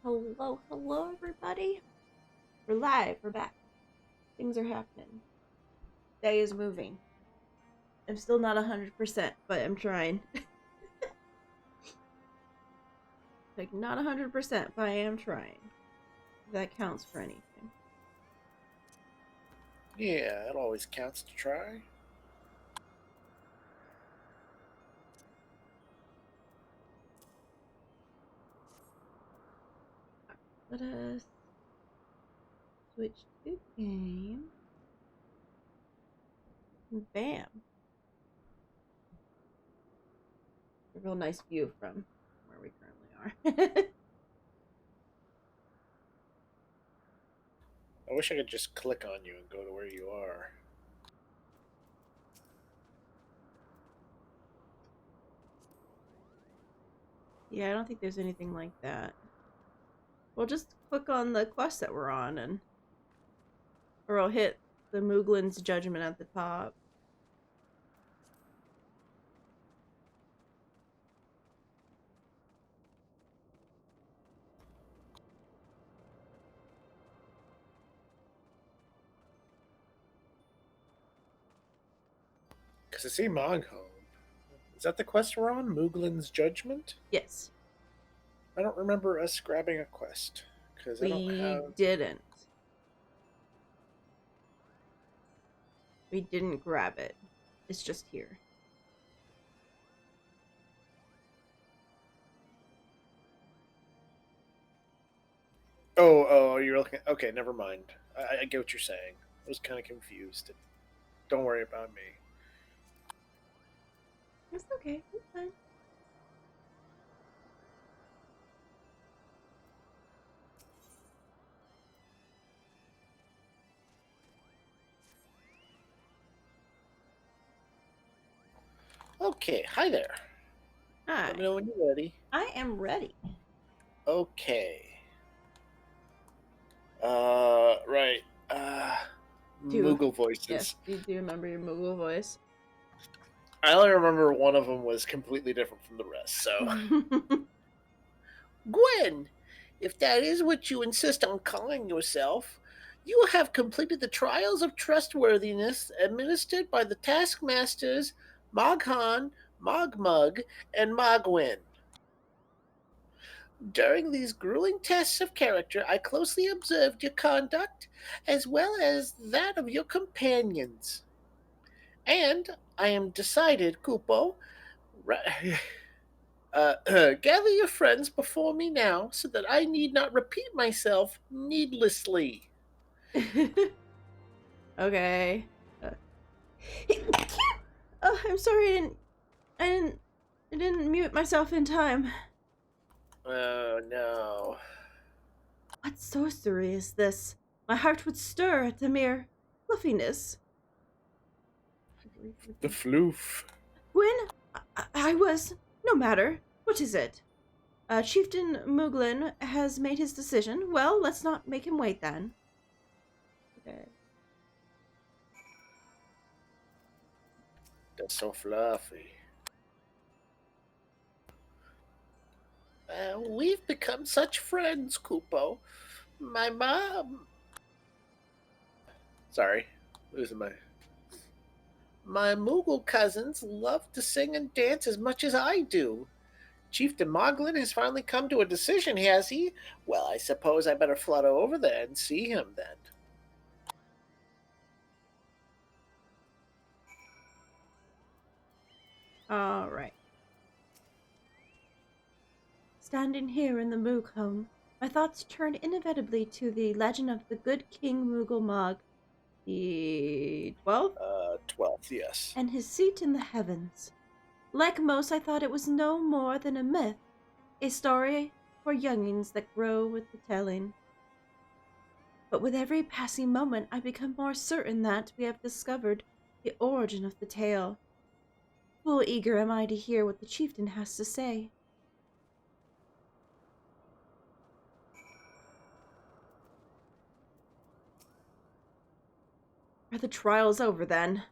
Hello, hello, everybody. We're live. We're back. Things are happening. Day is moving. I'm still not 100%, but I'm trying. Like, not 100%, but I am trying. If that counts for anything. Yeah, it always counts to try. Let us switch to game. Bam. A real nice view from where we currently are. I wish I could just click on you and go to where you are. Yeah, I don't think there's anything like that. We'll just click on the quest that we're on, or I'll hit the Mooglin's judgment at the top. Because I see Moghome. Is that the quest we're on? Mooglin's Judgment? Yes. I don't remember us grabbing a quest. Because I don't We have... didn't. We didn't grab it. It's just here. Oh, you're looking... Okay, never mind. I get what you're saying. I was kind of confused. Don't worry about me. It's okay. It's fine. Okay, hi there. Hi. Let me know when you're ready. I am ready. Okay. Right. Moogle voices. Yes, you do remember your Moogle voice. I only remember one of them was completely different from the rest, so. Gwen, if that is what you insist on calling yourself, you have completed the trials of trustworthiness administered by the taskmasters Moghan, Mogmug, and Mogwin. During these grueling tests of character, I closely observed your conduct, as well as that of your companions. And I am decided, Kupo. Gather your friends before me now, so that I need not repeat myself needlessly. Okay. Oh, I'm sorry. I didn't mute myself in time. Oh no. What sorcery is this? My heart would stir at the mere fluffiness. The floof. Gwen, I was. No matter. What is it? Chieftain Mooglin has made his decision. Well, let's not make him wait then. Okay. That's so fluffy. We've become such friends, Kupo. My mom. Sorry, losing my. My Moogle cousins love to sing and dance as much as I do. Chieftain Moglin has finally come to a decision, has he? Well, I suppose I better flutter over there and see him then. All right. Standing here in the Moog home, my thoughts turn inevitably to the legend of the good King Moogle Mog, the 12th, 12th, yes. and his seat in the heavens. Like most, I thought it was no more than a myth, a story for youngins that grow with the telling. But with every passing moment, I become more certain that we have discovered the origin of the tale. Full eager am I to hear what the chieftain has to say. Are the trials over then?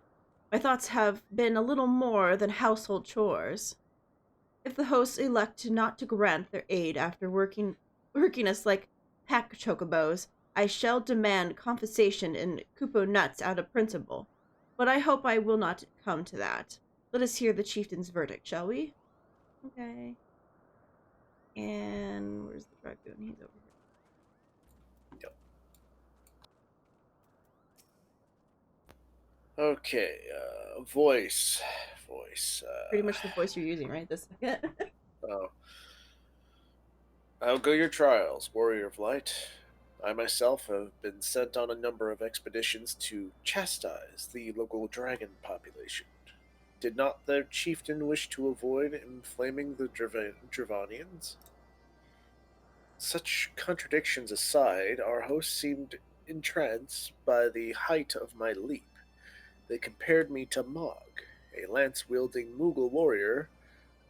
My thoughts have been a little more than household chores. If the hosts elect not to grant their aid after working working us like pack chocobos, I shall demand confiscation and Kupo nuts out of principle. But I hope I will not come to that. Let us hear the chieftain's verdict, shall we? Okay. And where's the dragoon? He's over here. Yep. Okay, voice. Pretty much the voice you're using right this second. Oh. How go your trials, warrior of light? I myself have been sent on a number of expeditions to chastise the local dragon population. Did not their chieftain wish to avoid inflaming the Dravanians? Such contradictions aside, our host seemed entranced by the height of my leap. They compared me to Mog, a lance-wielding Mughal warrior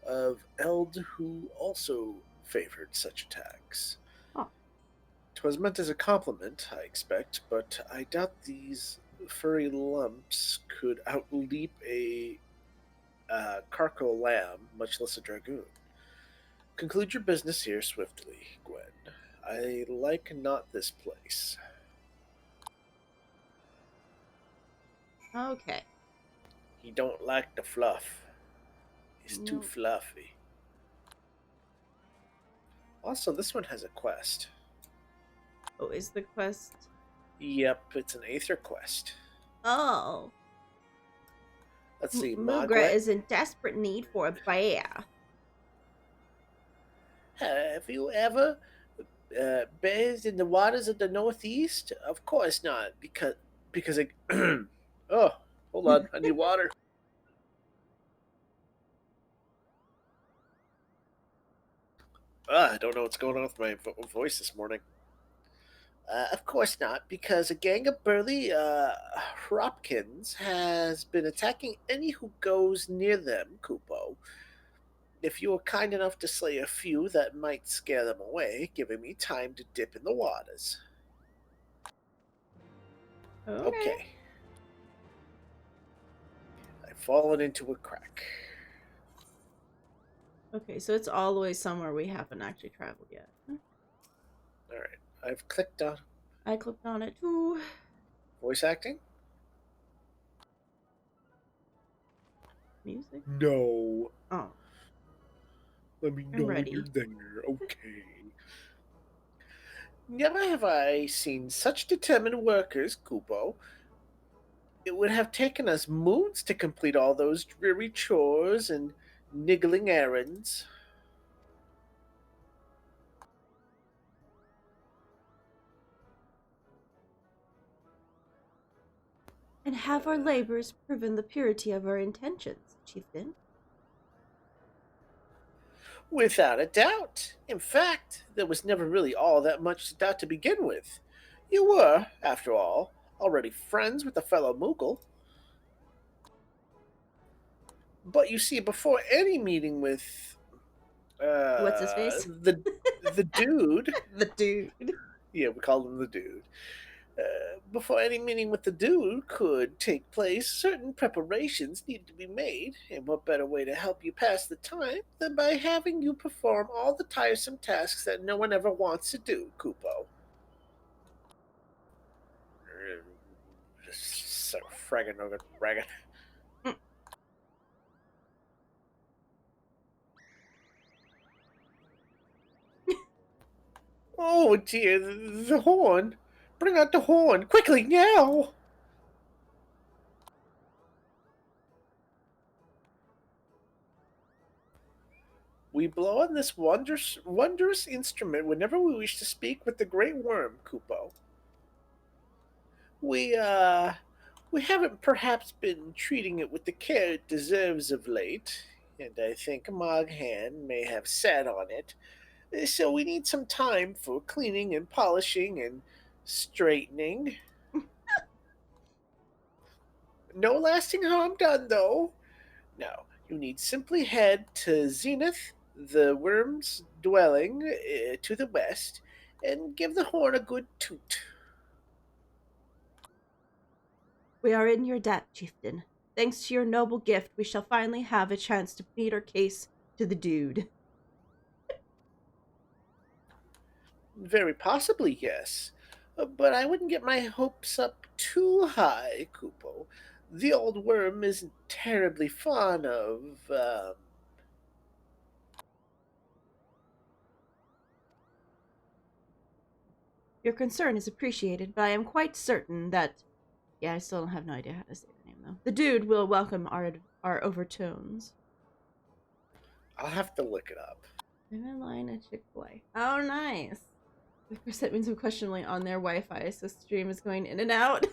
of Eld who also favored such attacks. Oh. 'Twas meant as a compliment, I expect, but I doubt these furry lumps could outleap a carco lamb, much less a dragoon. Conclude your business here swiftly, Gwen. I like not this place. Okay. He don't like the fluff. He's too Nope. fluffy. Also, this one has a quest. Oh, is the quest? Yep, it's an Aether quest. Oh. Let's see, Mugra Magwet. is in desperate need for a bath. Have you ever bathed in the waters of the Northeast? Of course not, because it. Oh, hold on, I need water. I don't know what's going on with my voice this morning. Of course not, because a gang of burly Hropkins has been attacking any who goes near them, Kupo. If you were kind enough to slay a few, that might scare them away, giving me time to dip in the waters. Okay. I've fallen into a crack. Okay, so it's all the way somewhere we haven't actually traveled yet. Alright, I've clicked on I clicked on it too. voice acting. Music? No. Oh. Let me I'm know when ready. you're there. Okay. Never have I seen such determined workers, Kupo. It would have taken us moons to complete all those dreary chores and niggling errands. And have our labors proven the purity of our intentions, chieftain? Without a doubt. In fact, there was never really all that much to doubt to begin with. You were, after all, already friends with a fellow Moogle. But you see, before any meeting with What's his face? the dude, The dude. yeah, we called him the dude. Before any meeting with the dude could take place, certain preparations needed to be made, and what better way to help you pass the time than by having you perform all the tiresome tasks that no one ever wants to do, Kupo. So fragging over ragging. Oh dear, the horn! Bring out the horn, quickly, now! We blow on this wondrous instrument whenever we wish to speak with the great worm, Kupo. We haven't perhaps been treating it with the care it deserves of late, and I think Moghan may have sat on it. So we need some time for cleaning and polishing and straightening. No lasting harm done, though. Now, you need simply head to Zenith, the worm's dwelling to the west, and give the horn a good toot. We are in your debt, chieftain. Thanks to your noble gift, we shall finally have a chance to plead our case to the dude. Very possibly, yes. But I wouldn't get my hopes up too high, Kupo. The old worm isn't terribly fond of, Your concern is appreciated, but I am quite certain that... Yeah, I still have no idea how to say the name, though. The dude will welcome our overtones. I'll have to look it up. I'm in line at Chick-fil-A. Oh, nice. Of course, that means I'm questionably on their Wi-Fi, so stream is going in and out.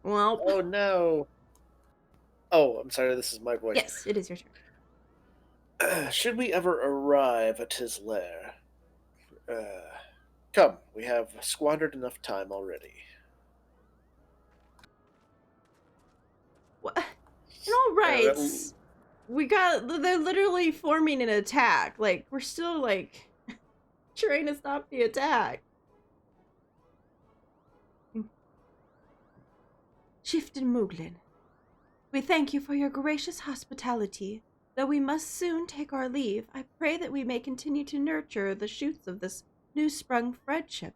Well. Oh, no. Oh, I'm sorry, this is my voice. Yes, it is your turn. Should we ever arrive at his lair? Come, we have squandered enough time already. What? In all rights, they're literally forming an attack. Like, we're still, like, trying to stop the attack. Chieftain Muglin, we thank you for your gracious hospitality. Though we must soon take our leave, I pray that we may continue to nurture the shoots of this new-sprung friendship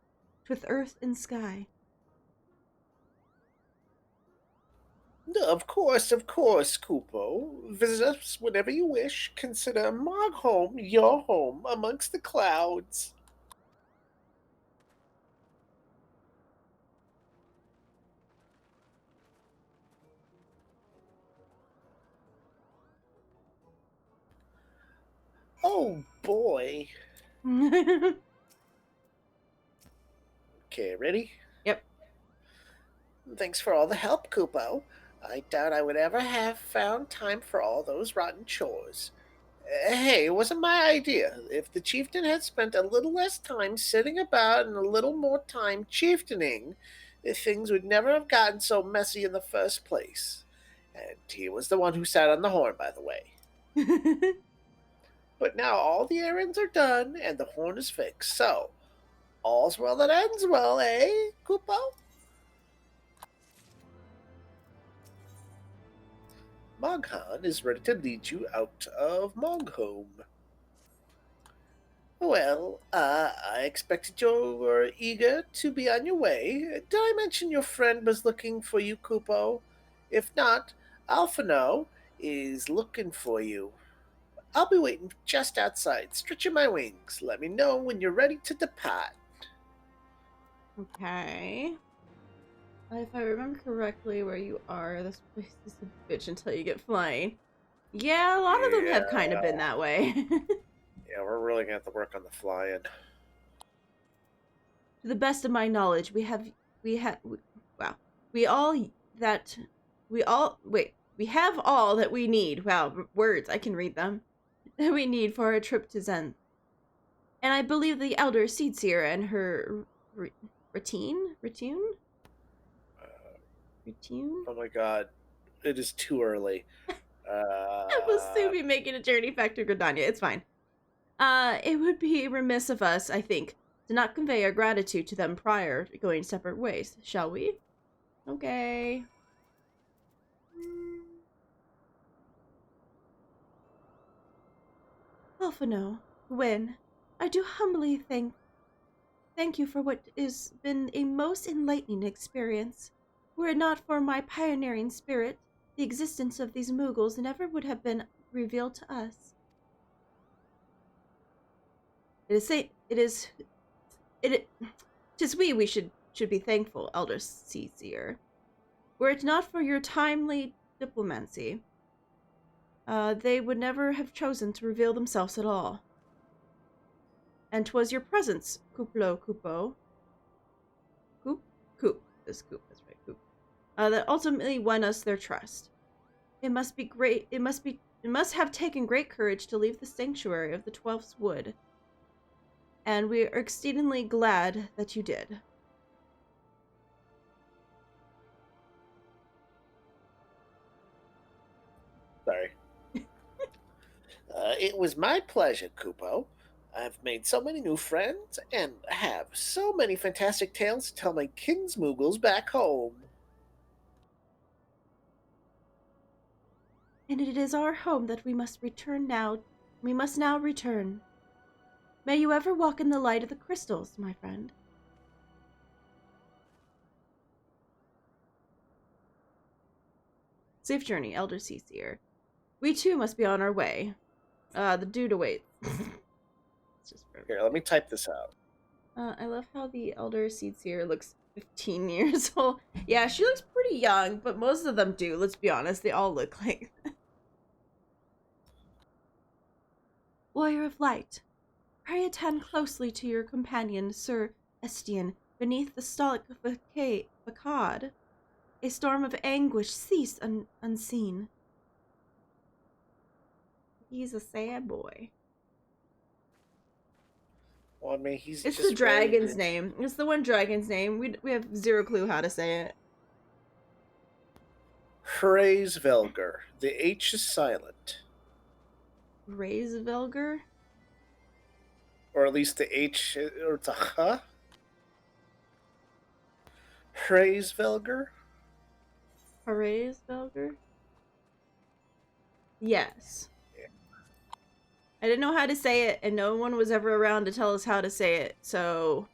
with earth and sky. Of course, Kupo. Visit us whenever you wish. Consider Mogholm your home amongst the clouds. Oh, boy. Okay, ready? Yep. Thanks for all the help, Kupo. I doubt I would ever have found time for all those rotten chores. Hey, it wasn't my idea. If the chieftain had spent a little less time sitting about and a little more time chieftaining, things would never have gotten so messy in the first place. And he was the one who sat on the horn, by the way. But now all the errands are done and the horn is fixed, so all's well that ends well, eh, Kupo? Moghan is ready to lead you out of Mogholm. Well, I expected you were eager to be on your way. Did I mention your friend was looking for you, Kupo? If not, Alphino is looking for you. I'll be waiting just outside, stretching my wings. Let me know when you're ready to depart. Okay. If I remember correctly where you are, this place is a bitch until you get flying. Yeah, a lot of them have kind of been that way. Yeah, we're really going to have to work on the flying. To the best of my knowledge, we have all that we need. Wow, words, I can read them. That we need for a trip to Zen. And I believe the elder Seedseer and her Ratune? Oh my god, it is too early. I will soon be making a journey back to Gridania. It's fine. It would be remiss of us, I think, to not convey our gratitude to them prior to going separate ways, shall we? Okay. Alphino, Gwen, I do humbly thank you for what has been a most enlightening experience. Were it not for my pioneering spirit, the existence of these Mughals never would have been revealed to us. Tis we should be thankful, Elder Seer. Were it not for your timely diplomacy, they would never have chosen to reveal themselves at all. And 'twas your presence, Kupo. Coop. This Coop, that's right, Coop. That ultimately won us their trust. It must have taken great courage to leave the sanctuary of the 12th Wood. And we are exceedingly glad that you did. Sorry. It was my pleasure, Kupo. I've made so many new friends and have so many fantastic tales to tell my kinsmoogles back home. And it is our home that we must now return. May you ever walk in the light of the crystals, my friend. Safe journey, Elder Seer. We too must be on our way. The dude awaits. It's just Here, let me type this out. I love how the Elder Seer looks 15 years old. Yeah, she looks pretty young, but most of them do, let's be honest. They all look like that. Warrior of Light, pray attend closely to your companion, Sir Estienne, beneath the stalk facade. A storm of anguish ceased unseen. He's a sad boy. Well, I mean, he's It's just the dragon's name. It's the one dragon's name. We have zero clue how to say it. Heavensward. The H is silent. Heavensward? Or at least the H, or it's a H? Heavensward? Heavensward? Yes. Yeah. I didn't know how to say it, and no one was ever around to tell us how to say it, so...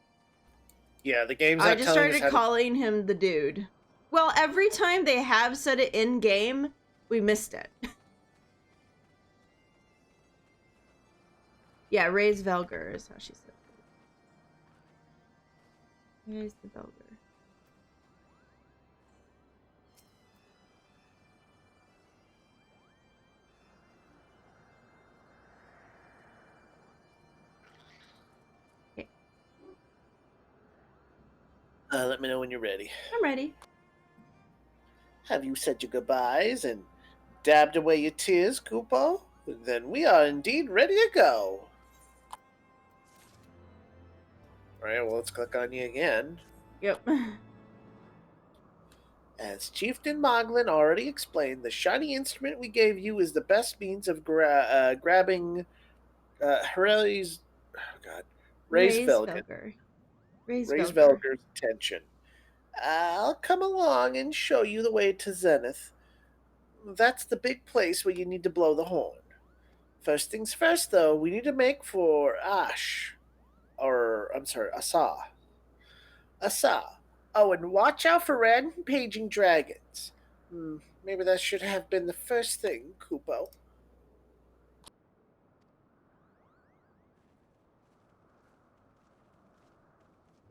Yeah, the game's I not just telling us started how to... calling him the dude. Well, every time they have said it in-game, we missed it. Yeah, Raise Velger is how she said it. Raise the Velger. Okay. Let me know when you're ready. I'm ready. Have you said your goodbyes and dabbed away your tears, Kupo? Then we are indeed ready to go. Alright, well, let's click on you again. Yep. As Chieftain Moglin already explained, the shiny instrument we gave you is the best means of grabbing Raise Velger. Raise Velger's attention. I'll come along and show you the way to Zenith. That's the big place where you need to blow the horn. First things first, though, we need to make for Asa. Asa. Oh, and watch out for rampaging dragons. Maybe that should have been the first thing, Kupo.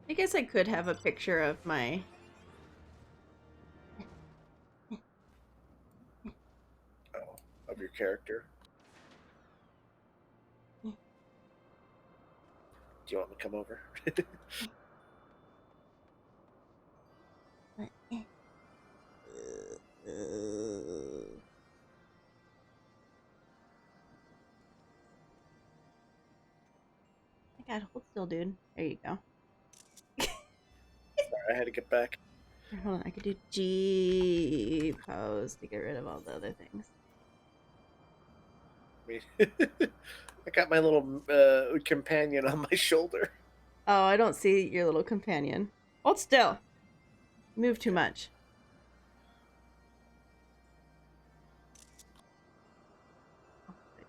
I guess I could have a picture of my... Oh, of your character. Do you want me to come over? I gotta hold still, dude. There you go. Sorry, I had to get back. Hold on, I could do G pose to get rid of all the other things. I got my little companion on my shoulder. Oh, I don't see your little companion. Hold still. Move too much.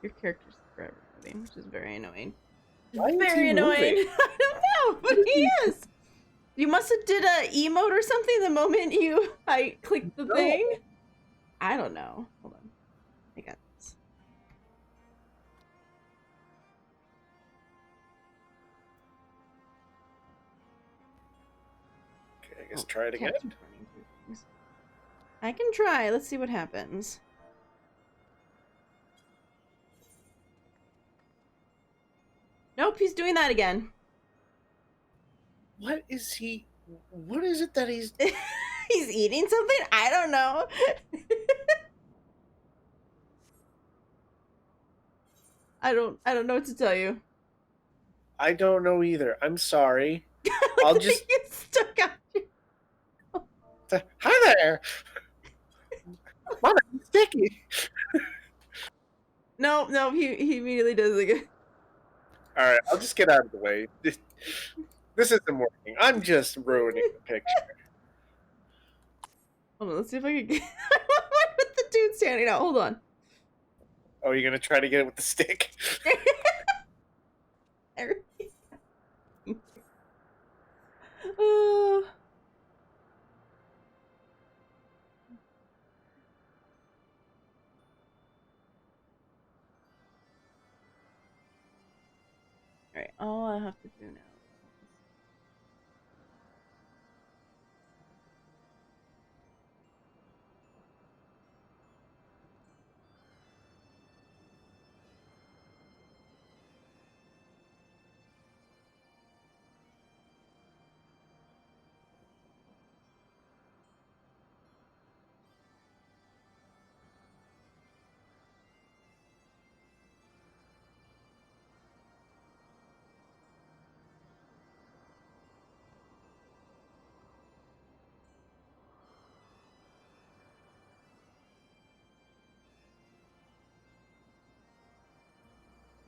Your character's forever moving, which is very annoying. Very annoying. I don't know, but he is. You must have did a emote or something the moment I clicked the thing. I don't know. Hold on. I got this. Okay, I guess try it again. I can try. Let's see what happens. Nope, he's doing that again. What is it that he's... He's eating something? I don't know. I don't know what to tell you. I don't know either. I'm sorry. I'll just... get stuck out here. Hi there! Mama, it's sticky. No, he immediately does it again. Alright, I'll just get out of the way. This isn't working. I'm just ruining the picture. Hold on, let's see if I can get with the dude standing out. Hold on. Oh, you're gonna try to get it with the stick? Everything's oh. Alright, all I have to do now.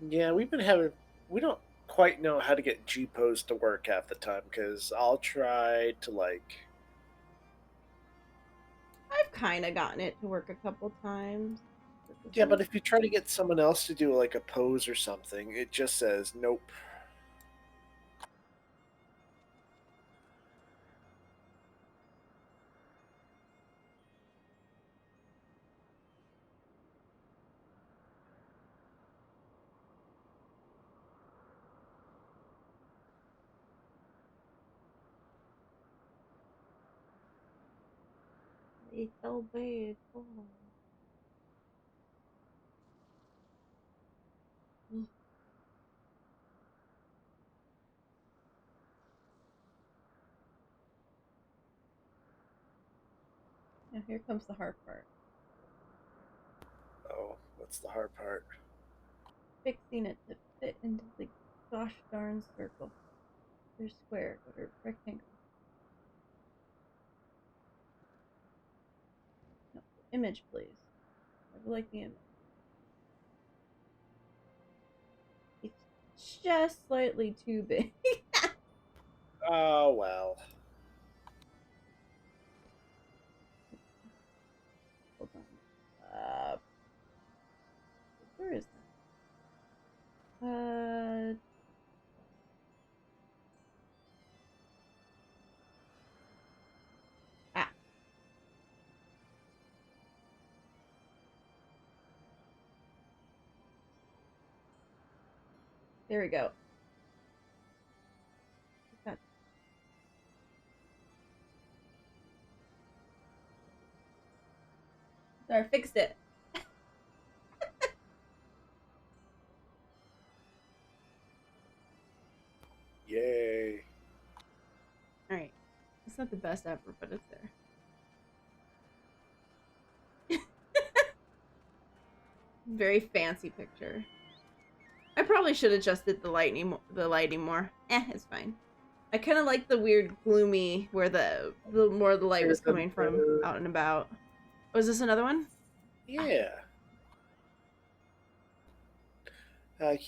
Yeah, we don't quite know how to get G pose to work half the time because I'll try to like. I've kind of gotten it to work a couple times. Yeah, but if you try to get someone else to do like a pose or something, it just says nope. It's so bad. Oh. Now here comes the hard part. Oh, what's the hard part? Fixing it to fit into the gosh darn circle. Or square, or rectangle. No, image, please. I would like the image. It's just slightly too big. Oh well. Hold on. Where is that? Ah. There we go. There, I fixed it. Yay. Alright. It's not the best ever, but it's there. Very fancy picture. I probably should have adjusted the lighting more. It's fine. I kind of like the weird gloomy where the more of the light was coming from out and about. Was this another one? Yeah.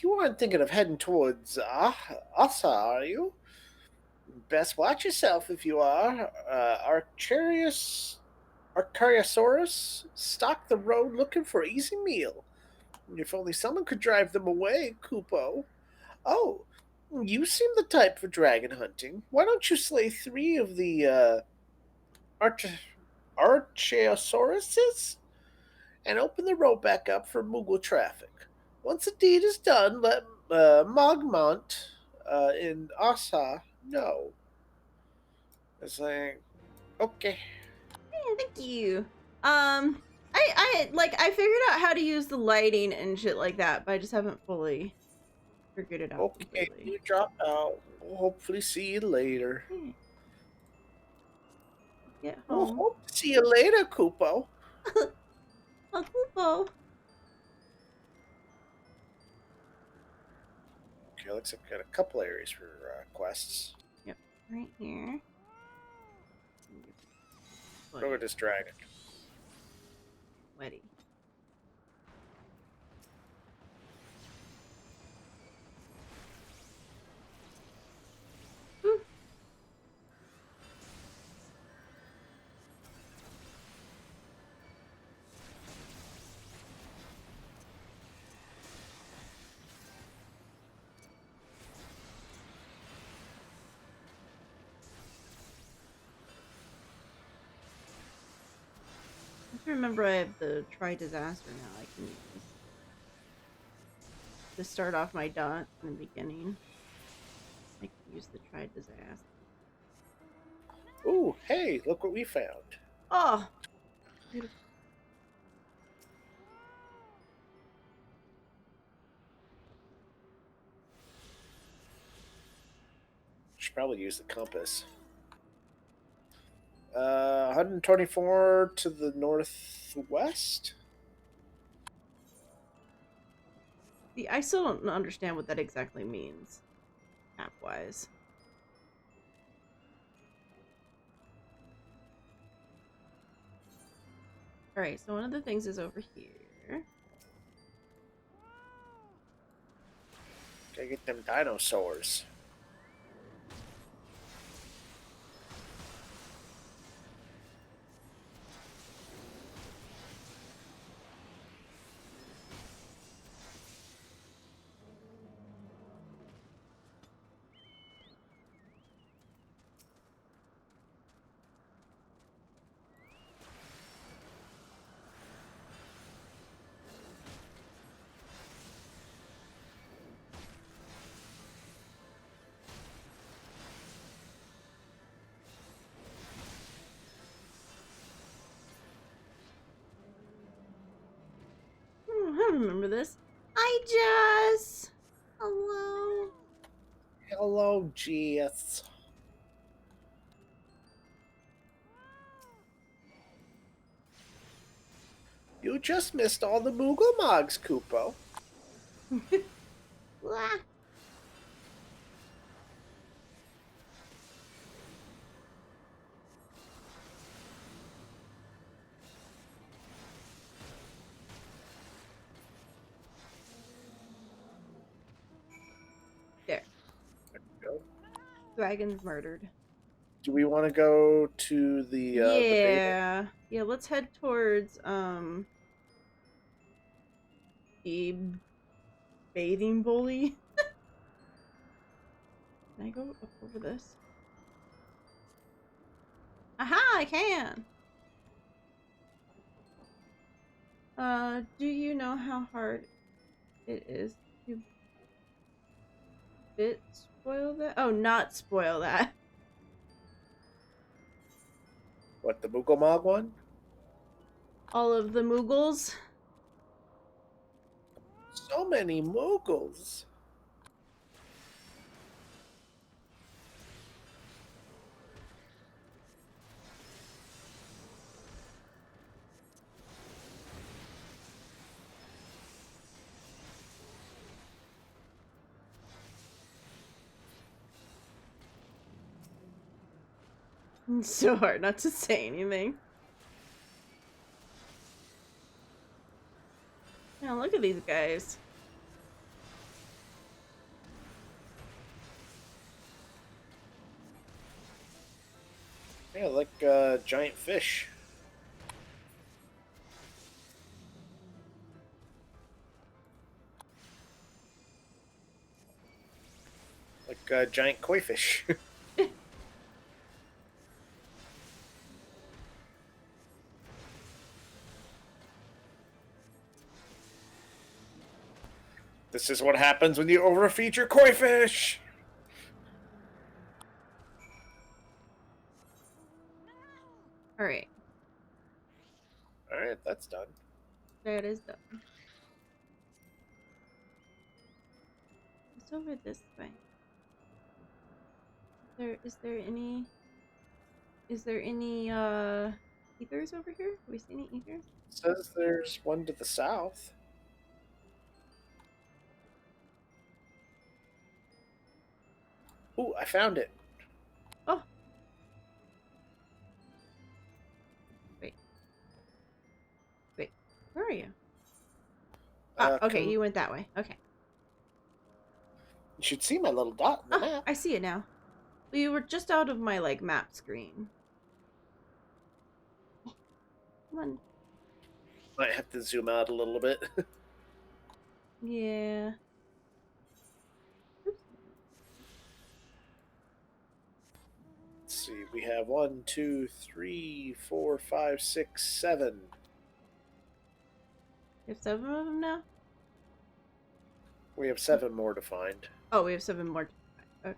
You aren't thinking of heading towards Asa, are you? Best watch yourself if you are. Arcariosaurus stalk the road looking for easy meal. If only someone could drive them away, Kupo. Oh, you seem the type for dragon hunting. Why don't you slay 3 of the Archaeosauruses and open the road back up for Moogle traffic? Once the deed is done, let Mogmont and Asa know. It's like, okay. Yeah, thank you. I figured out how to use the lighting and shit like that, but I just haven't fully figured it out Okay, completely. you drop out. We'll hopefully see you later. Get We'll home. hope to see you later, Kupo. Oh, Kupo. Okay, looks like we got a couple areas for quests. Yep, right here. Go with this dragon. Sweaty. Remember, I have the Tri-Disaster now I can use to start off my dot in the beginning. I can use the Tri-Disaster. Ooh, hey, look what we found. Oh, beautiful. Should probably use the compass. 124 to the northwest. See, I still don't understand what that exactly means, map-wise. Alright, so one of the things is over here. Gotta get them dinosaurs. I remember this. I just... Hello. Hello, Jess. You just missed all the Moogle Mogs, Koopo. Blah. There. There we go. Dragon's murdered. Do we want to go to the Yeah. Yeah, let's head towards, the bathing bully. Can I go up over this? Aha, I can! Do you know how hard it is to spoil that? Oh, not spoil that. What, the Moogle Mog one? All of the Moogles. So many Moogles. It's so hard not to say anything. Now look at these guys. Yeah, like giant fish. Like giant koi fish. This is what happens when you overfeed your koi fish. Alright. Alright, that's done. That is done. It's over this way. Is there any ethers over here? Do we see any ethers? It says there's one to the south. Ooh, I found it. Oh. Wait. Where are you? Okay, you went that way. Okay. You should see my little dot on the map. I see it now. Well, you were just out of my, like, map screen. Come on. Might have to zoom out a little bit. Yeah. Oops. Let's see. We have 1, 2, 3, 4, 5, 6, 7. We have 7 of them now? We have 7 more to find. Oh, we have 7 more. Okay.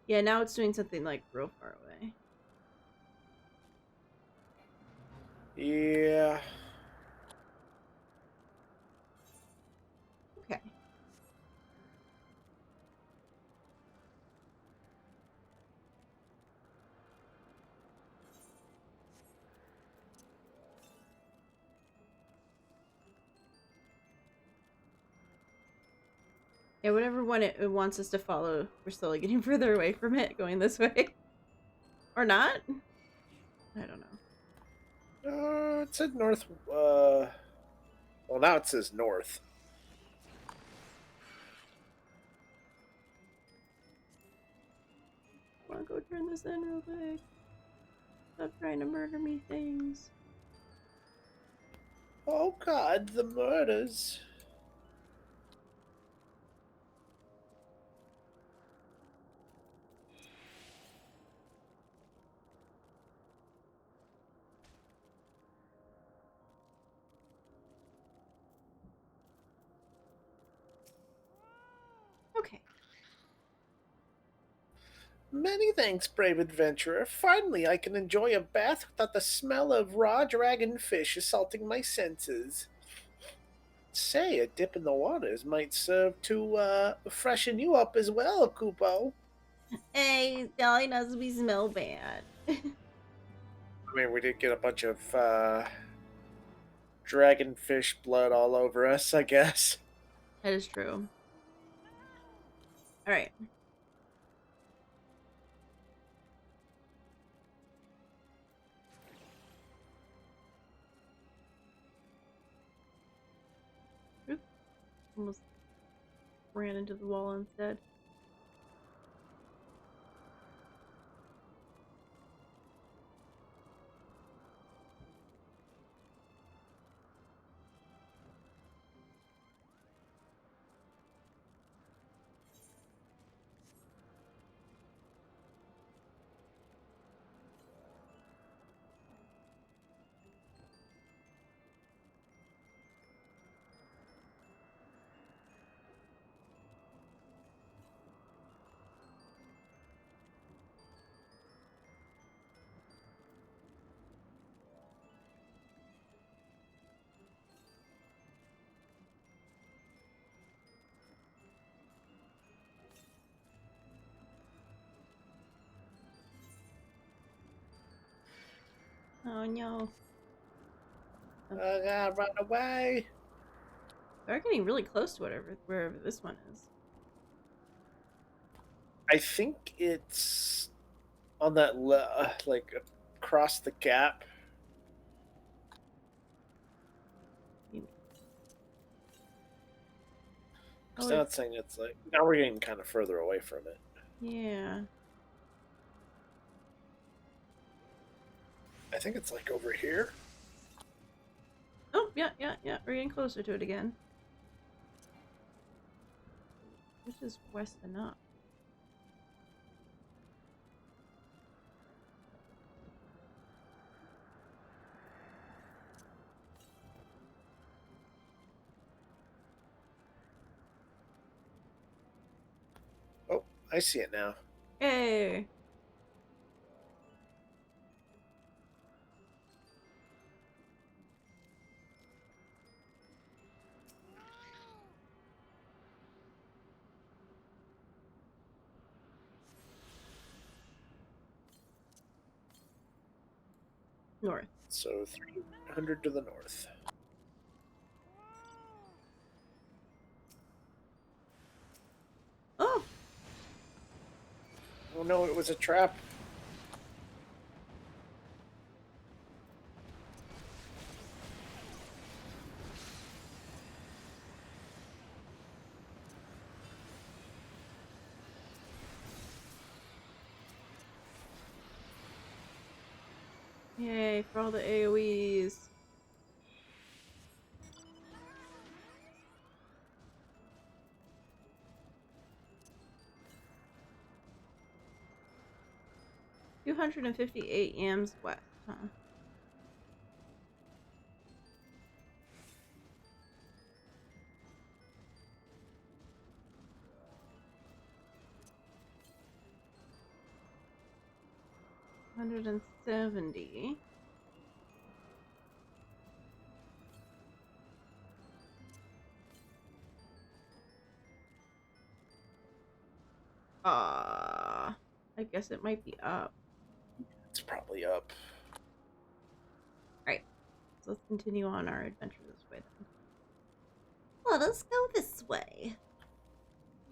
Yeah, now it's doing something like real far away. Yeah. Okay. Yeah, whatever one it wants us to follow, we're slowly getting further away from it, going this way. Or not? I don't know. It said north. Well, now it says north. I want to go turn this in real quick. Stop trying to murder me, things. Oh God, the murders. Okay. Many thanks, brave adventurer. Finally, I can enjoy a bath without the smell of raw dragon fish assaulting my senses. Say, a dip in the waters might serve to freshen you up as well, Kupo. Hey, telling us we smell bad. I mean, we did get a bunch of dragonfish blood all over us, I guess. That is true. Alright. Almost ran into the wall instead. Oh no. I gotta run away. They're getting really close to wherever this one is. I think it's on that like across the gap. Because now it's saying it's like now we're getting kind of further away from it. Yeah. I think it's like over here. Oh, yeah. We're getting closer to it again. Which is west enough. Oh, I see it now. Hey. North. So 300 to the north. Oh! Oh no, it was a trap. Yay, for all the AoEs. 258 yams west, huh? $170. I guess it might be up. It's probably up. Alright, so let's continue on our adventure this way then. Let us go this way.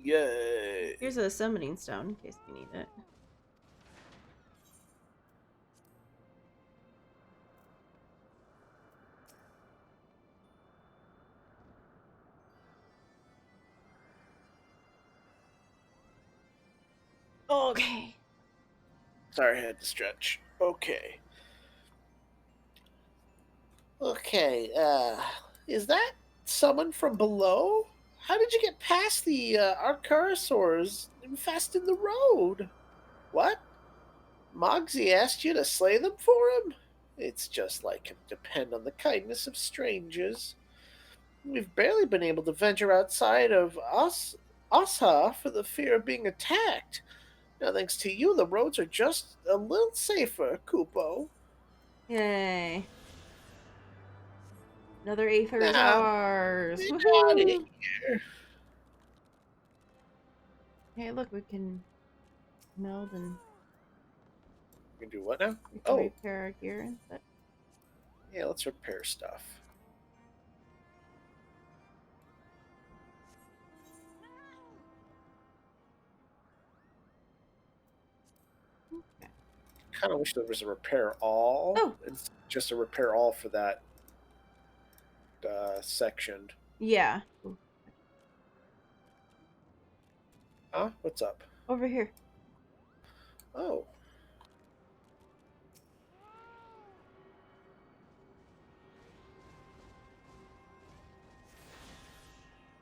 Yay! Here's a summoning stone in case we need it. Okay. Sorry, I had to stretch. Okay. Okay, is that someone from below? How did you get past the Arcarasaurs infesting the road? What? Mogsy asked you to slay them for him? It's just like him to depend on the kindness of strangers. We've barely been able to venture outside of Asa for the fear of being attacked. Now, thanks to you, the roads are just a little safer, Kupo. Yay. Another Aether is Now, ours. get out of Woohoo! here. Hey, look, we can meld and We can do what now? we can Oh, repair our gear and such. yeah, let's repair stuff. Okay. Kind of wish there was a repair all. Oh. It's just a repair all for that section. Yeah. Ooh. Huh? What's up? Over here. Oh.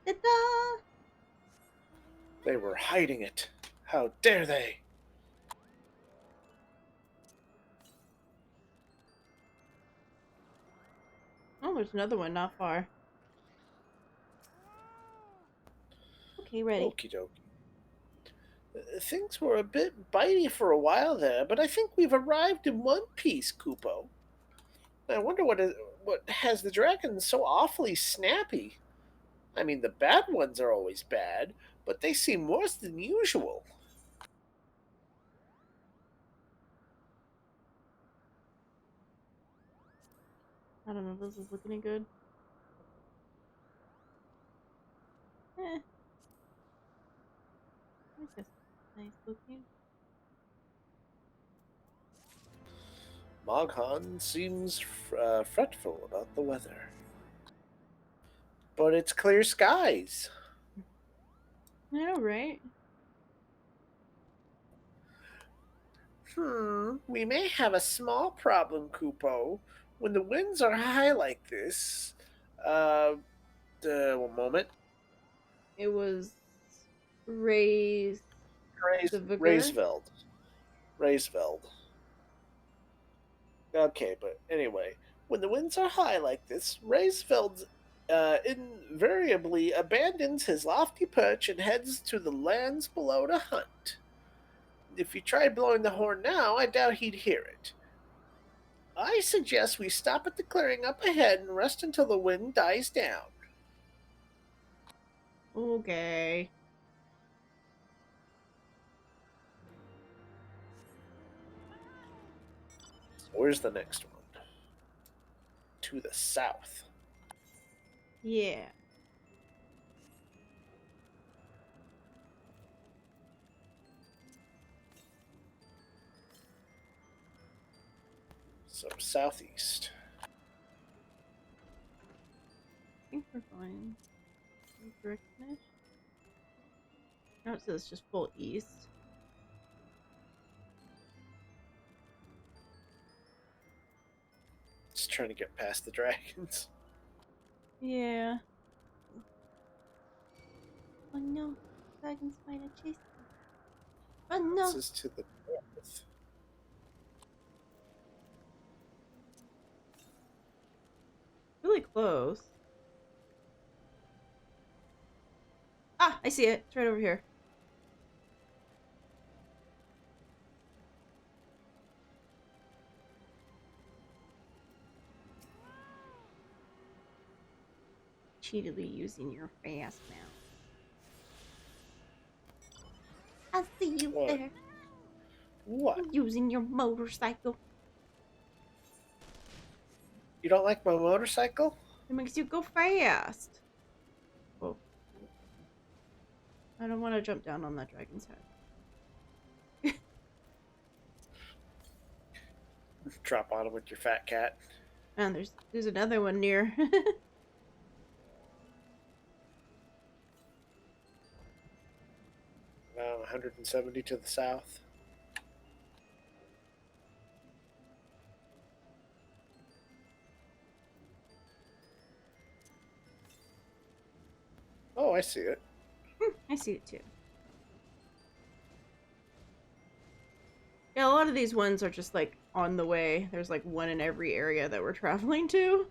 Ta-da! They were hiding it. How dare they? Oh, there's another one not far. Okay, ready. Okie dokie. Things were a bit bitey for a while there, but I think we've arrived in one piece, Kupo. I wonder what has the dragons so awfully snappy. I mean, the bad ones are always bad, but they seem worse than usual. I don't know if this is looking any good. I guess nice looking. Moghan seems fretful about the weather. But it's clear skies. I know, right? We may have a small problem, Kupo. When the winds are high like this, one moment. It was raised the vigor. Raisveld. Okay, but anyway, when the winds are high like this, Raisveld invariably abandons his lofty perch and heads to the lands below to hunt. If you tried blowing the horn now, I doubt he'd hear it. I suggest we stop at the clearing up ahead and rest until the wind dies down. Okay. Where's the next one? To the south. Yeah. So southeast. I think we're going direction-ish. No, it says just full east. Just trying to get past the dragons. Yeah. Oh no, dragons might have chased me. Oh no! This is to the north. close. Ah, I see it. It's right over here. Cheatedly using your fast mount. I see you What? there. What? Using your motorcycle. You don't like my motorcycle? It makes you go fast. Oh. I don't want to jump down on that dragon's head. Drop on him with your fat cat. And there's another one near. About 170 to the south. Oh, I see it. I see it too. Yeah, a lot of these ones are just like on the way. There's like one in every area that we're traveling to.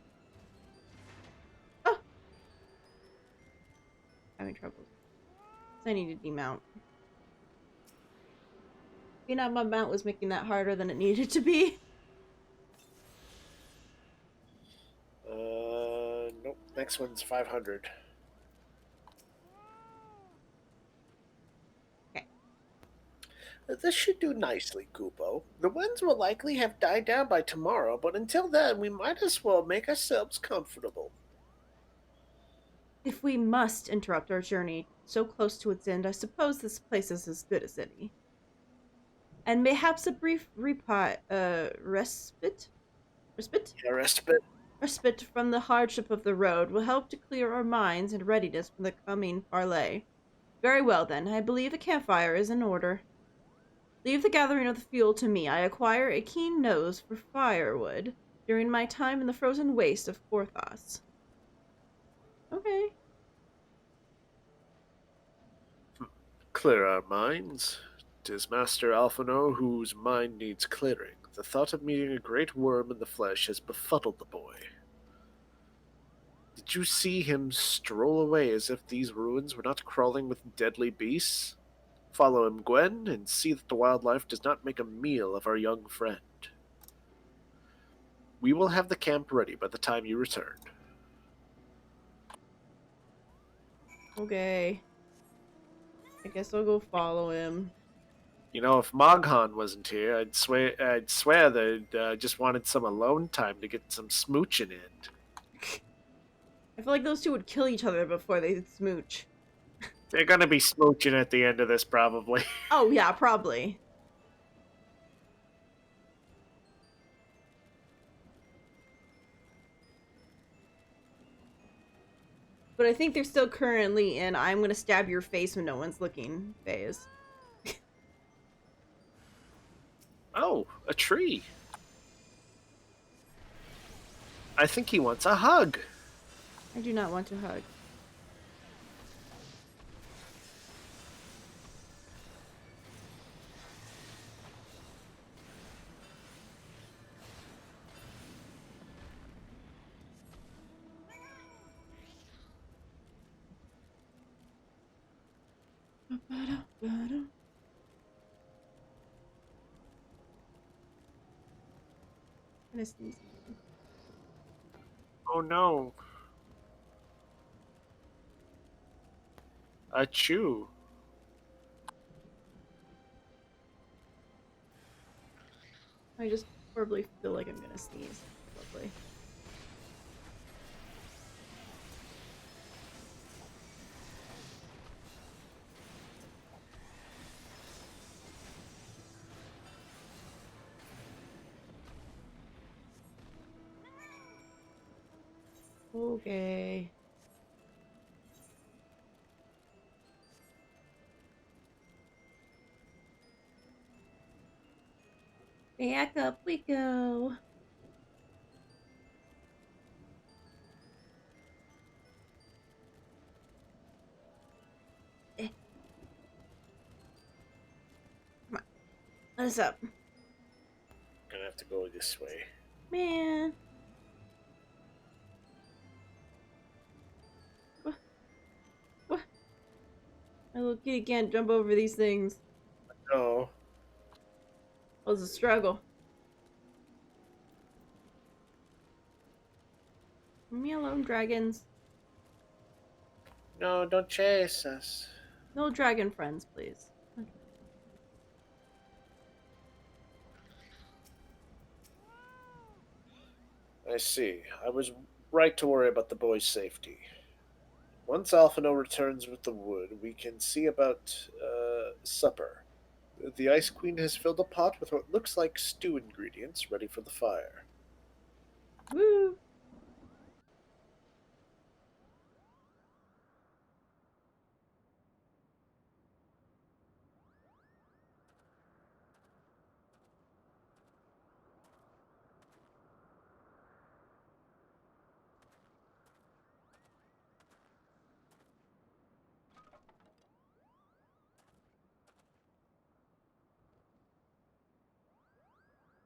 Oh! Having trouble. I need to demount. You know, my mount was making that harder than it needed to be. Nope. Next one's 500. Okay. This should do nicely, Kupo. The winds will likely have died down by tomorrow, but until then, we might as well make ourselves comfortable. If we must interrupt our journey so close to its end, I suppose this place is as good as any. And mayhaps a brief respite? Yeah, respite. Respite from the hardship of the road will help to clear our minds and readiness for the coming parley. Very well, then. I believe a campfire is in order. Leave the gathering of the fuel to me. I acquire a keen nose for firewood during my time in the frozen waste of Porthos. Okay. Clear our minds. 'Tis Master Alphino whose mind needs clearing. The thought of meeting a great worm in the flesh has befuddled the boy. Did you see him stroll away as if these ruins were not crawling with deadly beasts? Follow him, Gwen, and see that the wildlife does not make a meal of our young friend. We will have the camp ready by the time you return. Okay. I guess I'll go follow him. You know, if Moghan wasn't here, I'd swear they just wanted some alone time to get some smooching in. I feel like those two would kill each other before they smooch. They're gonna be smooching at the end of this, probably. Oh, yeah, probably. But I think they're still currently in I'm gonna stab your face when no one's looking phase. Oh, a tree. I think he wants a hug. I do not want to hug. Gonna sneeze. Oh no. Achoo. I just horribly feel like I'm gonna sneeze. Lovely. Okay. Back up we go. Come on. Let us up. Gonna have to go this way. Man. little kitty can't jump over these things. No. It was a struggle. Leave me alone, dragons. No, don't chase us. No dragon friends, please. Okay. I see. I was right to worry about the boy's safety. Once Alphino returns with the wood, we can see about supper. The Ice Queen has filled a pot with what looks like stew ingredients ready for the fire. Woo!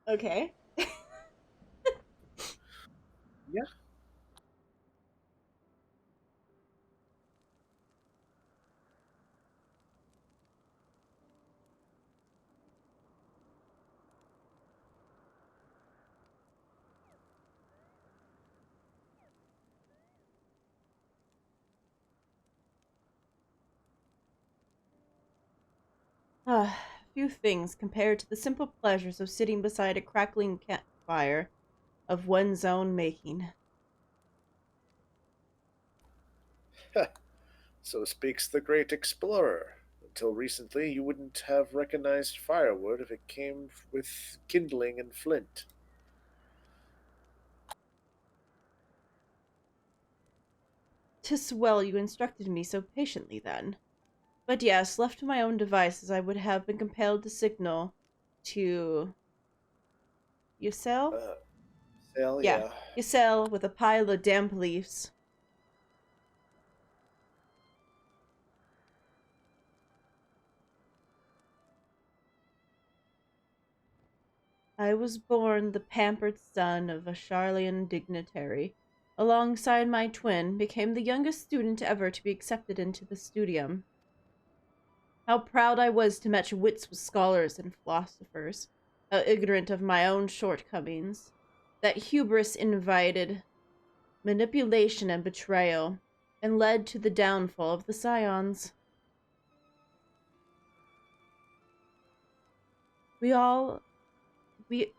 Okay. Yeah. Few things compared to the simple pleasures of sitting beside a crackling campfire of one's own making. So speaks the great explorer. Until recently, you wouldn't have recognized firewood if it came with kindling and flint. 'Tis well you instructed me so patiently then. But yes, left to my own devices, I would have been compelled to signal to Yusel? Uh, Sail, Yeah, yeah. Yusel with a pile of damp leaves. I was born the pampered son of a Charlian dignitary. Alongside my twin, became the youngest student ever to be accepted into the studium. How proud I was to match wits with scholars and philosophers, how ignorant of my own shortcomings. That hubris invited manipulation and betrayal, and led to the downfall of the Scions. We all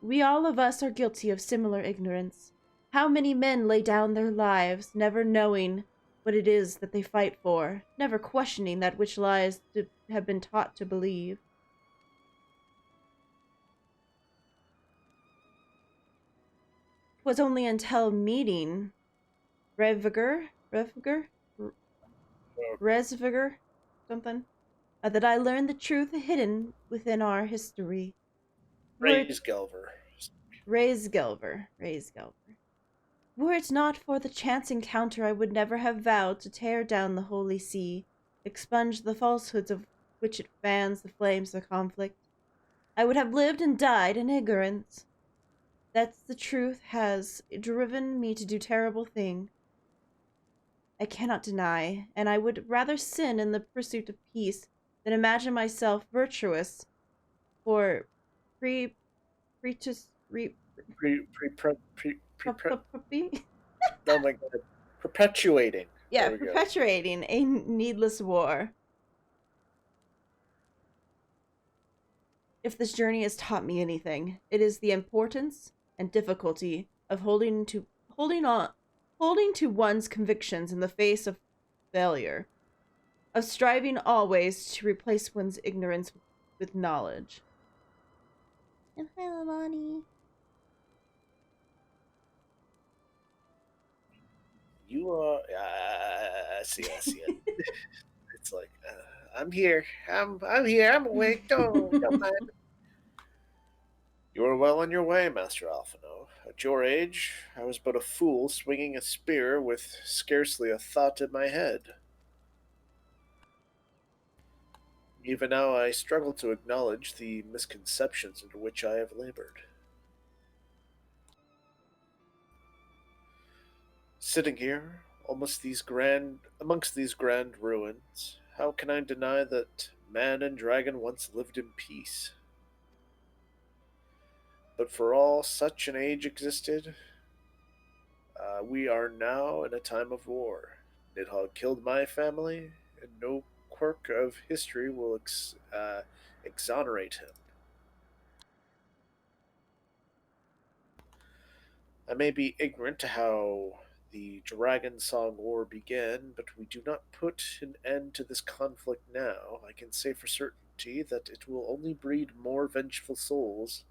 we all of us are guilty of similar ignorance. How many men lay down their lives, never knowing what it is that they fight for, never questioning that which lies to have been taught to believe. 'Twas only until meeting Revigor, Resvigor, something, that I learned the truth hidden within our history. Were it Raise Gelver. Raisgelver. Were it not for the chance encounter, I would never have vowed to tear down the holy see, expunge the falsehoods of which it fans the flames of conflict. I would have lived and died in ignorance. That the truth has driven me to do terrible thing, I cannot deny, and I would rather sin in the pursuit of peace than imagine myself virtuous for pre pretus re Pre, pre, pre, pre, pre, pu- pre, pu- pu- oh my god. Perpetuating. yeah, There we go. perpetuating a needless war. If this journey has taught me anything, it is the importance and difficulty of holding on holding to one's convictions in the face of failure, of striving always to replace one's ignorance with knowledge. And hi, Lamani. You are. I see. I see it. It's like I'm here. I'm here. I'm awake. Don't mind. You are well on your way, Master Alphino. At your age, I was but a fool swinging a spear with scarcely a thought in my head. Even now, I struggle to acknowledge the misconceptions under which I have labored. Sitting here, amongst these grand ruins, how can I deny that man and dragon once lived in peace? But for all such an age existed, we are now in a time of war. Nidhogg killed my family, and no quirk of history will exonerate him. I may be ignorant to how the Dragon Song War began, but we do not put an end to this conflict now. I can say for certainty that it will only breed more vengeful souls,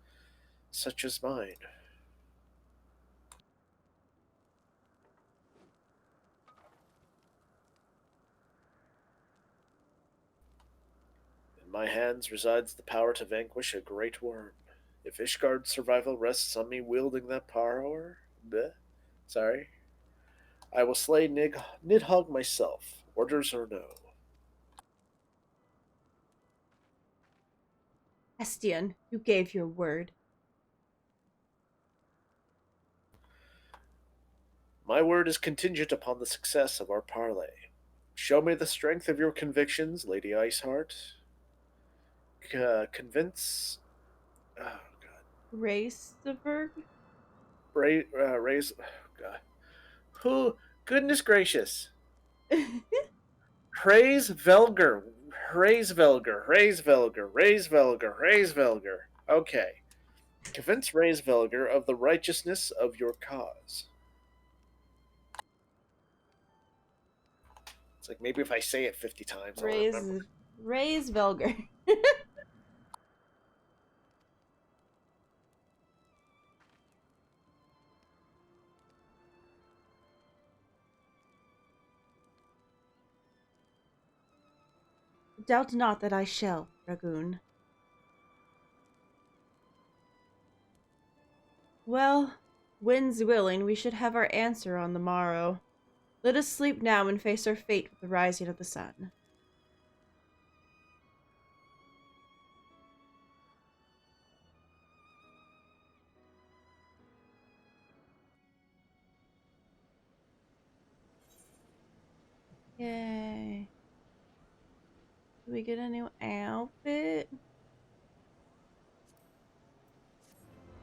such as mine. In my hands resides the power to vanquish a great worm. If Ishgard's survival rests on me wielding that power, sorry, I will slay Nidhogg myself, orders or no. Estian, you gave your word. My word is contingent upon the success of our parley. Show me the strength of your convictions, Lady Iceheart. Convince. Oh, God. Raceberg? Raise. Oh, God. Who? Goodness gracious. Praise Velger. Raise Velger. Raise Velger. Raise Velger. Raise Velger. Okay. Convince Raise Velger of the righteousness of your cause. It's like maybe if I say it 50 times, I'll remember. Raise Velger. Doubt not that I shall, Dragoon. Well, winds willing, we should have our answer on the morrow. Let us sleep now and face our fate with the rising of the sun. Yay. Do we get a new outfit?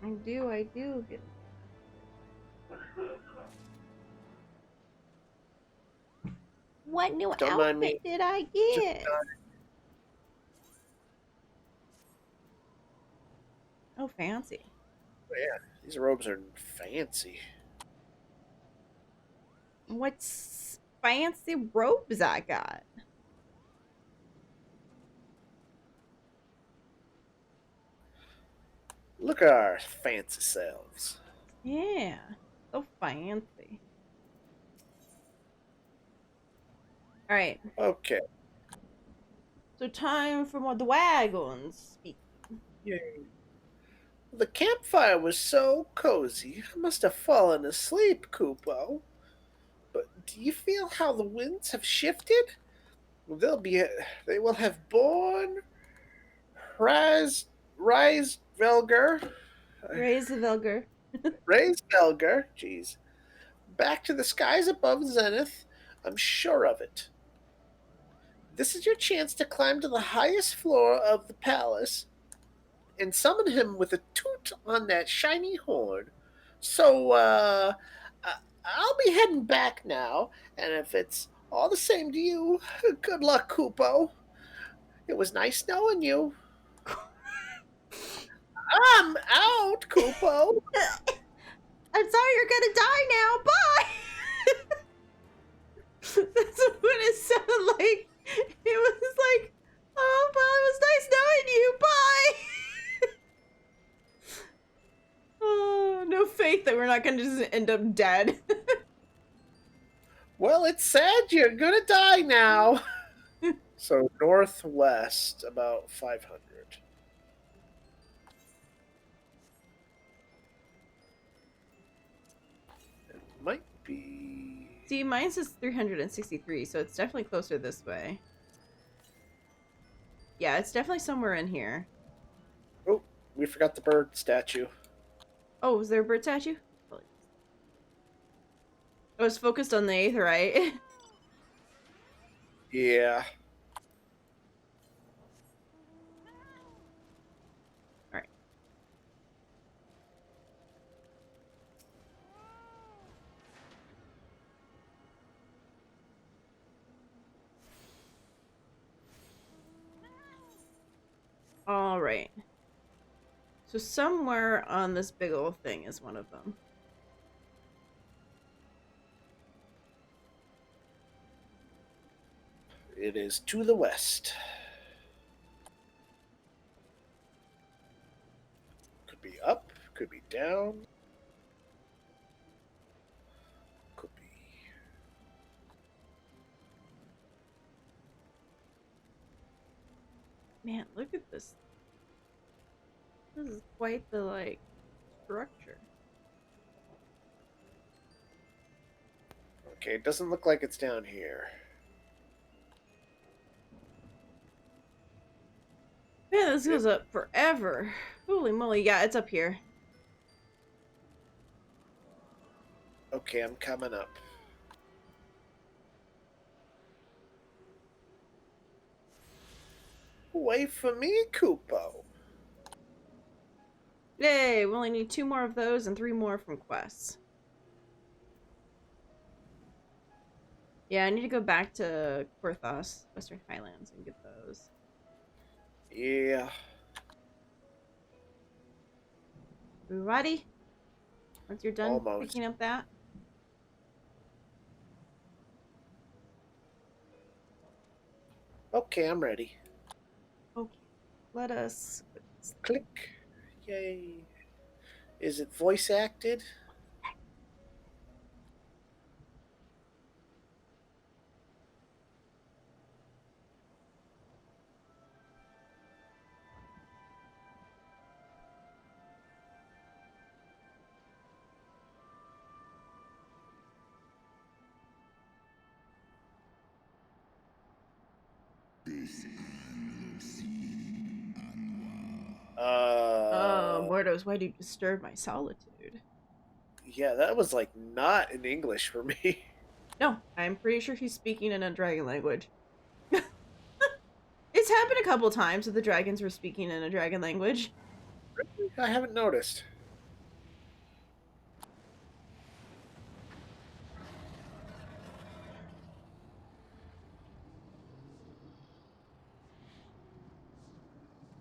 I do get. What new Don't mind me. outfit did I Just get? Oh, fancy. yeah, these robes are fancy. What fancy robes I got? Look at our fancy selves. Yeah, so fancy. All right, Okay. so time for more the wagons speak. Yay. The campfire was so cozy, I must have fallen asleep, Kupo. But do you feel how the winds have shifted? They will have borne Rise Velger, Raise the Velger. Raise Velger, jeez, back to the skies above Zenith. I'm sure of it. This is your chance to climb to the highest floor of the palace and summon him with a toot on that shiny horn. So, I'll be heading back now, and if it's all the same to you, good luck, Kupo. It was nice knowing you. I'm out, Kupo. I'm sorry, you're gonna die now. Bye. That's what it sounded like. It was like, oh, well, it was nice knowing you. Bye. Oh, no faith that we're not gonna just end up dead. Well, it's sad you're gonna die now. So northwest, about 500. It might be. See, mine says 363, so it's definitely closer this way. Yeah, it's definitely somewhere in here. Oh, we forgot the bird statue. Oh, was there a bird statue? I was focused on the aetheryte. Yeah. All right. So somewhere on this big old thing is one of them. It is to the west. Could be up, could be down. Could be. Man, look at this. This is quite the, like, structure. Okay, it doesn't look like it's down here. Man, this goes up forever. Holy moly, yeah, it's up here. Okay, I'm coming up. Wait for me, Kupo. Yay, we only need 2 more of those and 3 more from quests. Yeah, I need to go back to Korthos, Western Highlands, and get those. Yeah. We ready? Once you're done Almost. picking up that. Okay, I'm ready. Okay, let us... Click. Yay. Is it voice acted? Mordos, why do you disturb my solitude? Yeah, that was like not in English for me. No, I'm pretty sure he's speaking in a dragon language. It's happened a couple times that the dragons were speaking in a dragon language. I haven't noticed.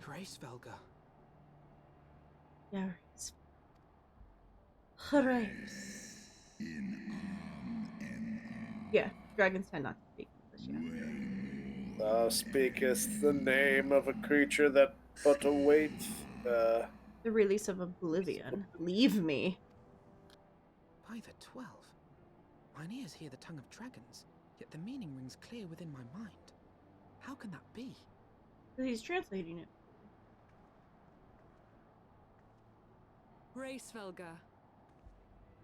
Gracevelga. Yeah, hooray. Yeah, dragons tend not to speak English, yeah. Thou speakest the name of a creature that but awaits. The release of Oblivion. Leave me. By the 12. Mine ears hear the tongue of dragons, yet the meaning rings clear within my mind. How can that be? He's translating it. Gracevelga,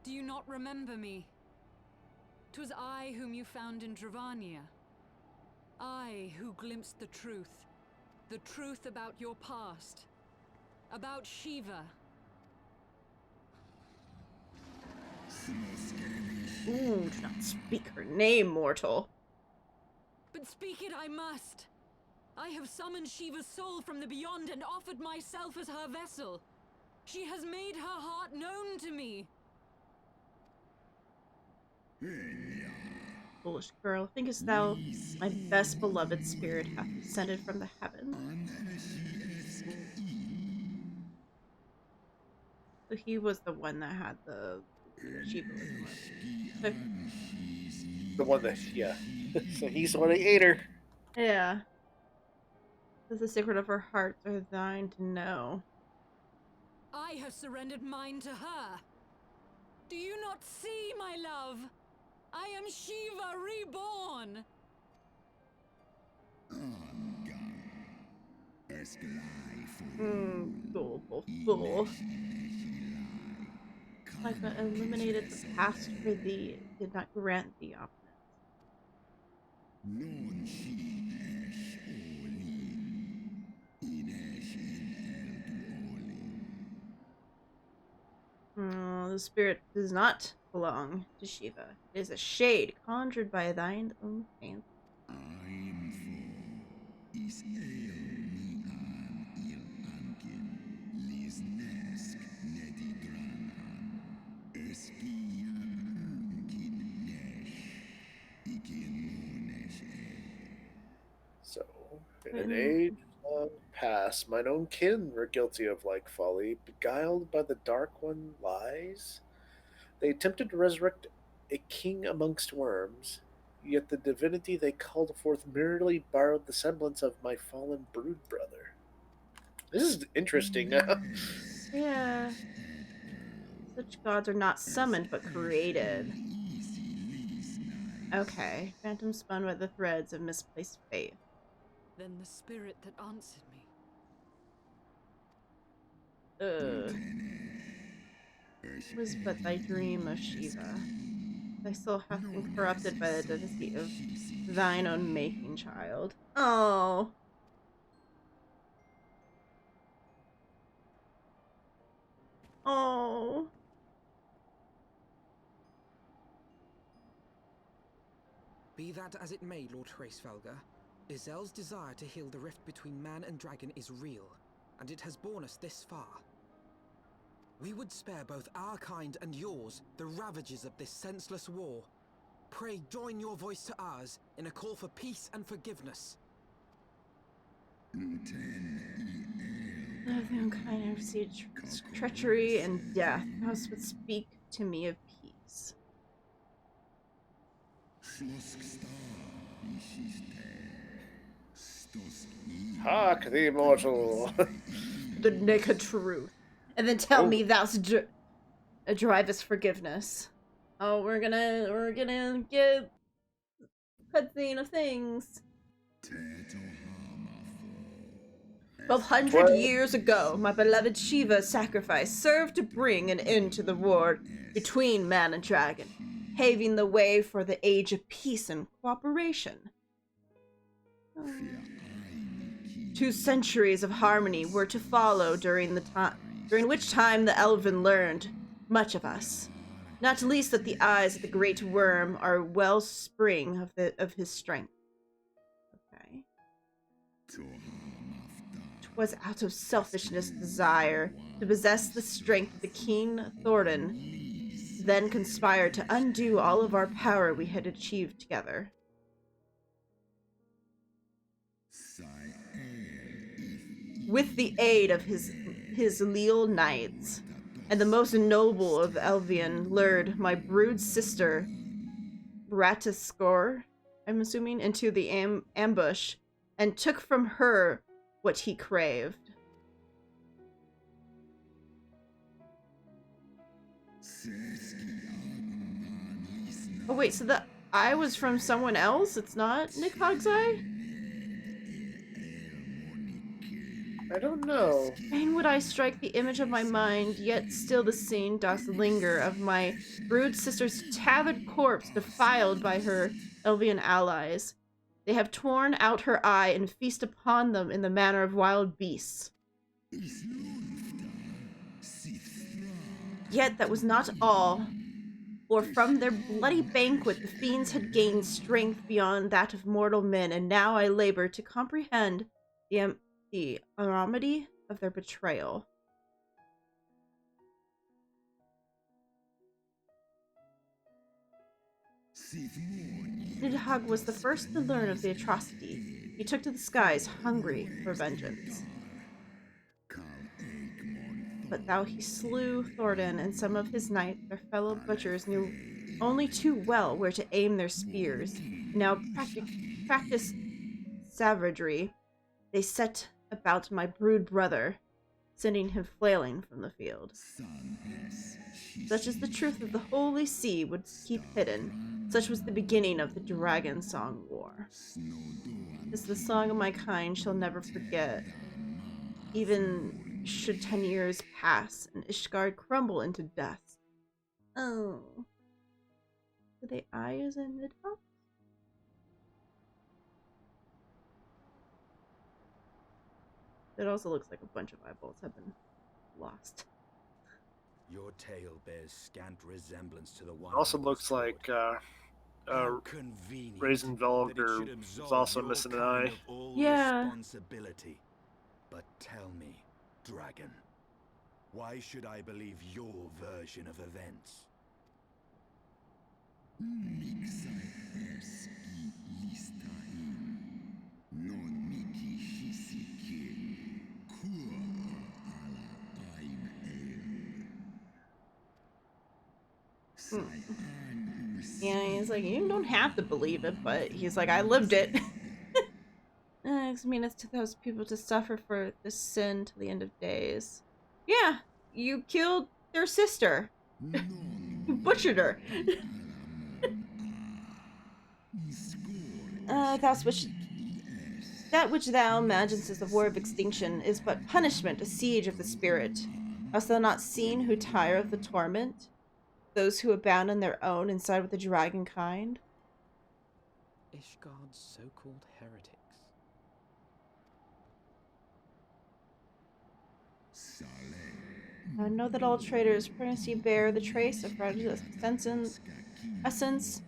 do you not remember me? 'Twas I whom you found in Dravania. I who glimpsed the truth about your past, about Shiva. Ooh, do not speak her name, mortal. But speak it I must. I have summoned Shiva's soul from the beyond and offered myself as her vessel. She has made her heart known to me. Foolish girl, thinkest thou my best beloved spirit hath descended from the heavens? So he was the one that had the Shiva. The one that, yeah. So he's the one that ate her. Yeah. Says the secret of her heart are thine to know. I have surrendered mine to her. Do you not see, my love? I am Shiva reborn. Fool. Like I eliminated the past for thee, did not grant thee opulence. The spirit does not belong to Shiva. It is a shade conjured by thine own fancy. So, in an age long past, mine own kin were guilty of like folly, beguiled by the Dark One lies. They attempted to resurrect a king amongst worms, yet the divinity they called forth merely borrowed the semblance of my fallen brood brother. This is interesting. Yeah. Such gods are not summoned but created. Okay. Phantom spun by the threads of misplaced faith. Then the spirit that answered me. Was but thy dream, O Shiva. Thy soul hath been corrupted by the deceit of thine own making, child. Oh. Oh. Be that as it may, Lord Hraesvelga, Izel's desire to heal the rift between man and dragon is real, and it has borne us this far. We would spare both our kind and yours the ravages of this senseless war. Pray join your voice to ours in a call for peace and forgiveness. Of the unkind I received treachery and death. Thou would speak to me of peace. Hark the immortal. The naked truth. And then tell me thou's drivest forgiveness. Oh, we're gonna get cutscene of things. 1200 years ago, my beloved Shiva's sacrifice served to bring an end to the war between man and dragon, paving the way for the age of peace and cooperation. 2 centuries of harmony were to follow during which time the Elven learned much of us, not least that the eyes of the great worm are wellspring of his strength. Okay. 'Twas out of selfishness desire to possess the strength of the keen Thordan, then conspired to undo all of our power we had achieved together. With the aid of his leal knights, and the most noble of Elvian lured my brood sister, Bratiskor, I'm assuming, into the ambush, and took from her what he craved. Oh wait, so the eye was from someone else? It's not Nick Hog's eye? I don't know. Fain would I strike the image of my mind, yet still the scene doth linger of my brood sister's tattered corpse defiled by her Elvian allies. They have torn out her eye and feast upon them in the manner of wild beasts. Yet that was not all, for from their bloody banquet the fiends had gained strength beyond that of mortal men, and now I labor to comprehend the enormity of their betrayal. Nidhogg was the first to learn of the atrocity. He took to the skies, hungry for vengeance. But though he slew Thordan and some of his knights, their fellow butchers knew only too well where to aim their spears. Now practiced savagery. They set about my brood brother, sending him flailing from the field. Such is the truth of the Holy See would keep hidden. Such was the beginning of the Dragon Song War. This the song of my kind shall never forget. Even should 10 years pass and Ishgard crumble into dust. Oh. Were they eyes in the top? It also looks like a bunch of eyeballs have been lost. Your tale bears scant resemblance to the one. It also looks like Raisin Velger is also missing an eye. Yeah. Responsibility. But tell me, dragon, why should I believe your version of events? Yeah, he's like, you don't have to believe it, but he's like, I lived it. I mean, it's to those people to suffer for this sin to the end of days. Yeah, you killed their sister. You butchered her. That which thou imaginest as the war of extinction is but punishment, a siege of the spirit. Hast thou not seen who tire of the torment? Those who abound in their own and side with the dragon kind? Ishgard's so-called heretics. I know that all traitors pregnancy bear the trace of fragile essence,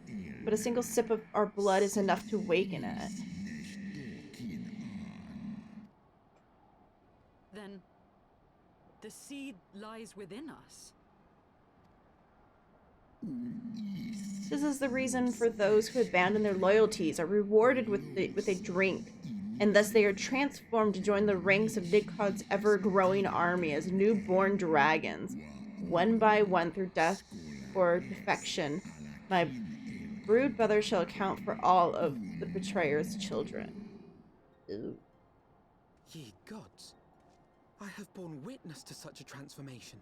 but a single sip of our blood is enough to waken it. Then the seed lies within us. This is the reason for those who abandon their loyalties are rewarded with a drink, and thus they are transformed to join the ranks of Nidhogg's ever-growing army as newborn dragons, one by one through death or defection. My brood brother shall account for all of the betrayer's children. Ooh. Ye gods, I have borne witness to such a transformation.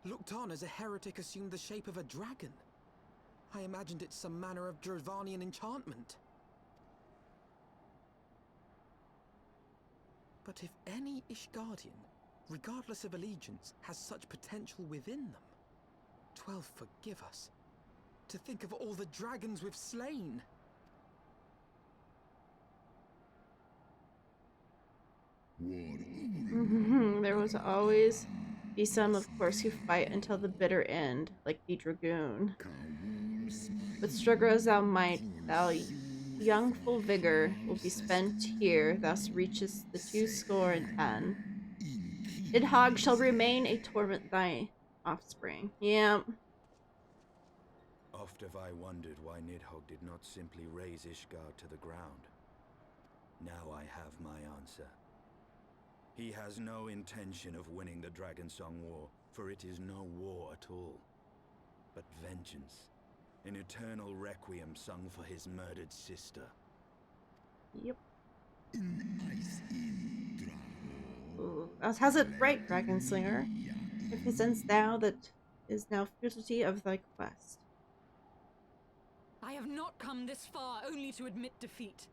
Looked on as a heretic assumed the shape of a dragon. I imagined it some manner of Dravanian enchantment. But if any Ishgardian, regardless of allegiance, has such potential within them, 12 forgive us. To think of all the dragons we've slain. There was always be some, of course, who fight until the bitter end, like the dragoon. But struggle as thou might, thou young full vigor will be spent here, thus reachest the 210. Nidhogg shall remain a torment thy offspring. Yeah. Oft have I wondered why Nidhogg did not simply raze Ishgard to the ground. Now I have my answer. He has no intention of winning the Dragonsong War, for it is no war at all, but vengeance. An eternal requiem sung for his murdered sister. Yep. Ooh, thou hast it right, Dragonslinger. If presents thou that is now futility of thy quest. I have not come this far only to admit defeat.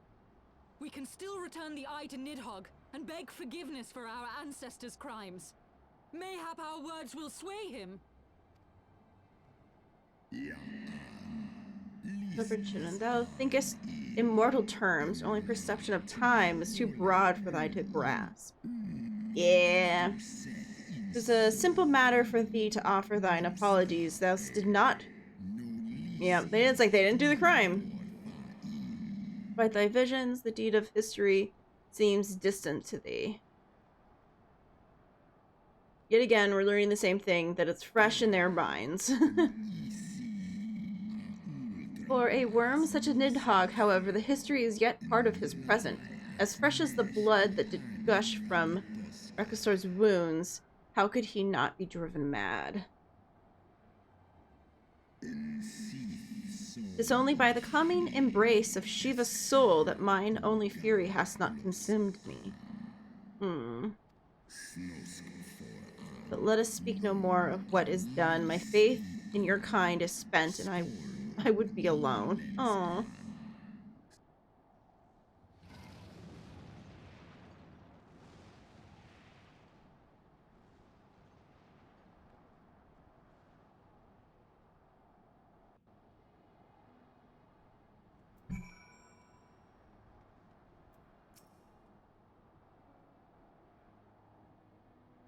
We can still return the eye to Nidhogg and beg forgiveness for our ancestors' crimes. Mayhap our words will sway him. Libertine, thou thinkest immortal terms, only perception of time is too broad for thy to grasp. Yeah. 'Tis a simple matter for thee to offer thine apologies. Thou did not. Yeah, it's like they didn't do the crime. By thy visions, the deed of history seems distant to thee. Yet again, we're learning the same thing, that it's fresh in their minds. For a worm such as Nidhogg, however, the history is yet part of his present. As fresh as the blood that did gush from Rekasor's wounds, how could he not be driven mad? 'Tis only by the coming embrace of Shiva's soul that mine only fury has not consumed me. But let us speak no more of what is done. My faith in your kind is spent, and I would be alone. Aww.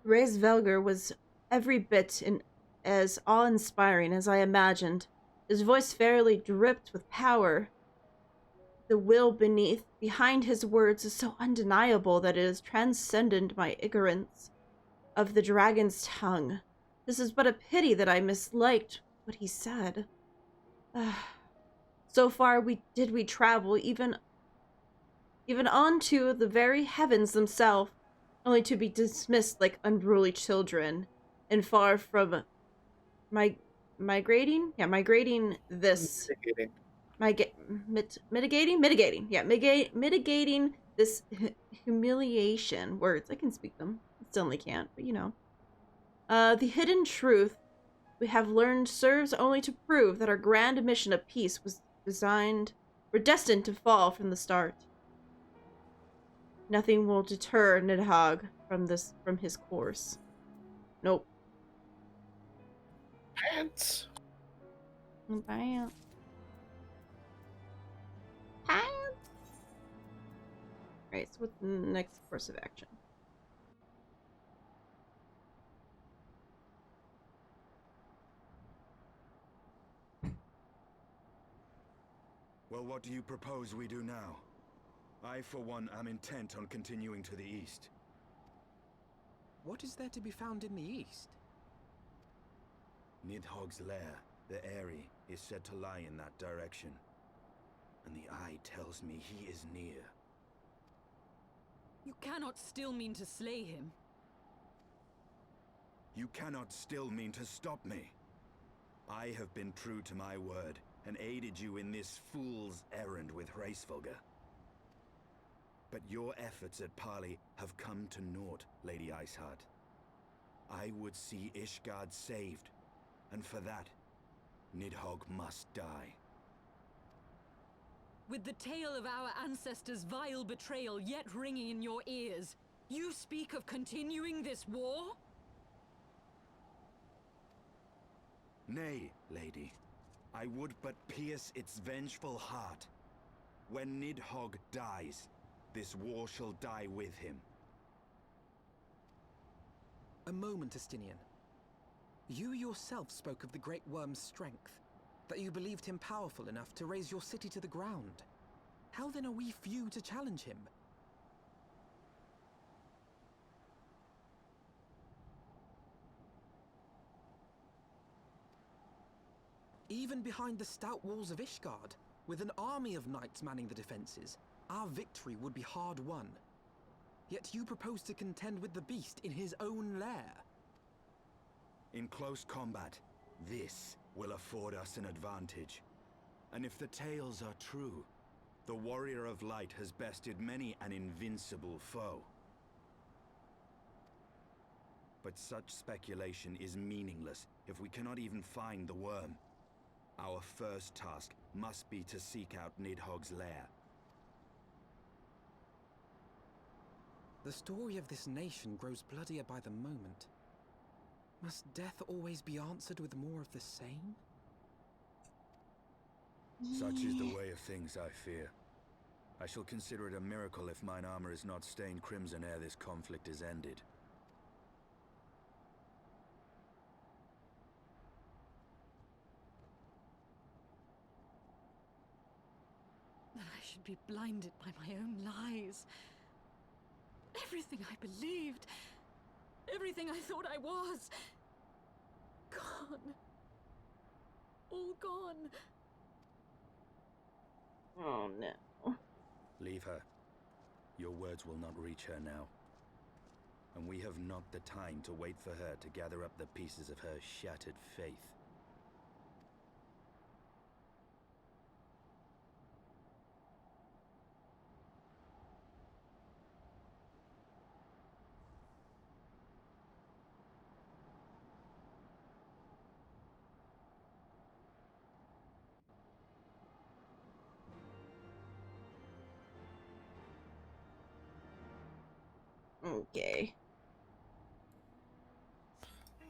Ray's Velger was every bit as awe-inspiring as I imagined. His voice fairly dripped with power. The will behind his words is so undeniable that it has transcended my ignorance of the dragon's tongue. This is but a pity that I misliked what he said. So far we travel, even onto the very heavens themselves, only to be dismissed like unruly children, and far from my migrating? Yeah, migrating this. Mitigating. Yeah, mitigating this humiliation. Words, I can speak them. I still only can't, but you know. The hidden truth we have learned serves only to prove that our grand mission of peace was were destined to fall from the start. Nothing will deter Nidhogg from his course. Nope. Pants. Pants. Pants. Alright, so what's the next course of action? Well, what do you propose we do now? I, for one, am intent on continuing to the east. What is there to be found in the east? Nidhogg's lair, the Eyrie, is said to lie in that direction. And the eye tells me he is near. You cannot still mean to slay him. You cannot still mean to stop me. I have been true to my word, and aided you in this fool's errand with Hraesvelgr. But your efforts at parley have come to naught, Lady Iceheart. I would see Ishgard saved, and for that, Nidhogg must die. With the tale of our ancestors' vile betrayal yet ringing in your ears, you speak of continuing this war? Nay, lady. I would but pierce its vengeful heart. When Nidhogg dies, this war shall die with him. A moment, Estinian. You yourself spoke of the Great Worm's strength, that you believed him powerful enough to raise your city to the ground. How then are we few to challenge him? Even behind the stout walls of Ishgard, with an army of knights manning the defenses, our victory would be hard won. Yet you propose to contend with the beast in his own lair. In close combat, this will afford us an advantage. And if the tales are true, the Warrior of Light has bested many an invincible foe. But such speculation is meaningless if we cannot even find the worm. Our first task must be to seek out Nidhogg's lair. The story of this nation grows bloodier by the moment. Must death always be answered with more of the same? Such is the way of things, I fear. I shall consider it a miracle if mine armor is not stained crimson ere this conflict is ended. That I should be blinded by my own lies. Everything I believed, everything I thought I was, gone. All gone. Oh no. Leave her. Your words will not reach her now. And we have not the time to wait for her to gather up the pieces of her shattered faith. Okay.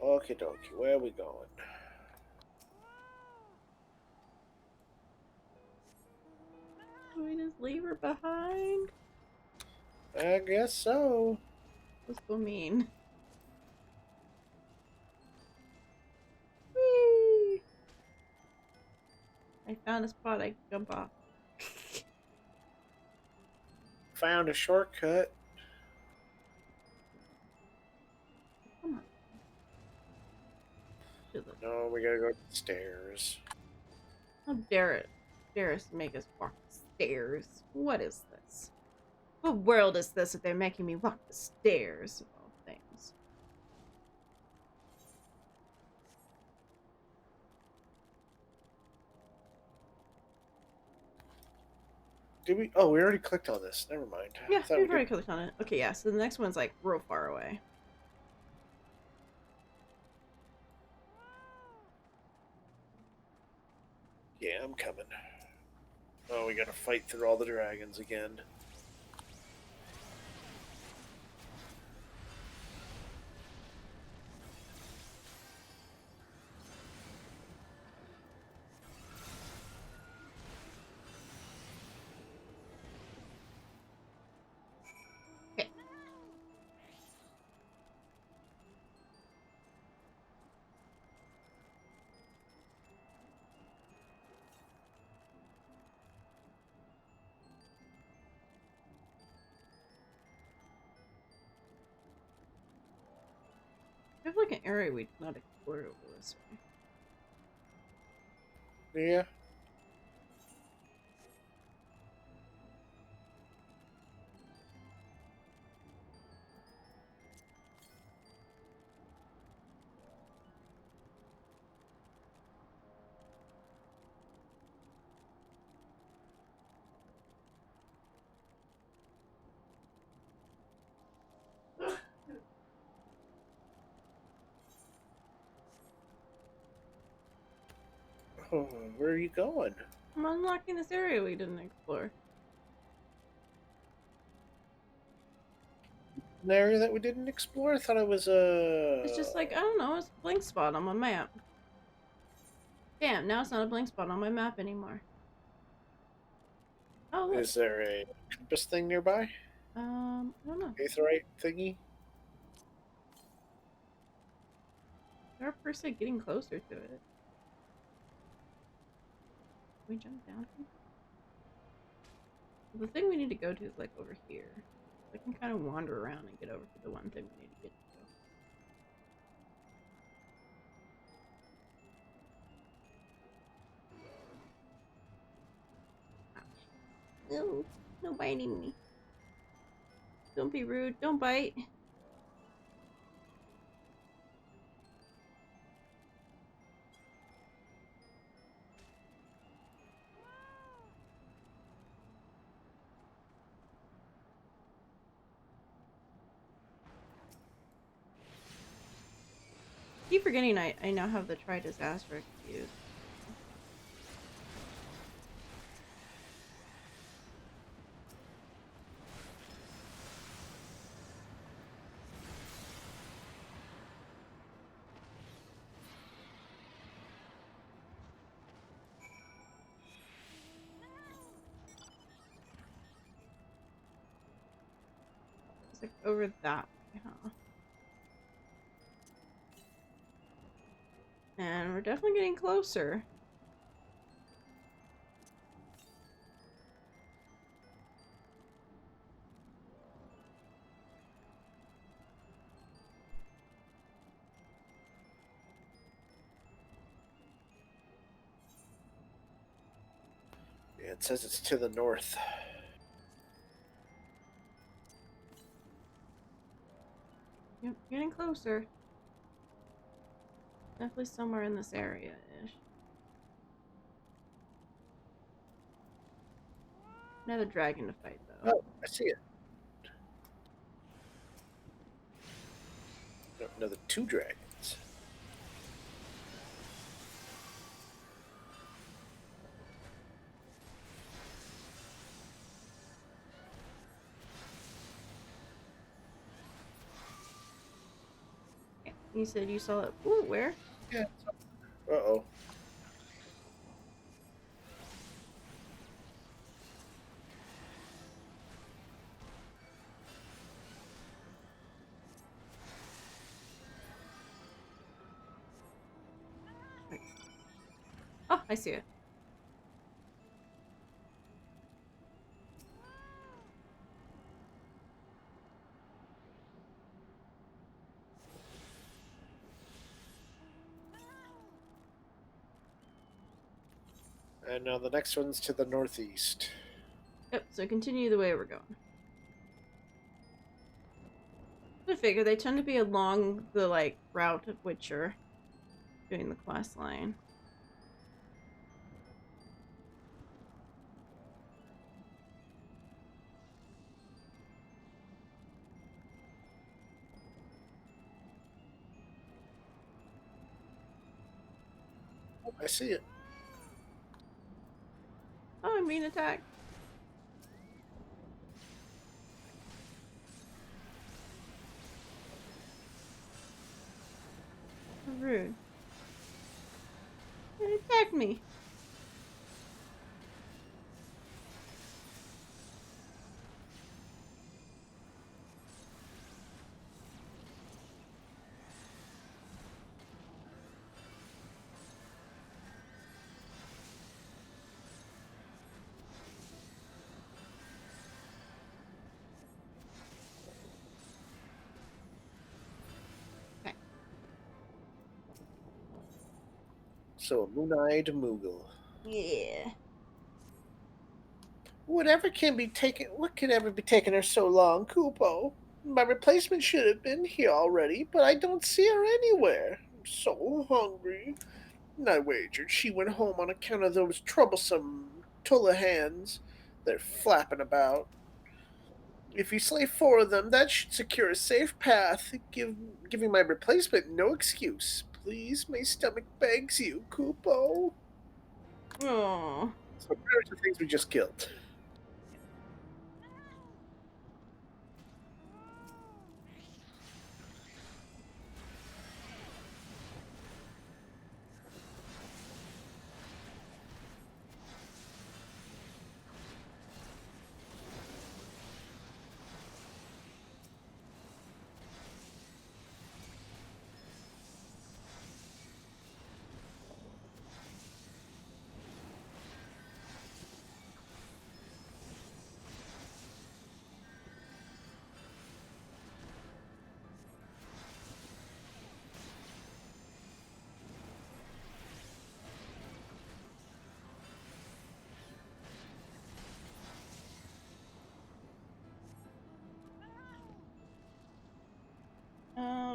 Okie dokie, where are we going? Do we just leave her behind? I guess so. What's so mean? Whee! I found a spot I can jump off. Found a shortcut. Come on. To the No, we gotta go upstairs. How dare us make us walk the stairs? What is this? What world is this that they're making me walk the stairs of all things? Did we? Oh, we already clicked on this. Never mind. Yeah, I thought we've we already did. clicked on it. Okay, yeah, so the next one's like real far away. Yeah, I'm coming. Oh, we gotta fight through all the dragons again. Okay. I have like an area we did not explore over this way. Yeah. Oh, where are you going? I'm unlocking this area we didn't explore. An area that we didn't explore? I thought it was It's just like, I don't know, it's a blank spot on my map. Damn, now it's not a blank spot on my map anymore. Oh, look. Is there a compass thing nearby? I don't know. Aetherite thingy? Our person getting closer to it. Can we jump down? The thing we need to go to is like over here. I can kind of wander around and get over to the one thing we need to get to. No, no biting me. Don't be rude. Don't bite. Keep forgetting I now have the Tri-Disaster used. It's like over that way, huh? And we're definitely getting closer. Yeah, it says it's to the north. Yep, getting closer. Definitely somewhere in this area-ish. Another dragon to fight, though. Oh, I see it. Another 2 dragons. Okay. You said you saw it. Ooh, where? Yeah. Uh-oh. Oh, I see it. And now the next one's to the northeast. Yep, so continue the way we're going. I figure they tend to be along the, like, route of which you're doing the quest line. I see it. Oh, I'm being attacked. Rude. It attacked me. So, a moon-eyed Moogle. Yeah. Whatever can be taken? What could ever be taking her so long, Kupo? My replacement should have been here already, but I don't see her anywhere. I'm so hungry. And I wagered she went home on account of those troublesome Tullahans they're flapping about. If you slay 4 of them, that should secure a safe path, giving my replacement no excuse. Please, my stomach begs you, Kupo. Oh. So there's the things we just killed.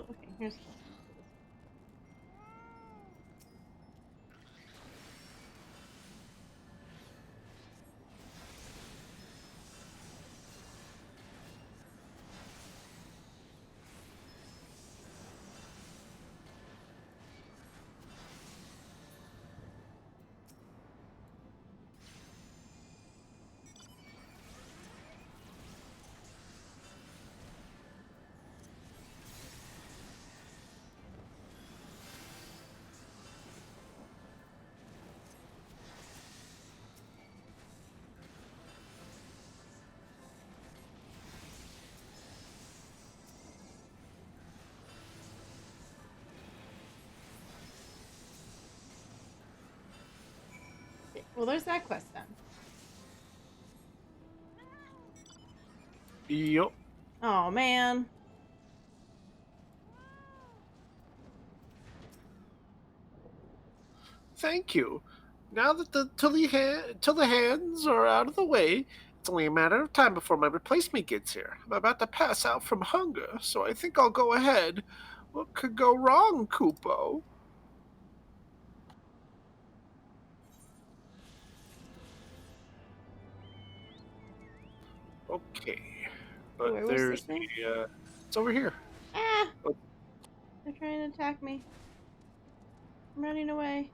Okay, here's the okay, well, there's that quest then. Yup. Oh, man. Thank you. Now that the Tullahans are out of the way, it's only a matter of time before my replacement gets here. I'm about to pass out from hunger, so I think I'll go ahead. What could go wrong, Kupo? Okay, but Where was there's this thing? it's over here. Ah! Oh. They're trying to attack me. I'm running away.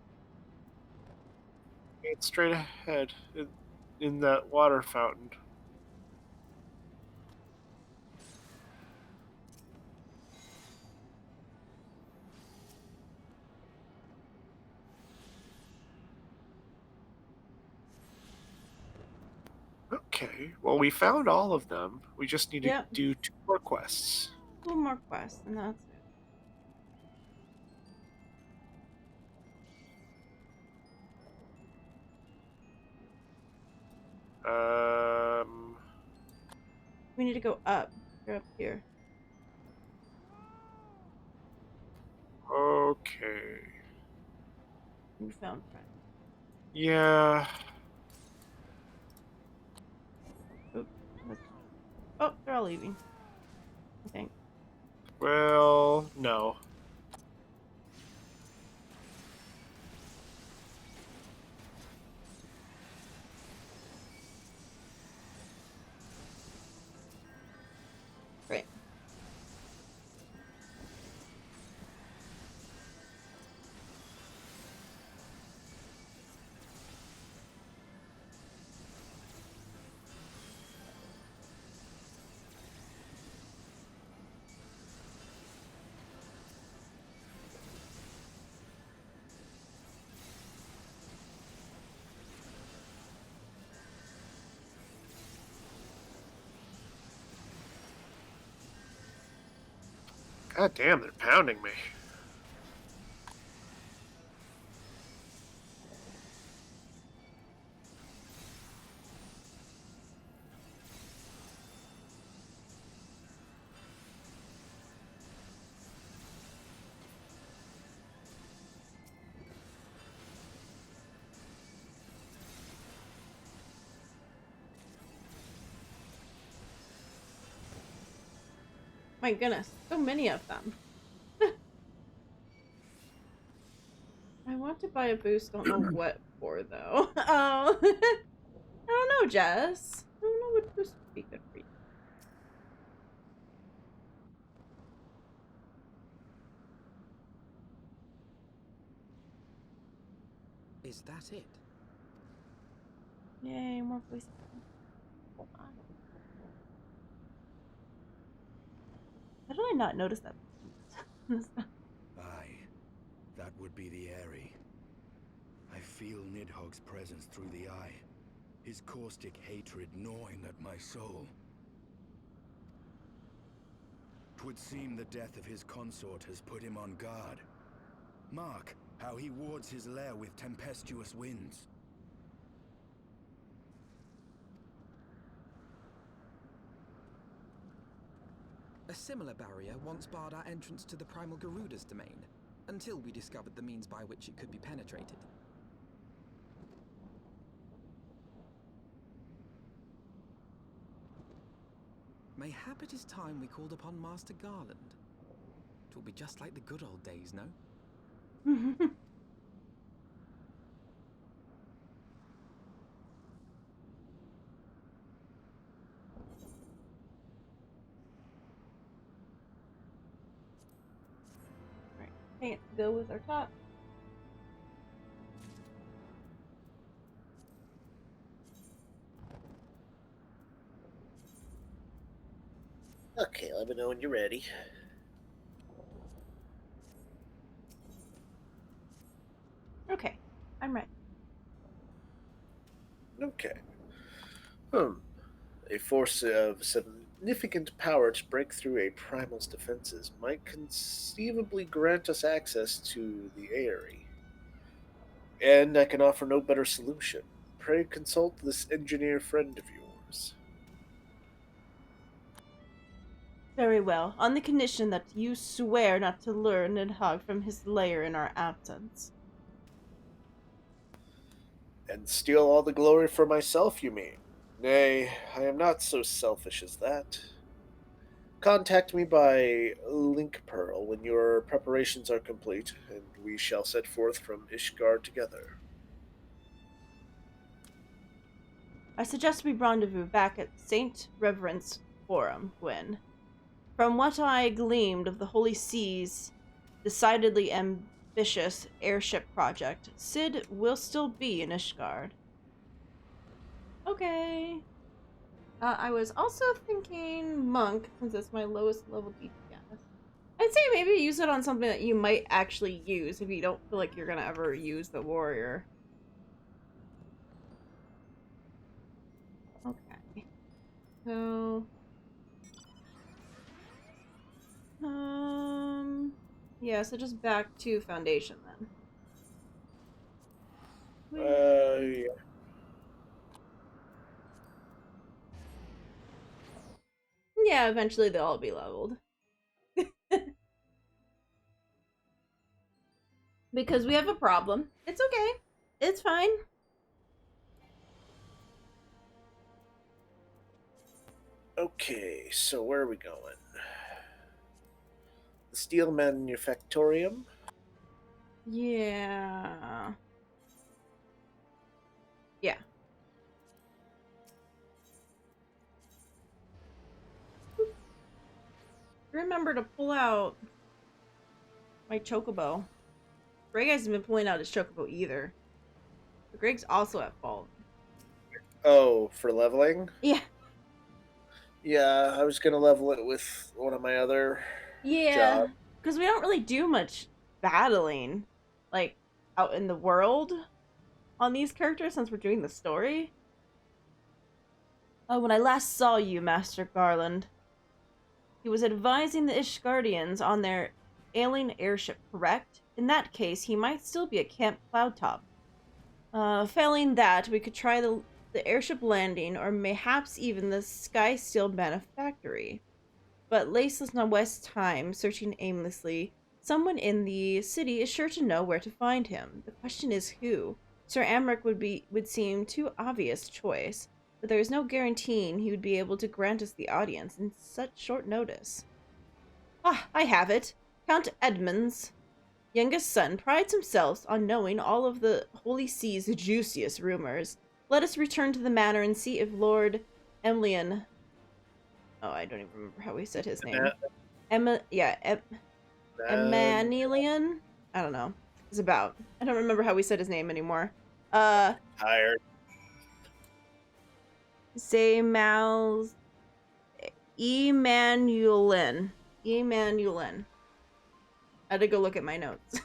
It's straight ahead in that water fountain. Okay, well, we found all of them. We just need to Yep. do 2 more quests. 2 more quests, and that's it. We need to go up. You're up here. Okay. You found friends. Yeah. Oh, they're all leaving. I think. Well, no. Great. God damn, they're pounding me. My goodness, so many of them. I want to buy a boost, don't know what for though. Oh, I don't know, Jess. I don't know what boost would be good for you. Is that it? Yay, more voice. Hold on. How did I not notice that? Aye, that would be the Airy. I feel Nidhogg's presence through the eye, his caustic hatred gnawing at my soul. 'Twould seem the death of his consort has put him on guard. Mark how he wards his lair with tempestuous winds. A similar barrier once barred our entrance to the primal Garuda's domain, until we discovered the means by which it could be penetrated. Mayhap it is time we called upon Master Garland. 'Twill be just like the good old days, no? Right, can't go with our top. Okay, let me know when you're ready. Okay, I'm ready. Okay. A force of significant power to break through a primal's defenses might conceivably grant us access to the Aerie. And I can offer no better solution. Pray consult this engineer friend of yours. Very well, on the condition that you swear not to lure Nidhogg from his lair in our absence. And steal all the glory for myself, you mean? Nay, I am not so selfish as that. Contact me by Link Pearl when your preparations are complete, and we shall set forth from Ishgard together. I suggest we rendezvous back at St. Reverence Forum, Gwyn. From what I gleaned of the Holy Sea's decidedly ambitious airship project, Sid will still be in Ishgard. Okay. I was also thinking Monk, since it's my lowest level DPS. I'd say maybe use it on something that you might actually use if you don't feel like you're gonna ever use the warrior. Okay. So... yeah, so just back to Foundation then. Yeah. Yeah, eventually they'll all be leveled. Because we have a problem. It's okay. It's fine. Okay, so where are we going? The Steel Manufactorium? Yeah. Yeah. Remember to pull out my chocobo. Greg hasn't been pulling out his chocobo either. But Greg's also at fault. Oh, for leveling? Yeah. Yeah, I was gonna level it with one of my other Yeah. jobs. Because we don't really do much battling, like, out in the world on these characters since we're doing the story. Oh, when I last saw you, Master Garland, He was advising the Ishgardians on their ailing airship, correct? In that case, he might still be at Camp Cloudtop. Failing that, we could try the airship landing, or mayhaps even the Sky Steel Manufactory. But Laceless on West time, searching aimlessly, someone in the city is sure to know where to find him. The question is who. Sir Amric would seem too obvious choice, but there is no guaranteeing he would be able to grant us the audience in such short notice. Ah, I have it. Count Edmund's youngest son prides himself on knowing all of the Holy Sea's juiciest rumors. Let us return to the manor and see if Lord Emlian... Oh, I don't even remember how we said his name. Emmanilian? I don't know. It's about. I don't remember how we said his name anymore. Tired. Zamal... Emmanuelin. I had to go look at my notes.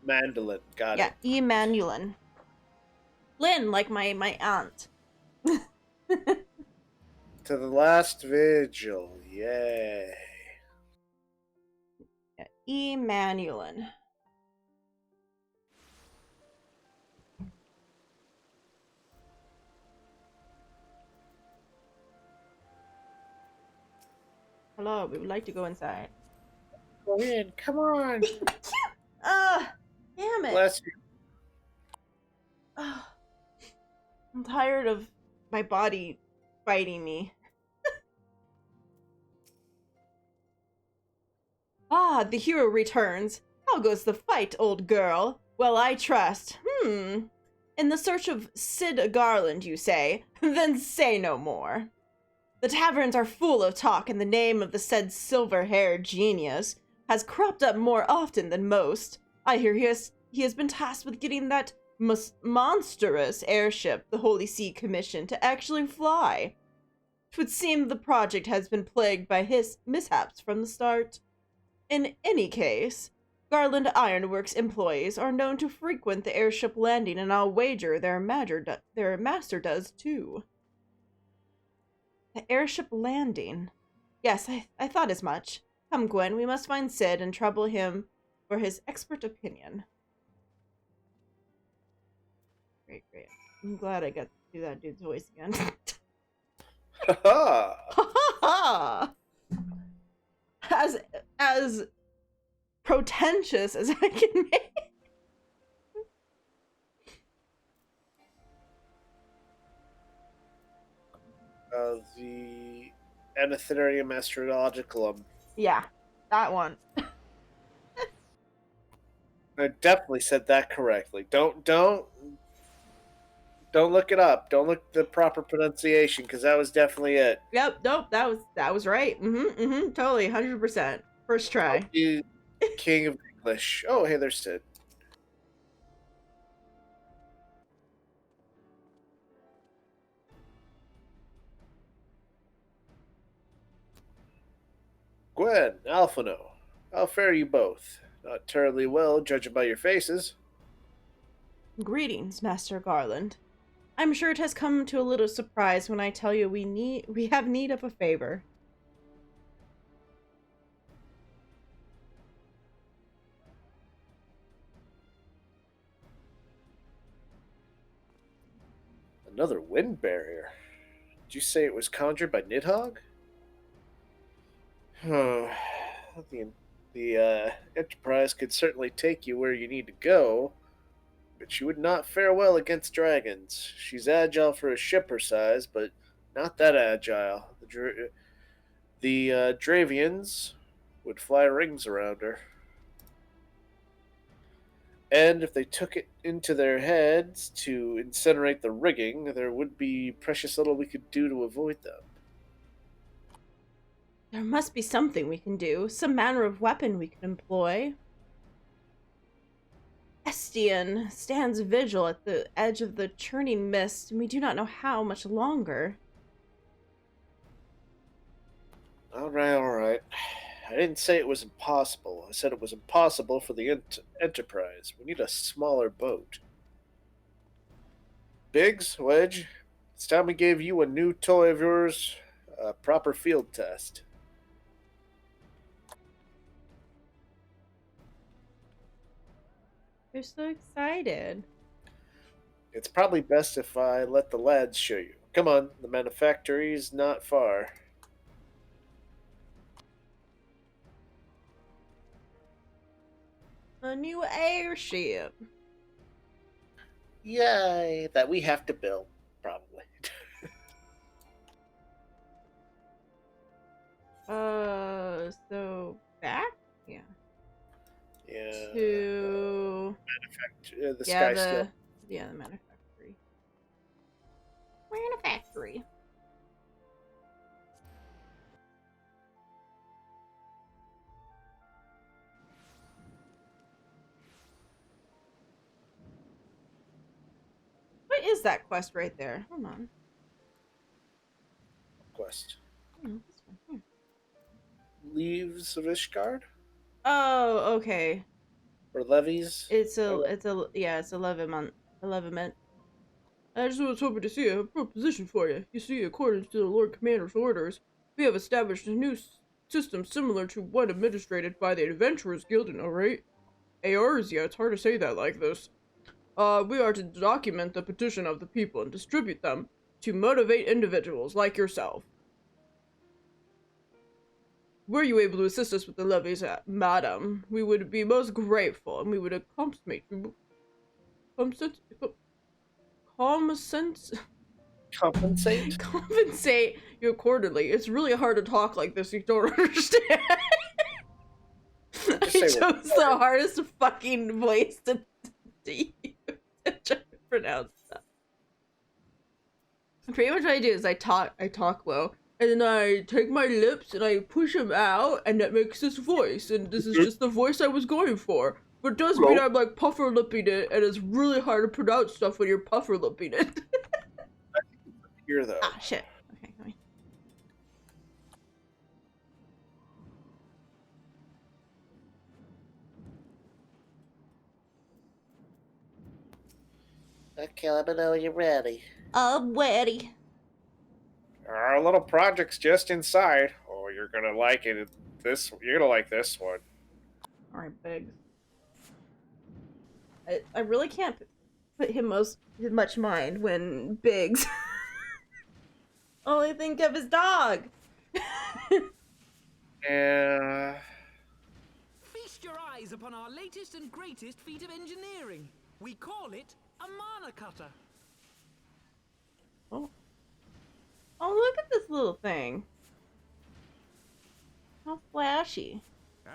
Mandolin. Got Yeah, it. Emmanuelin. Lynn, like my aunt. To the Last Vigil. Yay. Yeah, Emmanuelin. Hello, we would like to go inside. Go in. Come on. Damn it. Bless you. I'm tired of my body fighting me. The hero returns. How goes the fight, old girl? Well, I trust. In the search of Sid Garland, you say? Then say no more. The taverns are full of talk, and the name of the said silver-haired genius has cropped up more often than most. I hear he has been tasked with getting that monstrous airship the Holy See commissioned to actually fly. It would seem the project has been plagued by his mishaps from the start. In any case, Garland Ironworks employees are known to frequent the airship landing, and I'll wager their master does too. The airship landing? Yes, I thought as much. Come, Gwen, we must find Sid and trouble him for his expert opinion. Great. I'm glad I got to do that dude's voice again. Ha Ha! As pretentious as I can make. The Anatherium Astrologicum. Yeah, that one. I definitely said that correctly. Don't look it up. Don't look the proper pronunciation, because that was definitely it. Yep, nope, that was right. Totally, 100%. First try. You King of English. Oh, hey, there's Sid. Gwen, Alphino, how fare you both? Not terribly well, judging by your faces. Greetings, Master Garland. I'm sure it has come to a little surprise when I tell you we have need of a favor. Another wind barrier. Did you say it was conjured by Nidhogg? The Enterprise could certainly take you where you need to go, but she would not fare well against dragons. She's agile for a ship her size, but not that agile. The Dravians would fly rings around her. And if they took it into their heads to incinerate the rigging, there would be precious little we could do to avoid them. There must be something we can do, some manner of weapon we can employ. Estian stands vigil at the edge of the churning mist, and we do not know how much longer. All right. I didn't say it was impossible. I said it was impossible for the Enterprise. We need a smaller boat. Biggs, Wedge, it's time we gave you a new toy of yours a proper field test. They're so excited. It's probably best if I let the lads show you. Come on, the manufactory's not far. A new airship. Yay, that we have to build, probably. So back? Yeah. Yeah. To The Sky Steel. the manufactory. Manufactory. What is that quest right there? Hold on. Quest. Oh, this one here. Leaves of Ishgard? Oh, okay. Or levies? It's it's 11 month. I just was hoping to see a proposition for you. You see, according to the Lord Commander's orders, we have established a new system similar to one administered by the Adventurers Guild in Eorzea. It's hard to say that like this. We are to document the petition of the people and distribute them to motivate individuals like yourself. Were you able to assist us with the levies, madam? We would be most grateful, and we would compensate you. Compensate you accordingly. It's really hard to talk like this. You don't understand. I chose the hardest fucking voice to use to try to pronounce that. Pretty much what I do is I talk low, and then I take my lips and I push them out, and that makes this voice. And this is just the voice I was going for. But it does mean I'm like puffer lipping it, and it's really hard to pronounce stuff when you're puffer lipping it. Here though. Ah, shit. Okay, come on. Okay, let me know when you're ready. I'm ready. Our little project's just inside. Oh, you're gonna like it. You're gonna like this one. All right, Biggs. I really can't put him much mind when Biggs only think of his dog. Yeah. Feast your eyes upon our latest and greatest feat of engineering. We call it a mana cutter. Oh, look at this little thing. How flashy.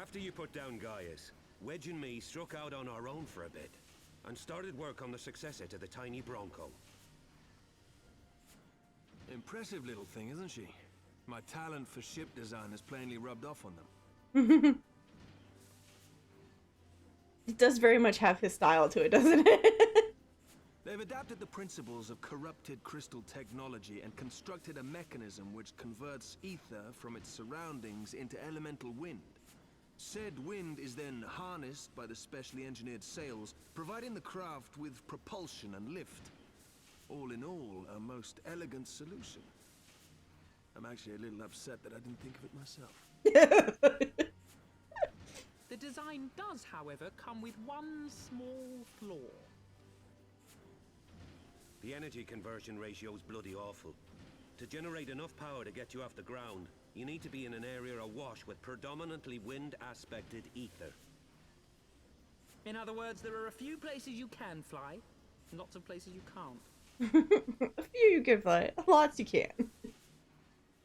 After you put down Gaius, Wedge and me struck out on our own for a bit, and started work on the successor to the tiny Bronco. Impressive little thing, isn't she? My talent for ship design has plainly rubbed off on them. It does very much have his style to it, doesn't it? They've adapted the principles of corrupted crystal technology and constructed a mechanism which converts ether from its surroundings into elemental wind. Said wind is then harnessed by the specially engineered sails, providing the craft with propulsion and lift. All in all, a most elegant solution. I'm actually a little upset that I didn't think of it myself. The design does, however, come with one small flaw. The energy conversion ratio's bloody awful. To generate enough power to get you off the ground, you need to be in an area awash with predominantly wind-aspected ether. In other words, there are a few places you can fly, and lots of places you can't. A few you can fly, lots you can't.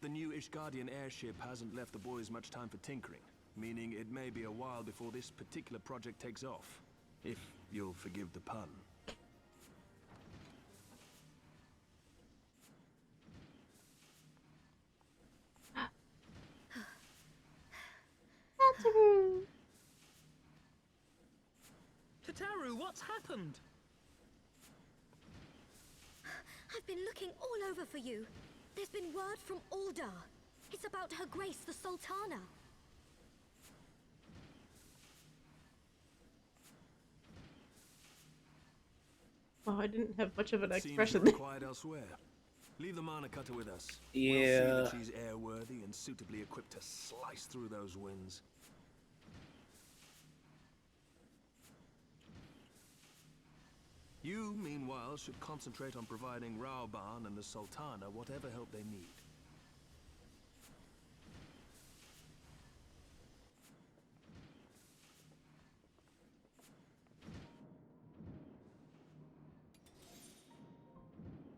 The new Ishgardian airship hasn't left the boys much time for tinkering, meaning it may be a while before this particular project takes off. If you'll forgive the pun. Tataru, what's happened? I've been looking all over for you. There's been word from Aldar. It's about Her Grace the Sultana. Oh, I didn't have much of an Seems expression you're there. required elsewhere. Leave the mana cutter with us. Yeah. We'll see that she's airworthy and suitably equipped to slice through those winds. You, meanwhile, should concentrate on providing Raoban and the Sultana whatever help they need.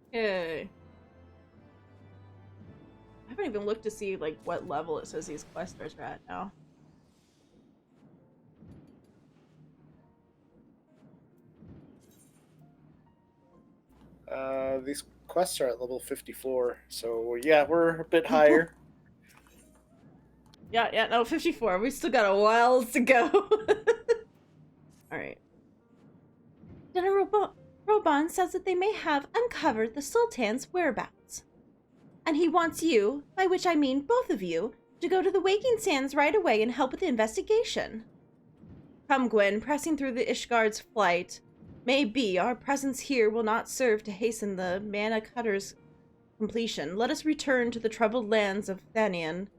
Okay. I haven't even looked to see like what level it says these questers are at now. These quests are at level 54, so yeah, we're a bit higher. Yeah, no, 54. We still got a while to go. Alright. General Roban says that they may have uncovered the Sultan's whereabouts. And he wants you, by which I mean both of you, to go to the Waking Sands right away and help with the investigation. Come, Gwen, pressing through the Ishgard's flight. Maybe our presence here will not serve to hasten the Mana Cutter's completion. Let us return to the troubled lands of Thanian.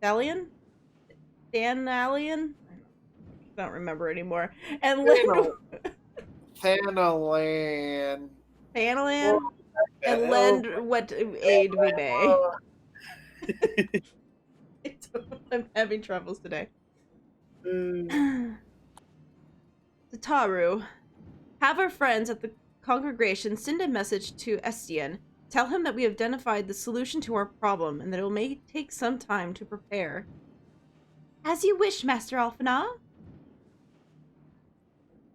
Thalian? Thanalian? I don't remember anymore. And lend... Thanalan. Thanalan? And lend what aid we may. I'm having troubles today. Taru, have our friends at the congregation send a message to Estienne. Tell him that we have identified the solution to our problem and that it may take some time to prepare. As you wish, Master Alphana.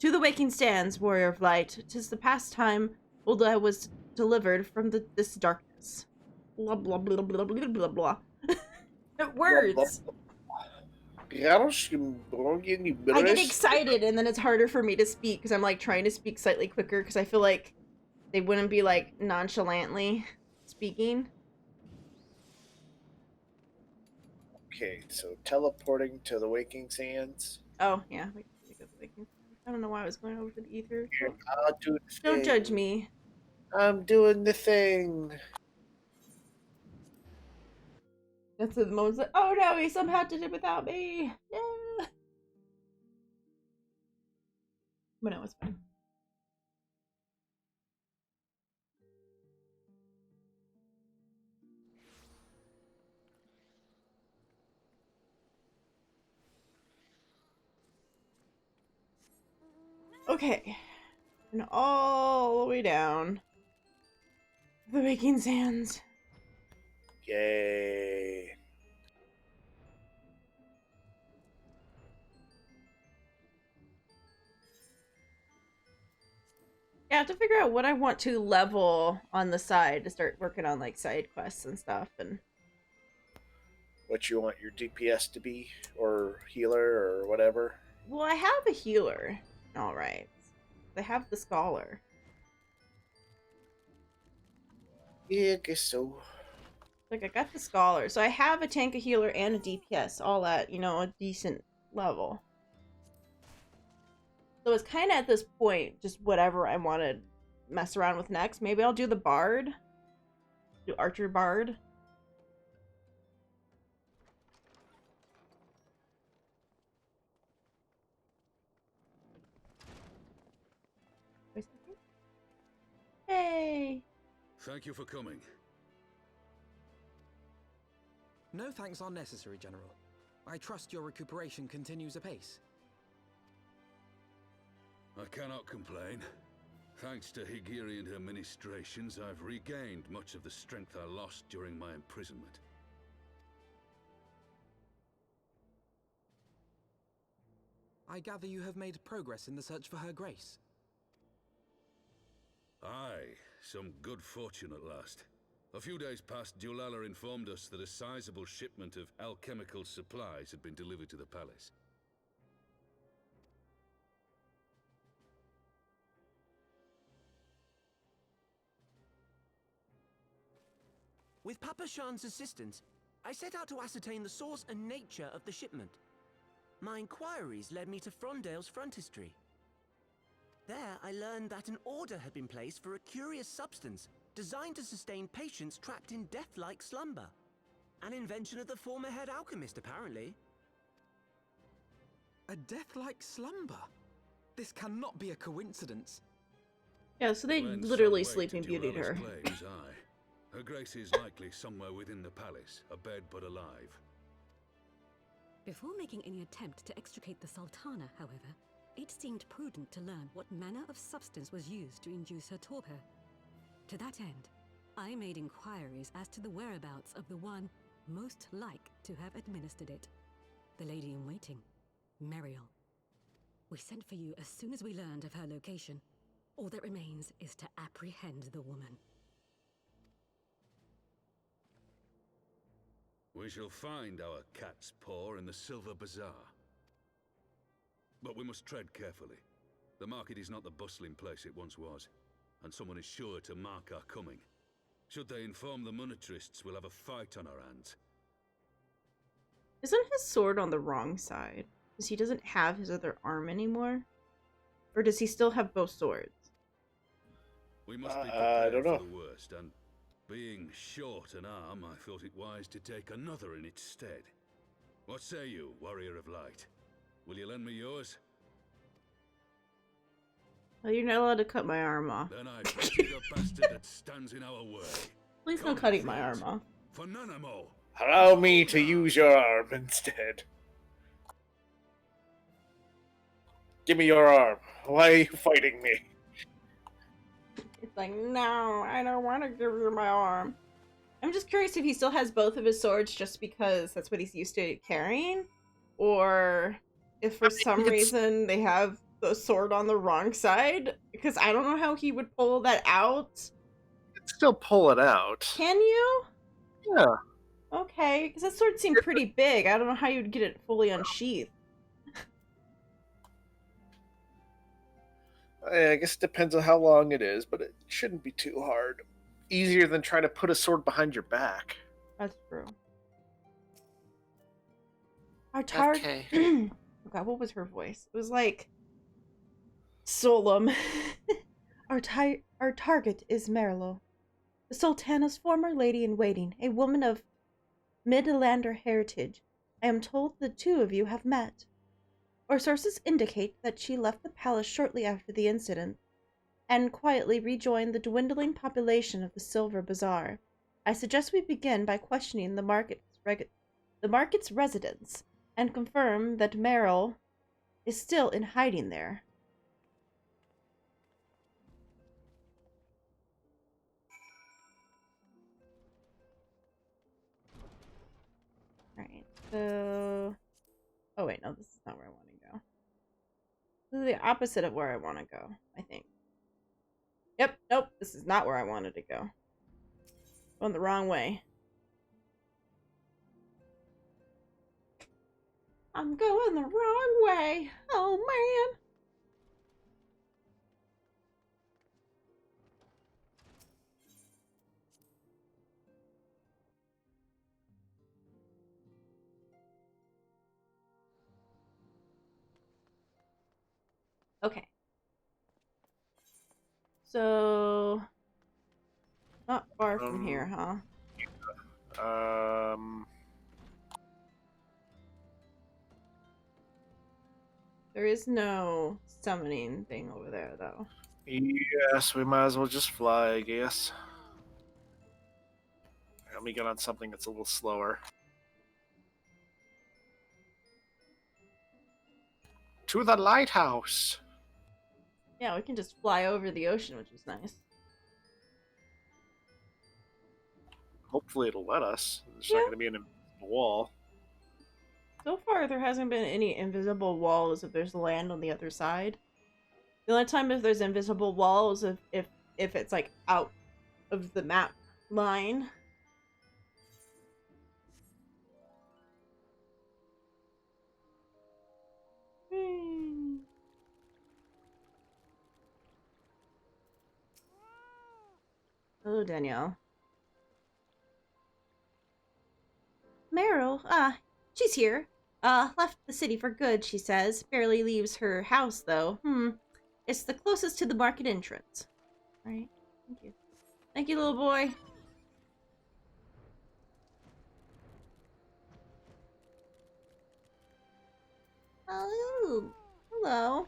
To the Waking Stands, Warrior of Light. 'Tis the past time Ulda was delivered from this darkness. Blah, blah, blah, blah, blah, blah, blah. Words! I get excited and then it's harder for me to speak because I'm like trying to speak slightly quicker because I feel like they wouldn't be like nonchalantly speaking. Okay, so teleporting to the Waking Sands. Oh, yeah. I don't know why I was going over to the ether. I'll do the Don't thing. judge me. I'm doing the thing. That's the most. Oh no, he somehow did it without me. Yeah. But no, it's fine. Okay. And all the way down. The Waking Sands. Yay. Yeah, I have to figure out what I want to level on the side to start working on like side quests and stuff. And what you want your DPS to be, or healer, or whatever. Well, I have a healer. All right. I have the scholar. Yeah, I guess so. Like, I got the scholar. So I have a tank, a healer, and a DPS, all at, you know, a decent level. So it's kind of at this point, just whatever I want to mess around with next. Maybe I'll do the bard. Do archer bard. Hey! Thank you for coming. No thanks are necessary, General. I trust your recuperation continues apace. I cannot complain. Thanks to Higiri and her ministrations, I've regained much of the strength I lost during my imprisonment. I gather you have made progress in the search for her grace. Aye, some good fortune at last. A few days past, Dulala informed us that a sizable shipment of alchemical supplies had been delivered to the palace. With Papa Shan's assistance, I set out to ascertain the source and nature of the shipment. My inquiries led me to Frondale's frontistery. There, I learned that an order had been placed for a curious substance designed to sustain patients trapped in death-like slumber. An invention of the former head alchemist, apparently. A death-like slumber? This cannot be a coincidence. Yeah, so they Lend literally some weight Sleeping to Beauty'd Joella's her. claims, aye. Her Grace is likely somewhere within the palace, abed but alive. Before making any attempt to extricate the Sultana, however, it seemed prudent to learn what manner of substance was used to induce her torpor. To that end, I made inquiries as to the whereabouts of the one most like to have administered it. The lady in waiting, Meriel. We sent for you as soon as we learned of her location. All that remains is to apprehend the woman. We shall find our cat's paw in the Silver Bazaar. But we must tread carefully. The market is not the bustling place it once was, and someone is sure to mark our coming. Should they inform the monetarists, we'll have a fight on our hands. Isn't his sword on the wrong side? Because he doesn't have his other arm anymore? Or does he still have both swords? We must be I prepared don't know. for the worst, and being short an arm, I thought it wise to take another in its stead. What say you, Warrior of Light? Will you lend me yours? Oh, you're not allowed to cut my arm off. Then I pity the bastard that stands in our way. Please no Come, cutting my friends, arm off. For Nanamo. Allow me to use your arm instead. Give me your arm. Why are you fighting me? It's like, no, I don't want to give you my arm. I'm just curious if he still has both of his swords just because that's what he's used to carrying, or if for some reason they have the sword on the wrong side, because I don't know how he would pull that out. Still pull it out. Can you? Yeah. Okay, because that sword seemed pretty big. I don't know how you'd get it fully unsheathed. I guess it depends on how long it is, but it shouldn't be too hard. Easier than trying to put a sword behind your back. That's true. Our target. Okay. Oh God, what was her voice? It was like solemn. Our target is Merlo, the Sultana's former lady-in-waiting, a woman of Midlander heritage. I am told the two of you have met. Our sources indicate that she left the palace shortly after the incident and quietly rejoined the dwindling population of the Silver Bazaar. I suggest we begin by questioning the market's residents and confirm that Meryl is still in hiding there. Alright, so... Oh wait, no, this is not where I want to go. This is the opposite of where I want to go, I think. Yep, nope, this is not where I wanted to go. Going the wrong way. I'm going the wrong way. Oh man. Okay. So, not far from here, huh? There is no summoning thing over there, though. Yes, we might as well just fly, I guess. Let me get on something that's a little slower. To the lighthouse! Yeah, we can just fly over the ocean, which is nice. Hopefully it'll let us. There's not going to be an invisible wall. So far, there hasn't been any invisible walls if there's land on the other side. The only time if there's invisible walls if it's like out of the map line. Hello, Danielle. Meryl, she's here. Left the city for good, she says. Barely leaves her house, though. It's the closest to the market entrance. Alright, thank you. Thank you, little boy. Oh, hello.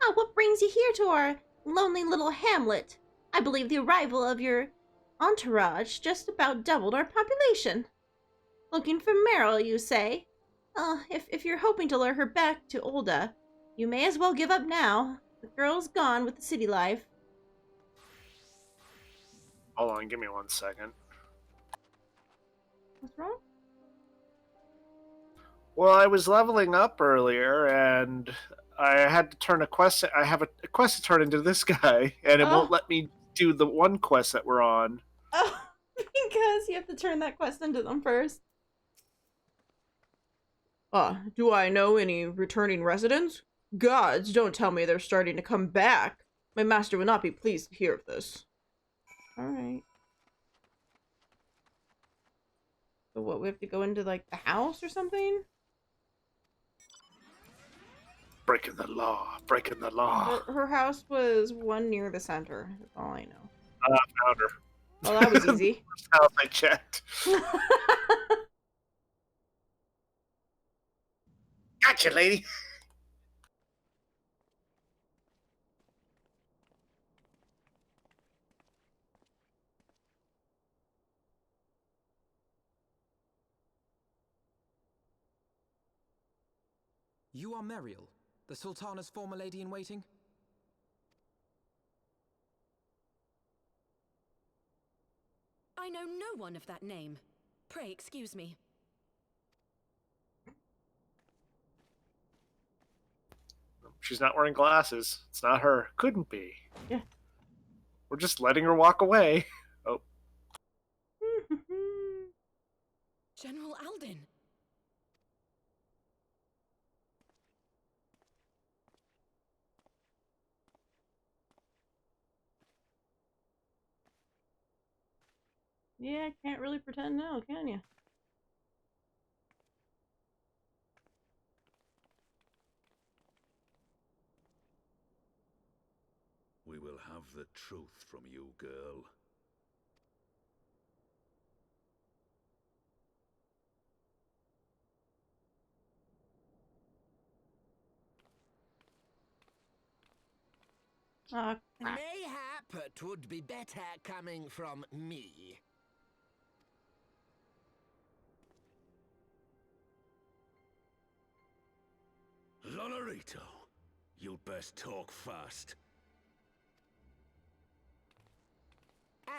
Oh, what brings you here to our lonely little hamlet. I believe the arrival of your entourage just about doubled our population. Looking for Meryl, you say? If you're hoping to lure her back to Olda, you may as well give up now. The girl's gone with the city life. Hold on, give me 1 second. What's wrong? Well, I was leveling up earlier, and I had to turn a quest. I have a quest to turn into this guy, and it won't let me do the one quest that we're on. Oh, because you have to turn that quest into them first. Do I know any returning residents? Gods, don't tell me they're starting to come back. My master would not be pleased to hear of this. Alright. So what, we have to go into, like, the house or something? Breaking the law, breaking the law. Her house was one near the center. That's all I know. I found her. Well, that was easy. First house I checked. Gotcha, lady. You are Meriel, the Sultana's former lady-in-waiting? I know no one of that name. Pray excuse me. She's not wearing glasses. It's not her. Couldn't be. Yeah. We're just letting her walk away. Oh. General Alden. Yeah, can't really pretend now, can you? We will have the truth from you, girl. Crap. Mayhap it would be better coming from me. Lonorito, you'd best talk fast.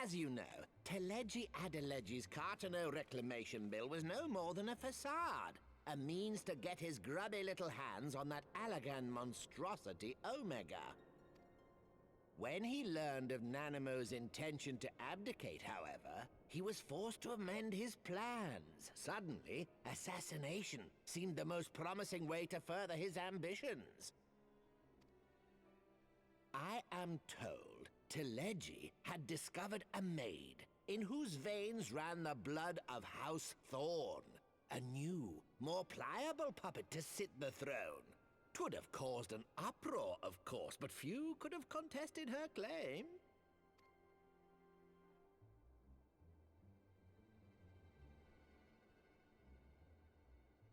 As you know, Teleji Adeleji's Cartano reclamation bill was no more than a facade. A means to get his grubby little hands on that Allagan monstrosity Omega. When he learned of Nanamo's intention to abdicate, however, he was forced to amend his plans. Suddenly, assassination seemed the most promising way to further his ambitions. I am told Teleji had discovered a maid in whose veins ran the blood of House Thorn. A new, more pliable puppet to sit the throne. 'Twould have caused an uproar, of course, but few could have contested her claim.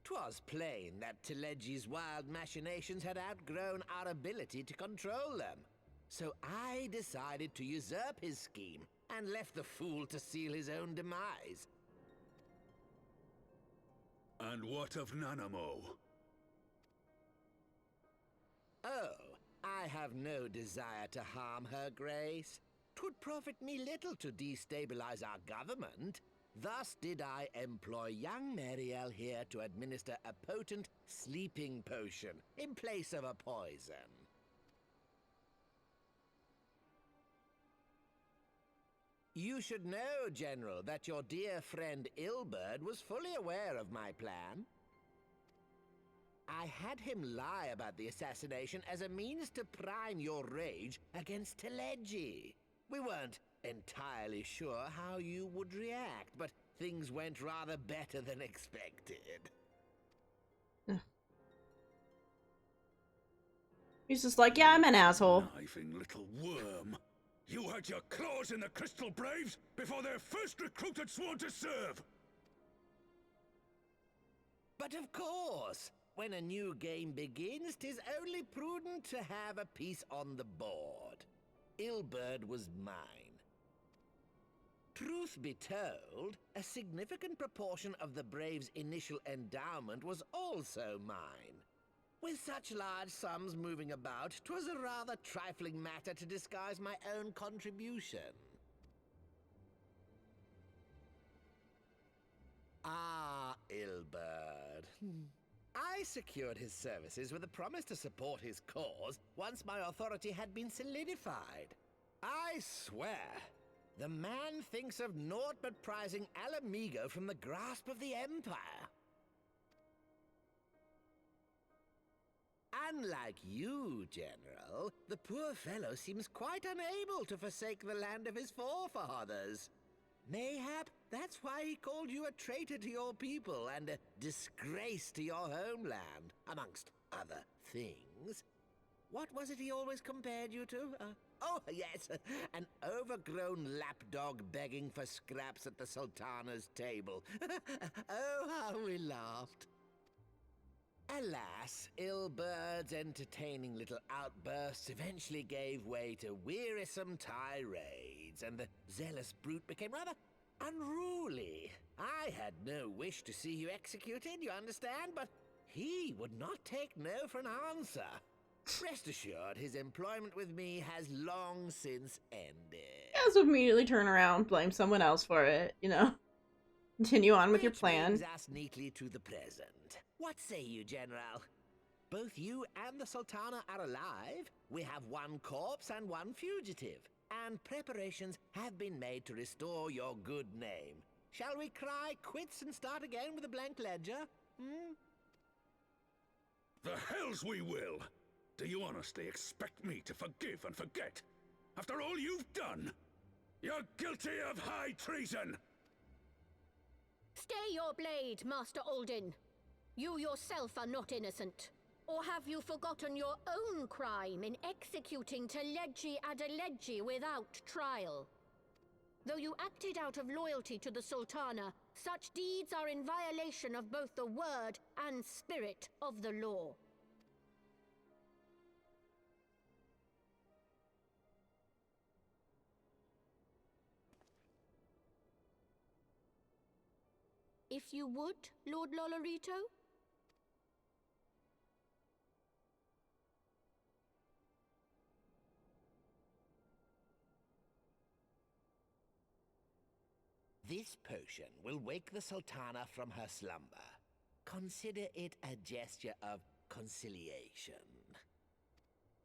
Twas plain that Teleji's wild machinations had outgrown our ability to control them. So I decided to usurp his scheme and left the fool to seal his own demise. And what of Nanamo? Oh, I have no desire to harm her grace. 'Twould profit me little to destabilize our government. Thus did I employ young Meriel here to administer a potent sleeping potion in place of a poison. You should know, General, that your dear friend Ilberd was fully aware of my plan. I had him lie about the assassination as a means to prime your rage against Teleji. We weren't entirely sure how you would react, but things went rather better than expected. He's just like, yeah, I'm an asshole. Knifing little worm. You had your claws in the Crystal Braves before their first recruit had sworn to serve! But of course, when a new game begins, 'tis only prudent to have a piece on the board. Ilberd was mine. Truth be told, a significant proportion of the Brave's initial endowment was also mine. With such large sums moving about, 'twas a rather trifling matter to disguise my own contribution. Ah, Ilberd. I secured his services with a promise to support his cause once my authority had been solidified. I swear, the man thinks of naught but prizing Alamigo from the grasp of the Empire. Unlike you, General, the poor fellow seems quite unable to forsake the land of his forefathers. Mayhap that's why he called you a traitor to your people and a disgrace to your homeland, amongst other things. What was it he always compared you to? Oh, yes, an overgrown lapdog begging for scraps at the Sultana's table. Oh, how we laughed. Alas, Ilberd's entertaining little outbursts eventually gave way to wearisome tirades, and the zealous brute became rather unruly. I had no wish to see you executed, you understand, but he would not take no for an answer. Rest assured, his employment with me has long since ended. You guys immediately turn around, blame someone else for it, you know. Continue on with your plan. Which brings us neatly to the present. What say you, General? Both you and the Sultana are alive. We have one corpse and one fugitive. And preparations have been made to restore your good name. Shall we cry quits and start again with a blank ledger? The hells we will! Do you honestly expect me to forgive and forget? After all you've done? You're guilty of high treason! Stay your blade, Master Alden. You yourself are not innocent. Or have you forgotten your own crime in executing Teledji Adeledji without trial? Though you acted out of loyalty to the Sultana, such deeds are in violation of both the word and spirit of the law. If you would, Lord Lolorito? This potion will wake the Sultana from her slumber. Consider it a gesture of conciliation.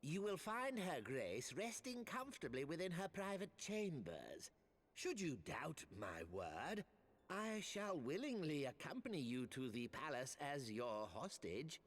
You will find her grace resting comfortably within her private chambers. Should you doubt my word, I shall willingly accompany you to the palace as your hostage.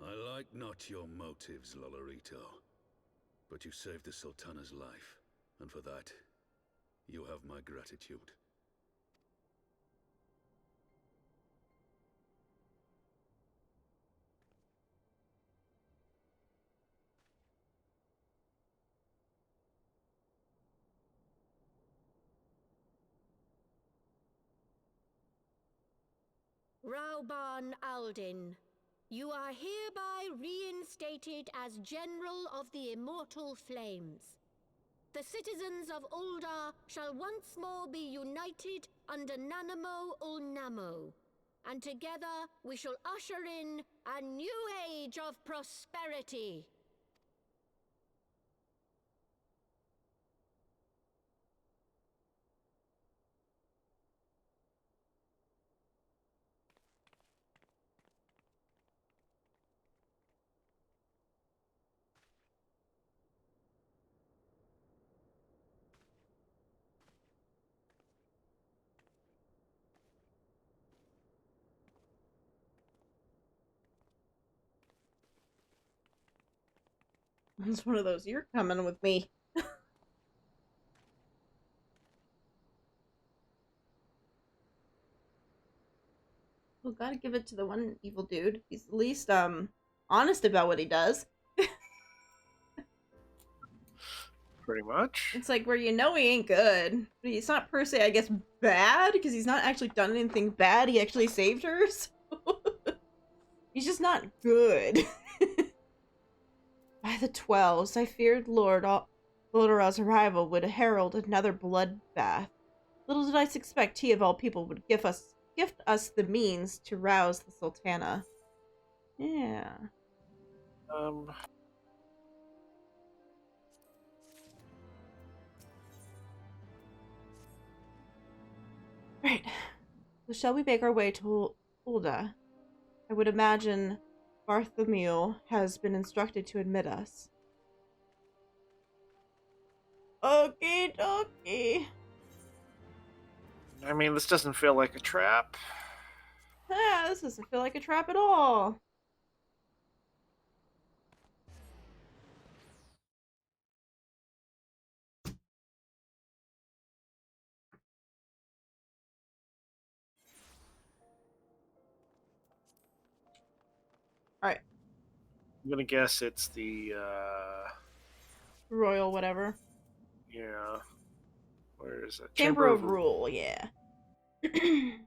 I like not your motives, Lolorito. But you saved the Sultana's life, and for that, you have my gratitude. Rauban Aldin, you are hereby reinstated as General of the Immortal Flames. The citizens of Ul'dah shall once more be united under Nanamo Ul'Namo, and together we shall usher in a new age of prosperity. It's one of those, you're coming with me. Well, gotta give it to the one evil dude. He's at least honest about what he does. Pretty much. It's like where you know he ain't good, but he's not per se, I guess, bad because he's not actually done anything bad. He actually saved her. So he's just not good. By the 12s, I feared Lorda's arrival would herald another bloodbath. Little did I suspect he of all people would gift us the means to rouse the Sultana. Yeah. Right. So shall we make our way to Ulda? I would imagine Bartholomew has been instructed to admit us. Okie dokie. I mean, this doesn't feel like a trap. Ah, this doesn't feel like a trap at all. Alright. I'm gonna guess it's the, Royal whatever. yeah. Where is it? Chamber of Rule, yeah. There's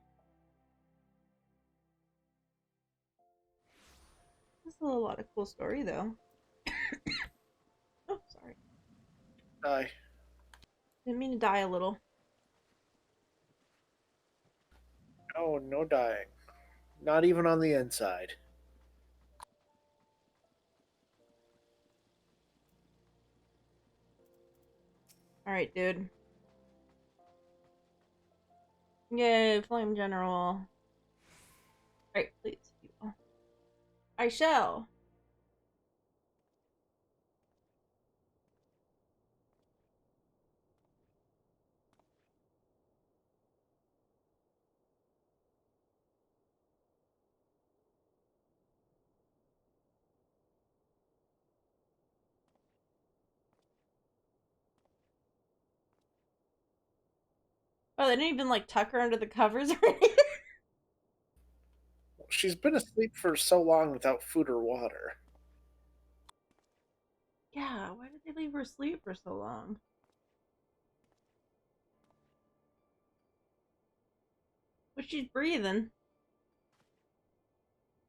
a lot of cool story, though. Oh, sorry. Die. Didn't mean to die a little. Oh, no dying. Not even on the inside. Alright, dude. Yay, Flame General. Alright, please. I shall. Oh, they didn't even, like, tuck her under the covers or anything? She's been asleep for so long without food or water. Yeah, why did they leave her asleep for so long? But she's breathing.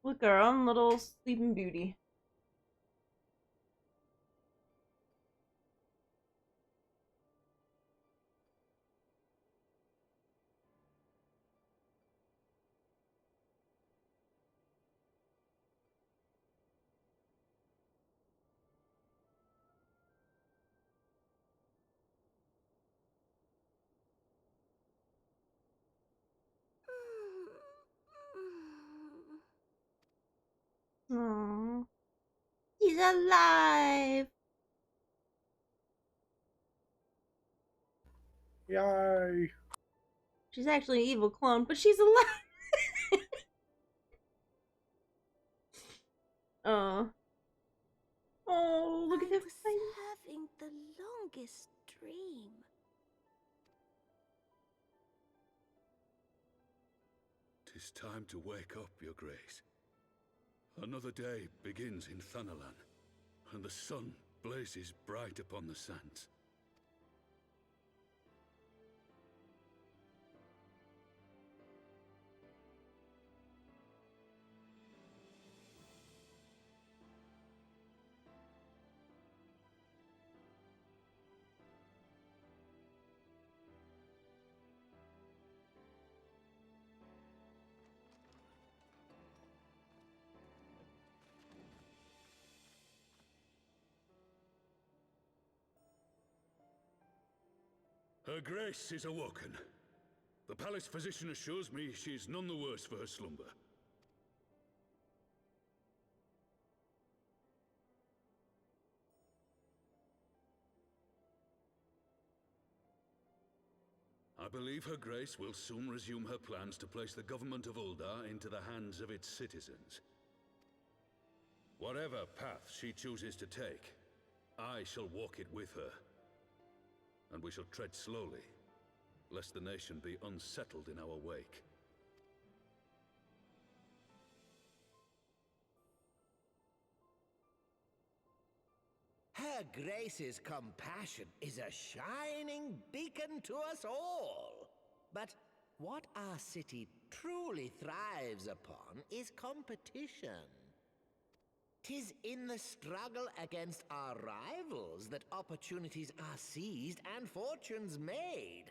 Look, our own little sleeping beauty. Aww. He's alive! Yay! She's actually an evil clone, but she's alive! Oh. Oh, look at that face. Having the longest dream. "'Tis time to wake up, Your Grace. Another day begins in Thanalan, and the sun blazes bright upon the sands. Her Grace is awoken. The palace physician assures me she is none the worse for her slumber. I believe Her Grace will soon resume her plans to place the government of Ulda into the hands of its citizens. Whatever path she chooses to take, I shall walk it with her. And we shall tread slowly, lest the nation be unsettled in our wake. Her Grace's compassion is a shining beacon to us all. But what our city truly thrives upon is competition. 'Tis in the struggle against our rivals that opportunities are seized and fortunes made.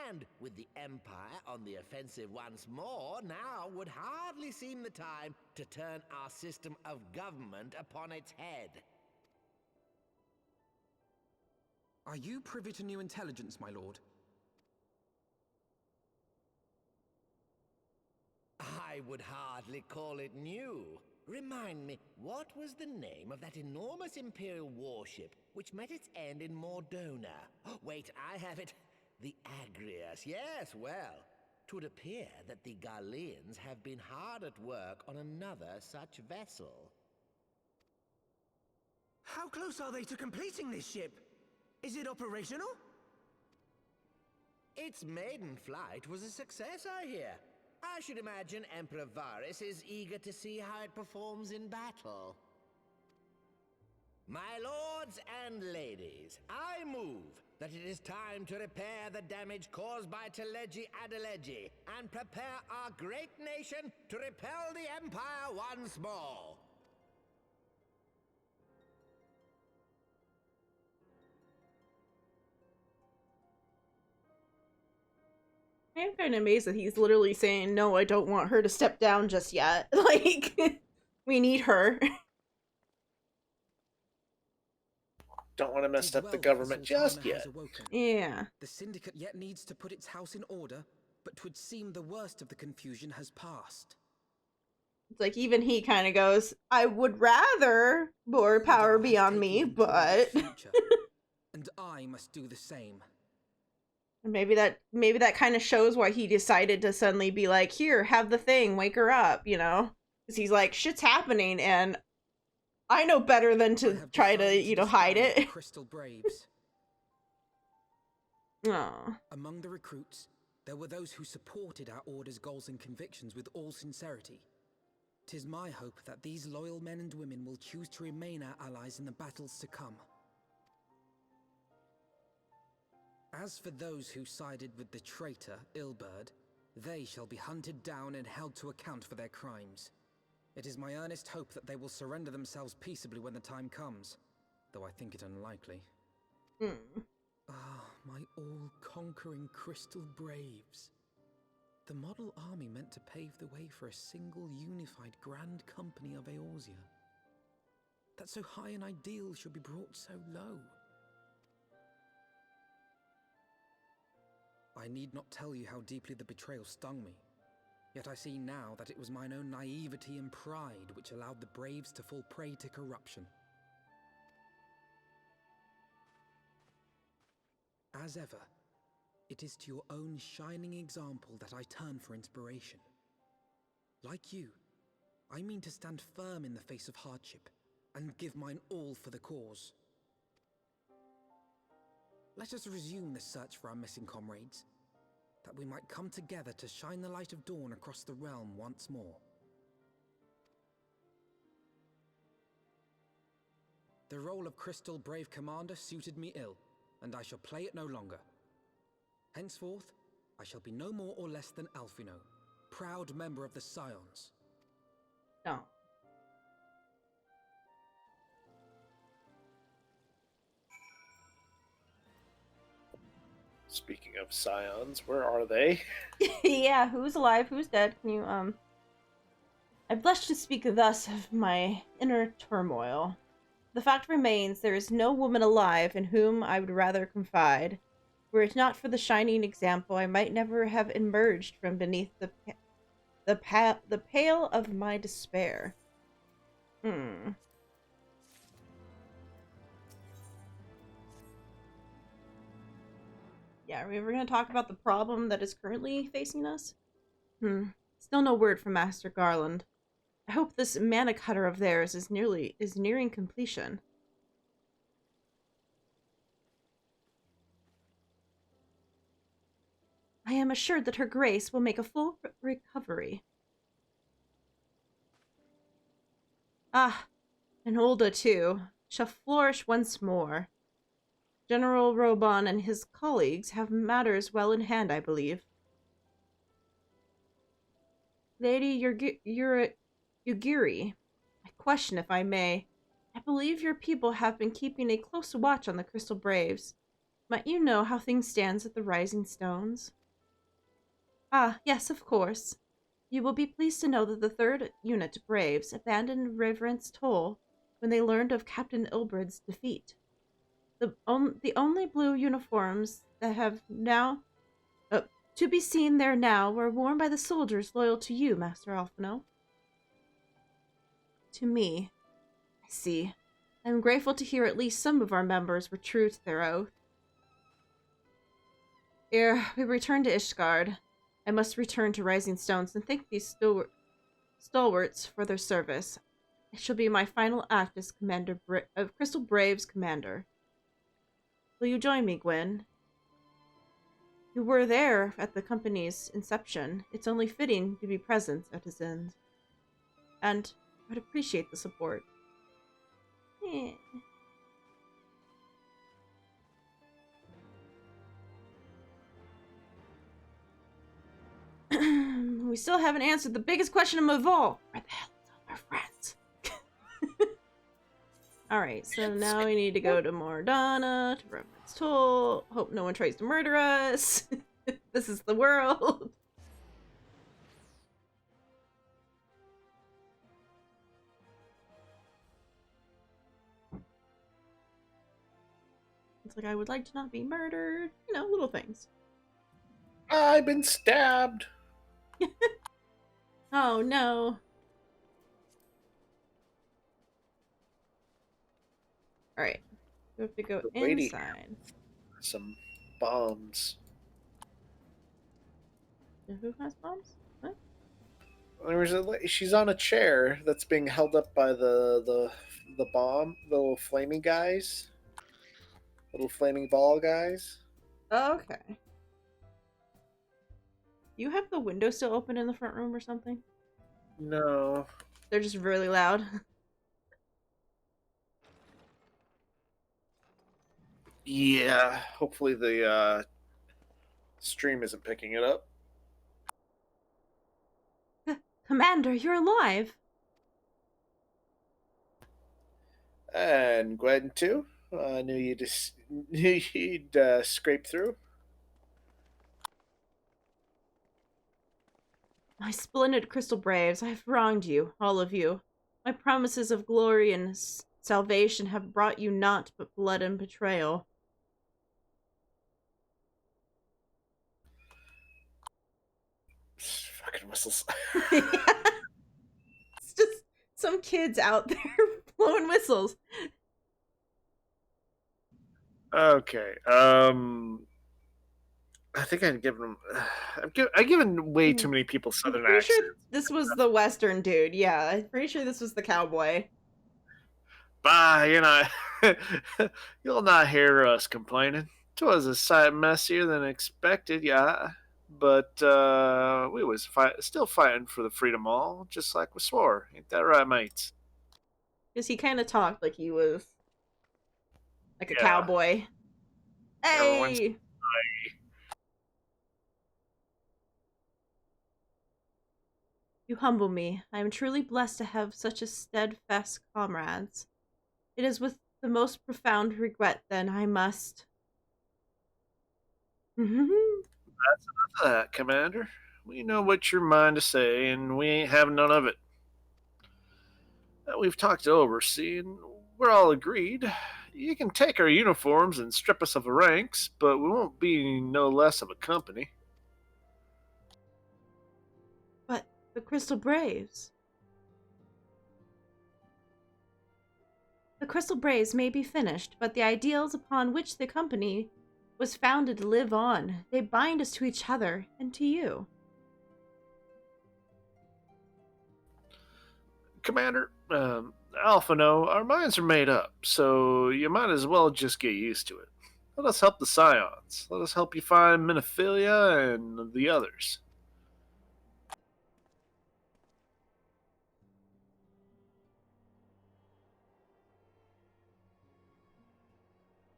And with the Empire on the offensive once more, now would hardly seem the time to turn our system of government upon its head. Are you privy to new intelligence, my lord? I would hardly call it new. Remind me, what was the name of that enormous Imperial warship which met its end in Mordona? Oh, wait, I have it. The Agrias, yes, well. 'Twould appear that the Garleans have been hard at work on another such vessel. How close are they to completing this ship? Is it operational? Its maiden flight was a success, I hear. I should imagine Emperor Varys is eager to see how it performs in battle. My lords and ladies, I move that it is time to repair the damage caused by Telegi Adelegi and prepare our great nation to repel the Empire once more. I'm kind of amazed that he's literally saying, no, I don't want her to step down just yet. Like, we need her. Don't want to mess up the government just yet. Yeah. The Syndicate yet needs to put its house in order, but 'twould seem the worst of the confusion has passed. It's like, even he kind of goes, I would rather more power be on me, but... And I must do the same. Maybe that kind of shows why he decided to suddenly be like, here, have the thing, wake her up, you know? Because he's like, shit's happening, and I know better than to try to, you know, hide it. Crystal Braves. Aww. Among the recruits, there were those who supported our order's goals and convictions with all sincerity. 'Tis my hope that these loyal men and women will choose to remain our allies in the battles to come. As for those who sided with the traitor, Ilberd, they shall be hunted down and held to account for their crimes. It is my earnest hope that they will surrender themselves peaceably when the time comes, though I think it unlikely. Ah, my all-conquering Crystal Braves. The model army meant to pave the way for a single unified grand company of Eorzea. That so high an ideal should be brought so low. I need not tell you how deeply the betrayal stung me. Yet I see now that it was mine own naivety and pride which allowed the Braves to fall prey to corruption. As ever, it is to your own shining example that I turn for inspiration. Like you, I mean to stand firm in the face of hardship and give mine all for the cause. Let us resume the search for our missing comrades, that we might come together to shine the light of dawn across the realm once more. The role of Crystal Brave Commander suited me ill, and I shall play it no longer. Henceforth, I shall be no more or less than Alphino, proud member of the Scions. No. Speaking of scions, where are they? Yeah, who's alive, who's dead? Can you, I blush to speak thus of my inner turmoil. The fact remains, there is no woman alive in whom I would rather confide. Were it not for the shining example, I might never have emerged from beneath the pale of my despair. Yeah, are we ever going to talk about the problem that is currently facing us? Still no word from Master Garland. I hope this mana cutter of theirs is nearing completion. I am assured that her grace will make a full recovery. Ah, and Olda too. shall flourish once more. General Robon and his colleagues have matters well in hand, I believe. Lady Yugiri, I question if I may. I believe your people have been keeping a close watch on the Crystal Braves. Might you know how things stand at the Rising Stones? Ah, yes, of course. You will be pleased to know that the 3rd Unit Braves abandoned Reverence Toll when they learned of Captain Ilbred's defeat. The only blue uniforms that have now to be seen there now were worn by the soldiers loyal to you, Master Alphino. To me. I see. I am grateful to hear at least some of our members were true to their oath. Ere we return to Ishgard, I must return to Rising Stones and thank these stalwarts for their service. It shall be my final act as Commander of Crystal Braves Commander. Will you join me, Gwen? You were there at the company's inception. It's only fitting to be present at its end. And I'd appreciate the support. Yeah. We still haven't answered the biggest question of all. Where the hell are our friends? Alright, so now we need to go to Mordana, to Reverence Toll. Hope no one tries to murder us. This is the world. It's like I would like to not be murdered. You know, little things. I've been stabbed. Oh no. Alright. We have to go inside. Some bombs. Who has bombs? What? She's on a chair that's being held up by the bomb, the little flaming guys. Little flaming ball guys. Okay. You have the window still open in the front room or something? No. They're just really loud. Yeah, hopefully the stream isn't picking it up. Commander, you're alive! And Gwen too. Knew you'd scrape through. My splendid Crystal Braves, I have wronged you, all of you. My promises of glory and salvation have brought you naught but blood and betrayal. Fucking whistles. Yeah. It's just some kids out there blowing whistles. Okay. I think I've given I've given way too many people Southern accents. Sure this was the Western dude. Yeah, I'm pretty sure this was the cowboy. Bah, you'll not hear us complaining. 'Twas a sight messier than expected, yeah. But we was still fighting for the freedom all, just like we swore. Ain't that right, mates? Because he kind of talked like he was like a cowboy. Hey! You humble me. I am truly blessed to have such a steadfast comrades. It is with the most profound regret, then, I must. That's enough of that, Commander. We know what your mind to say, and we ain't having none of it. We've talked it over, see, and we're all agreed. You can take our uniforms and strip us of our ranks, but we won't be no less of a company. But the Crystal Braves. The Crystal Braves may be finished, but the ideals upon which the company was founded live on. They bind us to each other and to you. Commander, Alphino, our minds are made up, so you might as well just get used to it. Let us help the Scions. Let us help you find Minophilia and the others.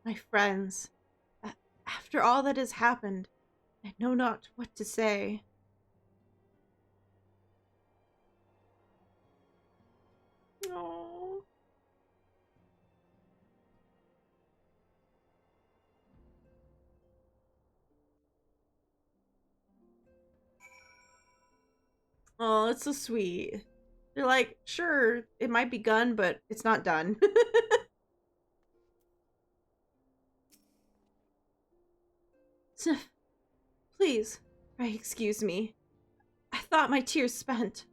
my friends. After all that has happened, I know not what to say. No. Oh, it's so sweet. They're like, sure, it might be done, but it's not done. Sniff, please, pray excuse me. I thought my tears spent.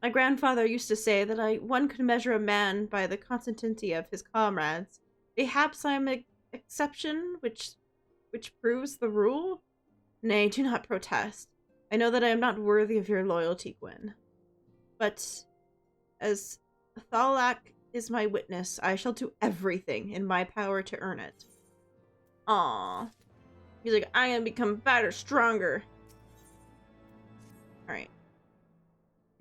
My grandfather used to say that one could measure a man by the constancy of his comrades. Perhaps I am an exception, which proves the rule? Nay, do not protest. I know that I am not worthy of your loyalty, Gwen. But as Thalak is my witness, I shall do everything in my power to earn it. Aww. He's like, I am become better, stronger. Alright.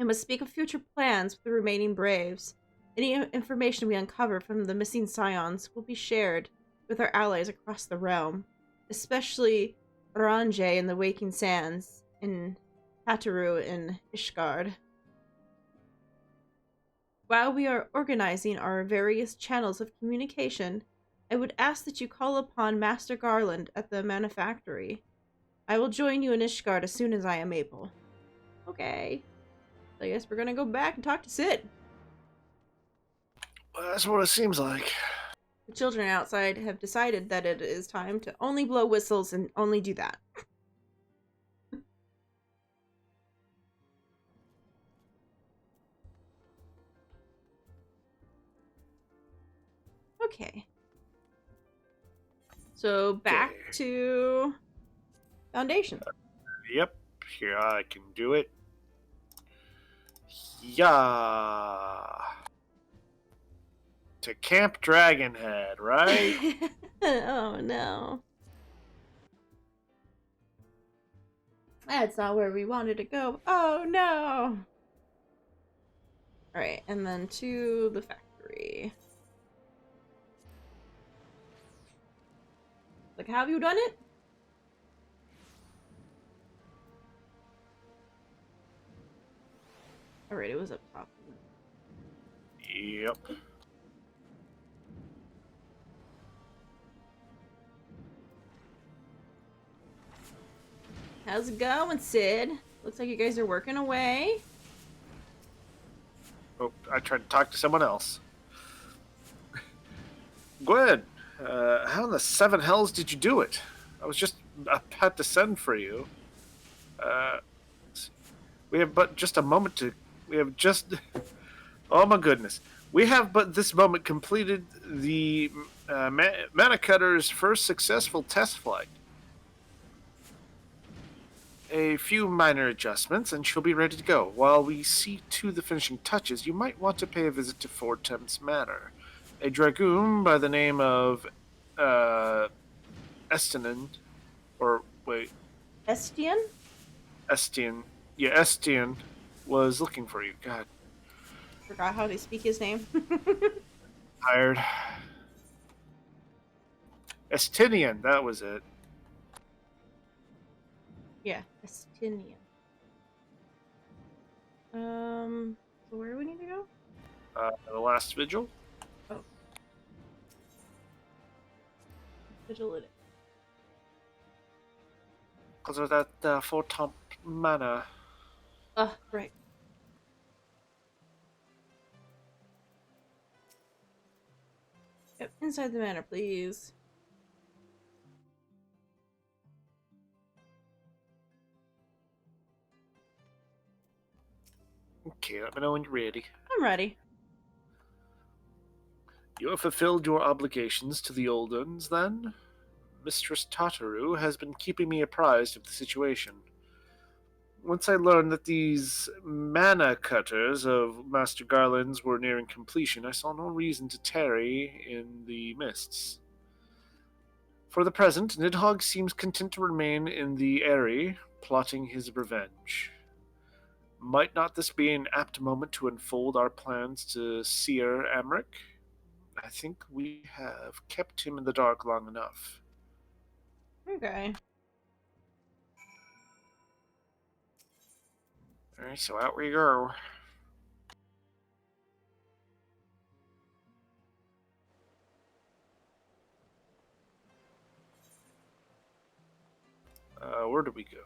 I must speak of future plans with the remaining Braves. Any information we uncover from the missing Scions will be shared with our allies across the realm, especially Oranje in the Waking Sands, in Hataru and Ishgard. While we are organizing our various channels of communication, I would ask that you call upon Master Garland at the manufactory. I will join you in Ishgard as soon as I am able. Okay. I guess we're gonna go back and talk to Sid. Well, that's what it seems like. The children outside have decided that it is time to only blow whistles and only do that. Okay. So back to Foundation. Yep, here I can do it. Yeah. To Camp Dragonhead, right? Oh no. That's not where we wanted to go. Oh no. Alright, and then to the factory. Like, have you done it? Alright, it was up top. Yep. How's it going, Sid? Looks like you guys are working away. Oh, I tried to talk to someone else. Gwen, how in the seven hells did you do it? I was just about to send for you. We have but just a moment to... We have just... Oh my goodness. We have but this moment completed the Mana Cutter's first successful test flight. A few minor adjustments, and she'll be ready to go. While we see to the finishing touches, you might want to pay a visit to Fort Thames Manor. A dragoon by the name of Estienne, or wait... Estienne? Estienne. Yeah, Estienne was looking for you. God. Forgot how to speak his name. Tired. Estinian, that was it. Yeah, Estinian. So where do we need to go? The Last Vigil. Oh. Vigil it. Because of that Fort Thames Manor. Right. Yep, inside the manor, please. Okay, let me know when you're ready. I'm ready. You have fulfilled your obligations to the old ones, then? Mistress Tataru has been keeping me apprised of the situation. Once I learned that these mana cutters of Master Garland's were nearing completion, I saw no reason to tarry in the mists. For the present, Nidhogg seems content to remain in the Eyrie, plotting his revenge. Might not this be an apt moment to unfold our plans to Seer Amric? I think we have kept him in the dark long enough. Okay. Alright, so out we go. Where do we go?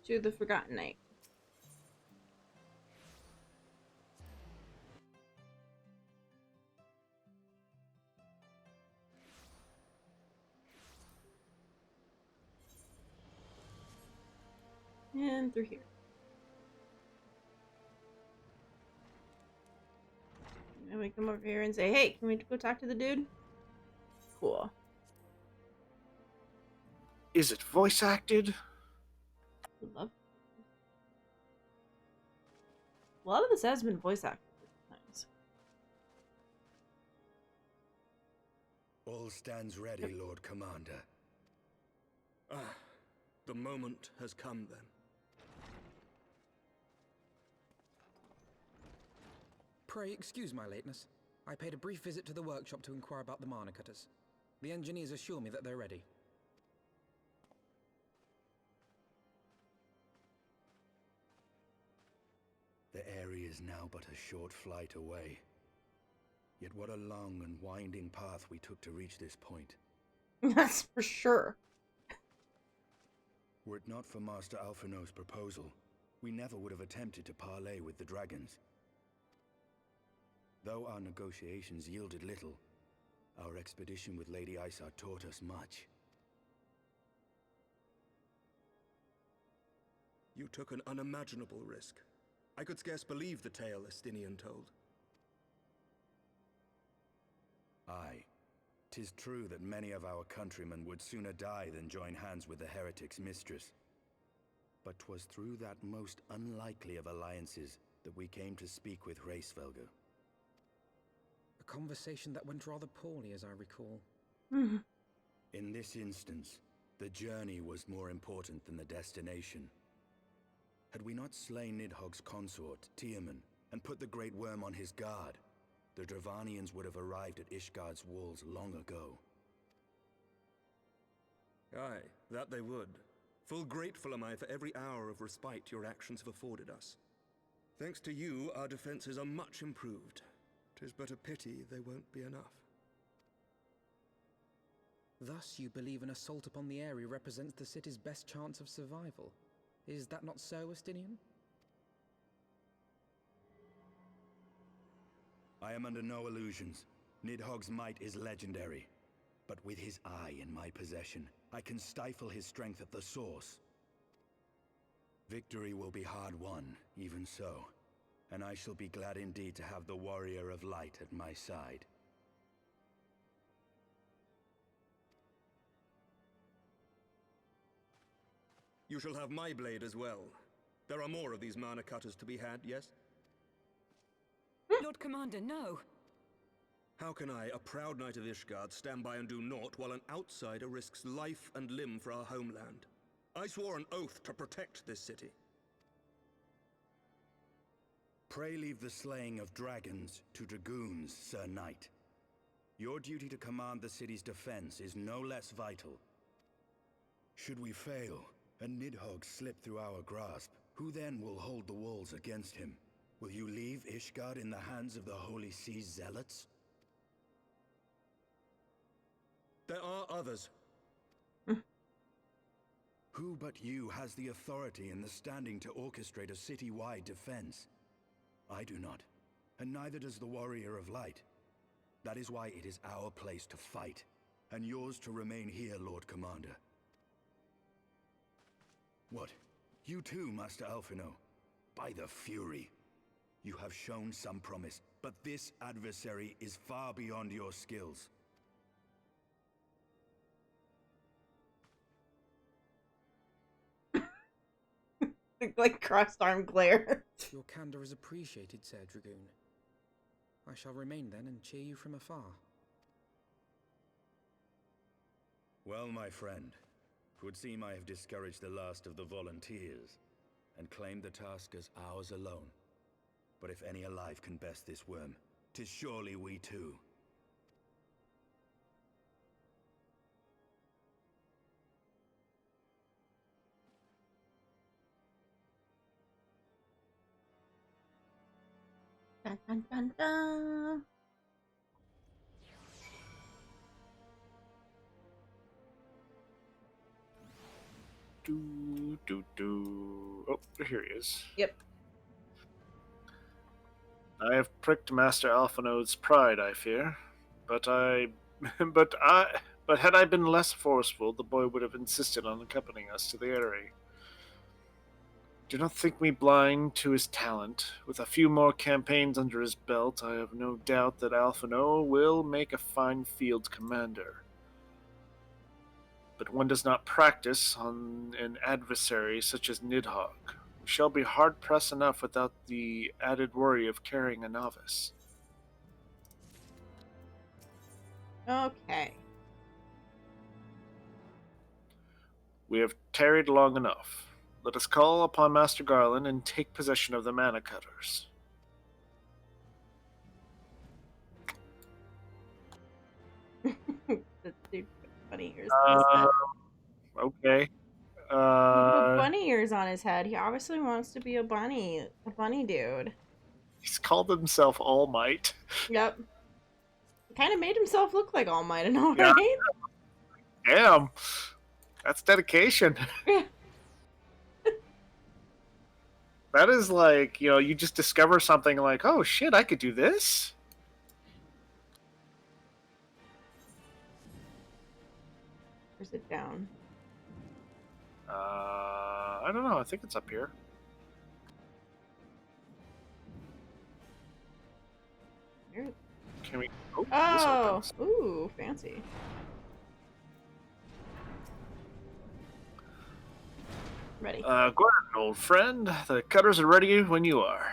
To the Forgotten Night. And through here. And we come over here and say, hey, can we go talk to the dude? Cool. Is it voice acted? Love. A lot of this has been voice acted. Nice. All stands ready, Lord Commander. Ah, the moment has come then. Pray excuse my lateness. I paid a brief visit to the workshop to inquire about the mana cutters. The engineers assure me that they're ready. The area is now but a short flight away. Yet what a long and winding path we took to reach this point. That's for sure. Were it not for Master Alphino's proposal, we never would have attempted to parley with the dragons. Though our negotiations yielded little, our expedition with Lady Isar taught us much. You took an unimaginable risk. I could scarce believe the tale Estinian told. Aye, 'tis true that many of our countrymen would sooner die than join hands with the heretic's mistress. But 'twas through that most unlikely of alliances that we came to speak with Hraesvelgr. A conversation that went rather poorly, as I recall. In this instance, the journey was more important than the destination. Had we not slain Nidhogg's consort, Tiaman, and put the Great Worm on his guard, the Dravanians would have arrived at Ishgard's walls long ago. Aye, that they would. Full grateful am I for every hour of respite your actions have afforded us. Thanks to you, our defenses are much improved. 'Tis but a pity they won't be enough. Thus you believe an assault upon the area represents the city's best chance of survival. Is that not so, Estinian? I am under no illusions. Nidhogg's might is legendary. But with his eye in my possession, I can stifle his strength at the source. Victory will be hard won, even so. And I shall be glad indeed to have the Warrior of Light at my side. You shall have my blade as well. There are more of these mana cutters to be had, yes? Lord Commander, no. How can I, a proud knight of Ishgard, stand by and do naught while an outsider risks life and limb for our homeland? I swore an oath to protect this city. Pray leave the slaying of dragons to dragoons, Sir Knight. Your duty to command the city's defense is no less vital. Should we fail, and Nidhogg slip through our grasp, who then will hold the walls against him? Will you leave Ishgard in the hands of the Holy Sea's zealots? There are others. Who but you has the authority and the standing to orchestrate a city-wide defense? I do not, and neither does the Warrior of Light. That is why it is our place to fight, and yours to remain here, Lord Commander. What? You too, Master Alphino? By the Fury! You have shown some promise, but this adversary is far beyond your skills. Like crossed arm glare. Your candor is appreciated, Sir Dragoon. I shall remain then and cheer you from afar. Well, my friend, 'twould seem I have discouraged the last of the volunteers, and claimed the task as ours alone. But if any alive can best this worm, 'tis surely we too. Dun, dun, dun, dun. Oh, here he is. Yep. I have pricked Master Alphinode's pride, I fear. But but had I been less forceful, the boy would have insisted on accompanying us to the Eyrie. Do not think me blind to his talent. With a few more campaigns under his belt, I have no doubt that Alphino will make a fine field commander. But one does not practice on an adversary such as Nidhogg. We shall be hard-pressed enough without the added worry of carrying a novice. Okay. We have tarried long enough. Let us call upon Master Garland and take possession of the Mana Cutters. The dude put bunny ears on his head. Okay. He put bunny ears on his head. He obviously wants to be a bunny dude. He's called himself All Might. Yep. He kind of made himself look like All Might, right? Yeah. Damn. That's dedication. That is like, you just discover something like, oh shit, I could do this? Where's it down? I don't know. I think it's up here. Here. Can we... Oh! This opens. Ooh, fancy. Ready. Go ahead, old friend. The cutters are ready when you are.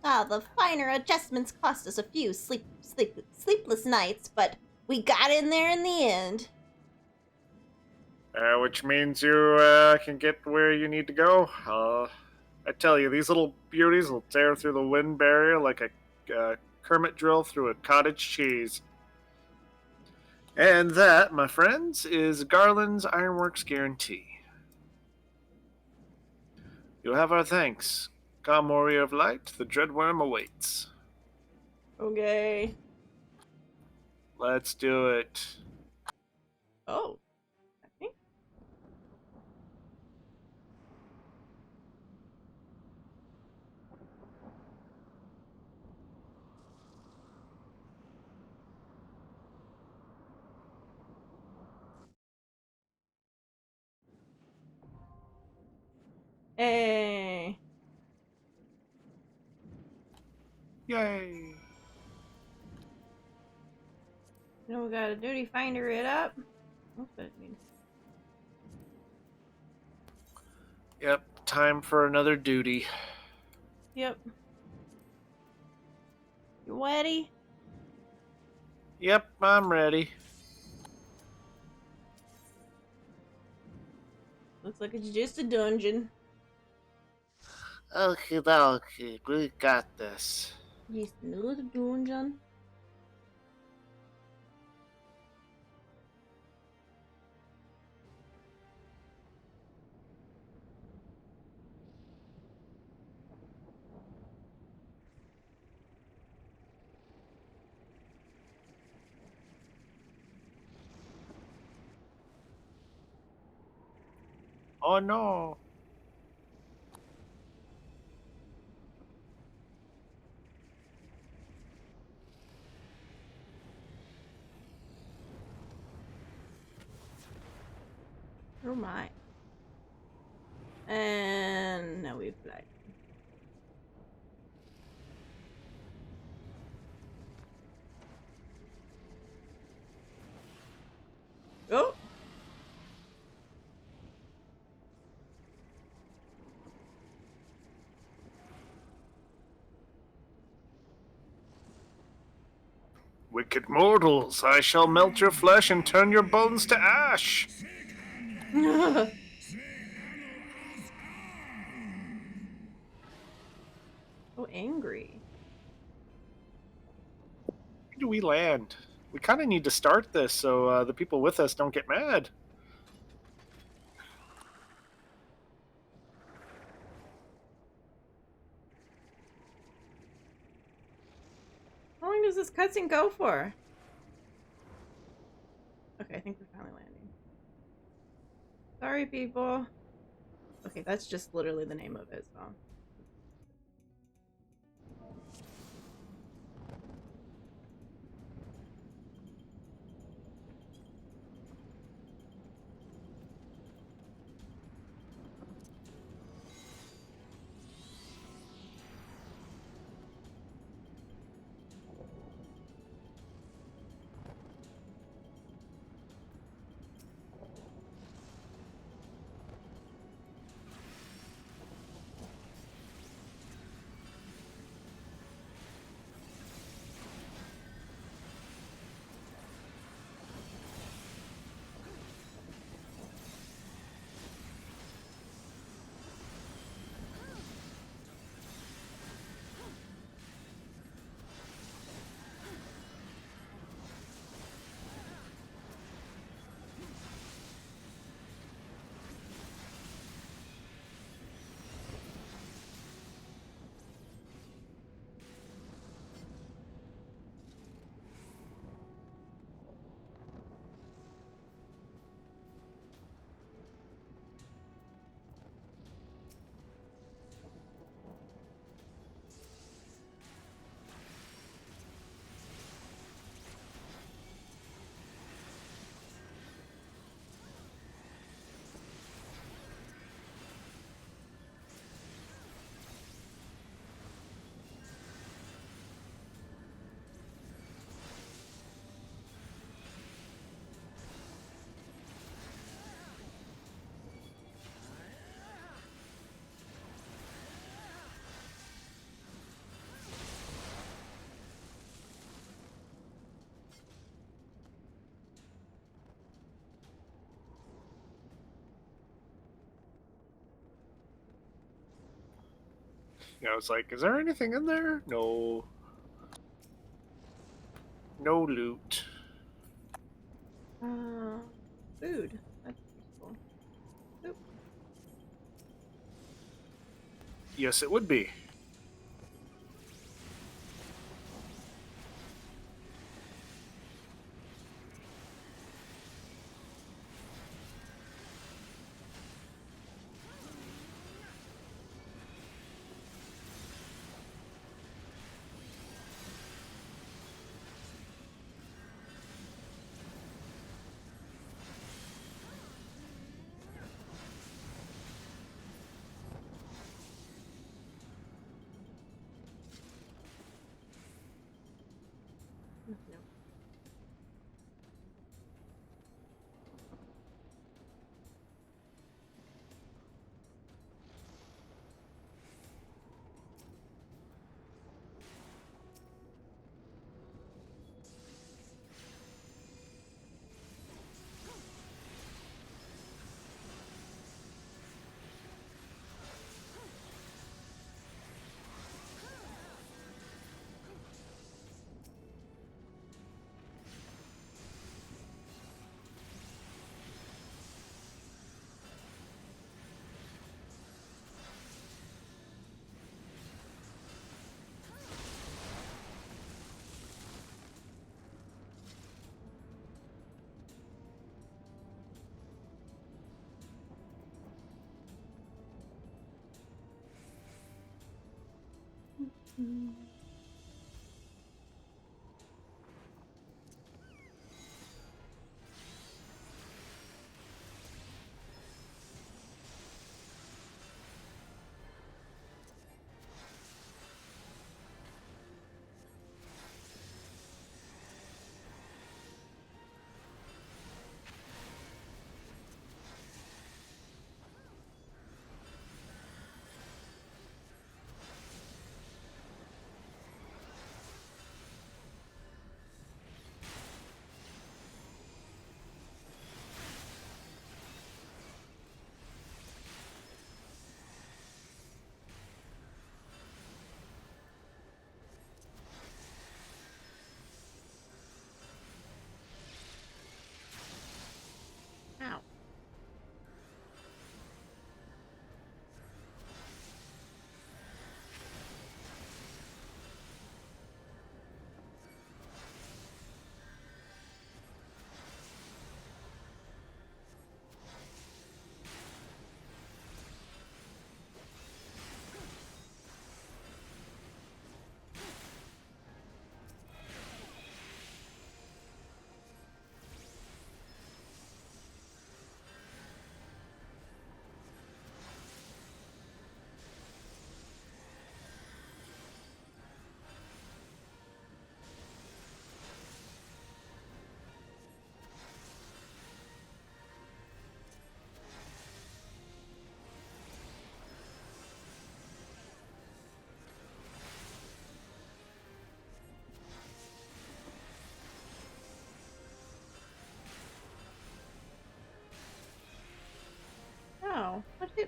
The finer adjustments cost us a few sleepless nights, but we got in there in the end. Which means you can get where you need to go. I tell you, these little beauties will tear through the wind barrier like a Kermit drill through a cottage cheese. And that, my friends, is Garland's Ironworks guarantee. You'll have our thanks. Come, warrior of light, the dreadworm awaits. Okay. Let's do it. Oh. Okay. Hey. Yay. Now we got a duty finder it up. What's that mean? Yep, time for another duty. Yep. You ready? Yep, I'm ready. Looks like it's just a dungeon. Okay, dokie, we got this. Just another dungeon. Oh no. Oh my. And now we fly. Oh! Wicked mortals, I shall melt your flesh and turn your bones to ash. angry. Where do we land? We kind of need to start this so the people with us don't get mad. How long does this cutscene go for? Okay, I think we're finally landing. Sorry, people. Okay, that's just literally the name of it, so. You know, it's like, is there anything in there? No. No loot. Food. That's useful. Oop. Yes, it would be. No.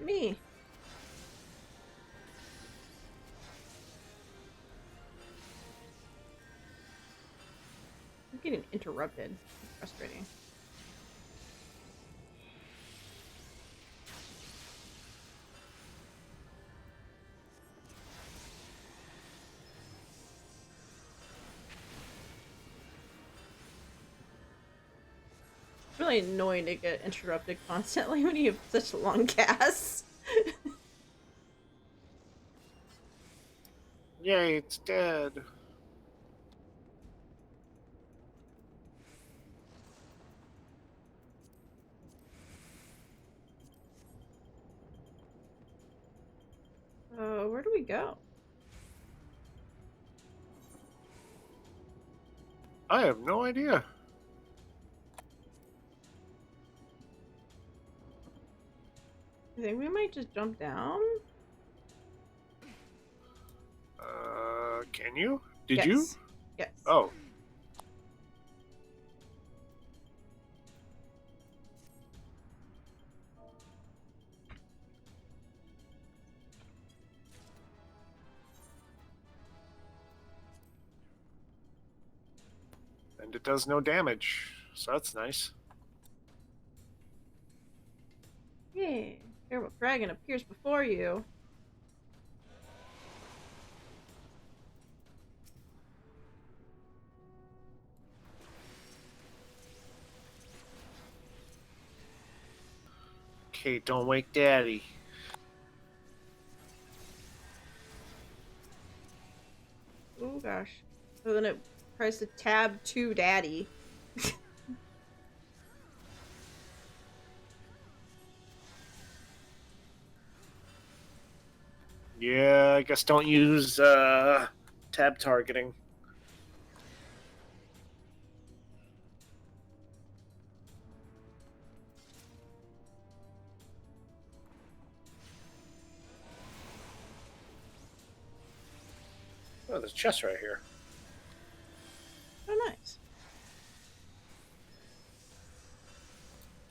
me. I'm getting interrupted. It's frustrating. It's really annoying to get interrupted constantly when you have such long casts. Yay, it's dead. Where do we go? I have no idea. I think we might just jump down. Can you? Did Yes. you? Yes. Oh. And it does no damage, so that's nice. Yeah. Terrible dragon appears before you. Okay, don't wake Daddy. Oh gosh. So then it tries to tab to Daddy. Yeah, I guess don't use tab targeting. Oh, there's a chest right here. Oh, nice.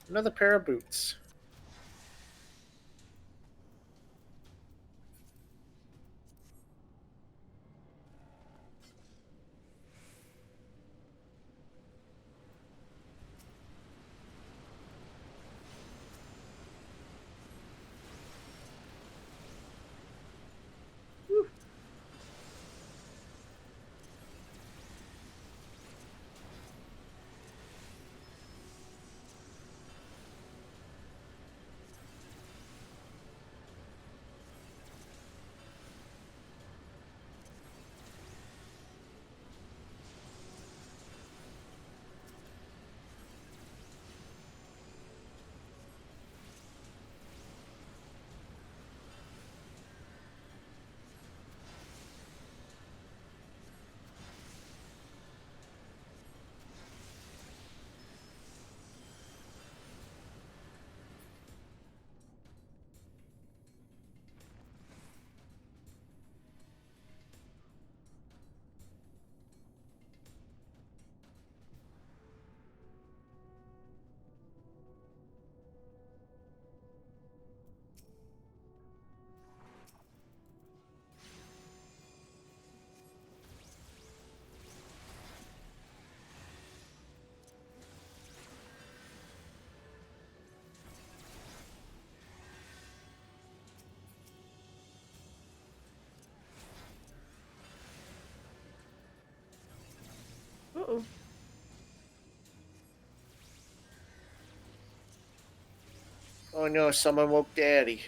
Another pair of boots. Whew. Uh-oh. Oh no, someone woke Daddy.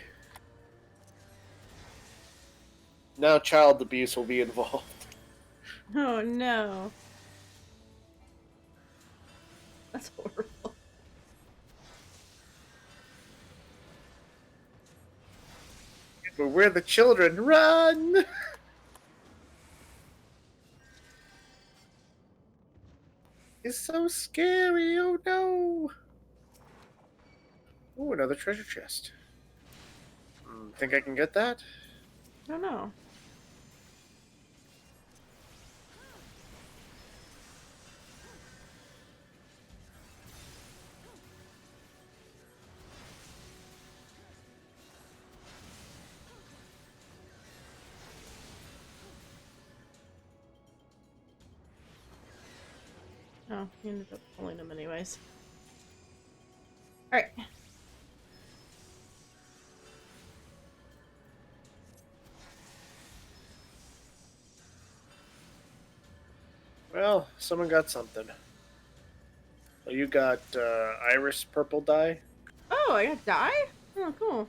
Now child abuse will be involved. Oh no. That's horrible. But we're the children. Run! It's so scary. Oh no. Ooh, another treasure chest. Think I can get that? I don't know. Oh, he ended up pulling him anyways. Alright. Well, someone got something. Oh, you got iris purple dye? Oh, I got dye? Oh, cool.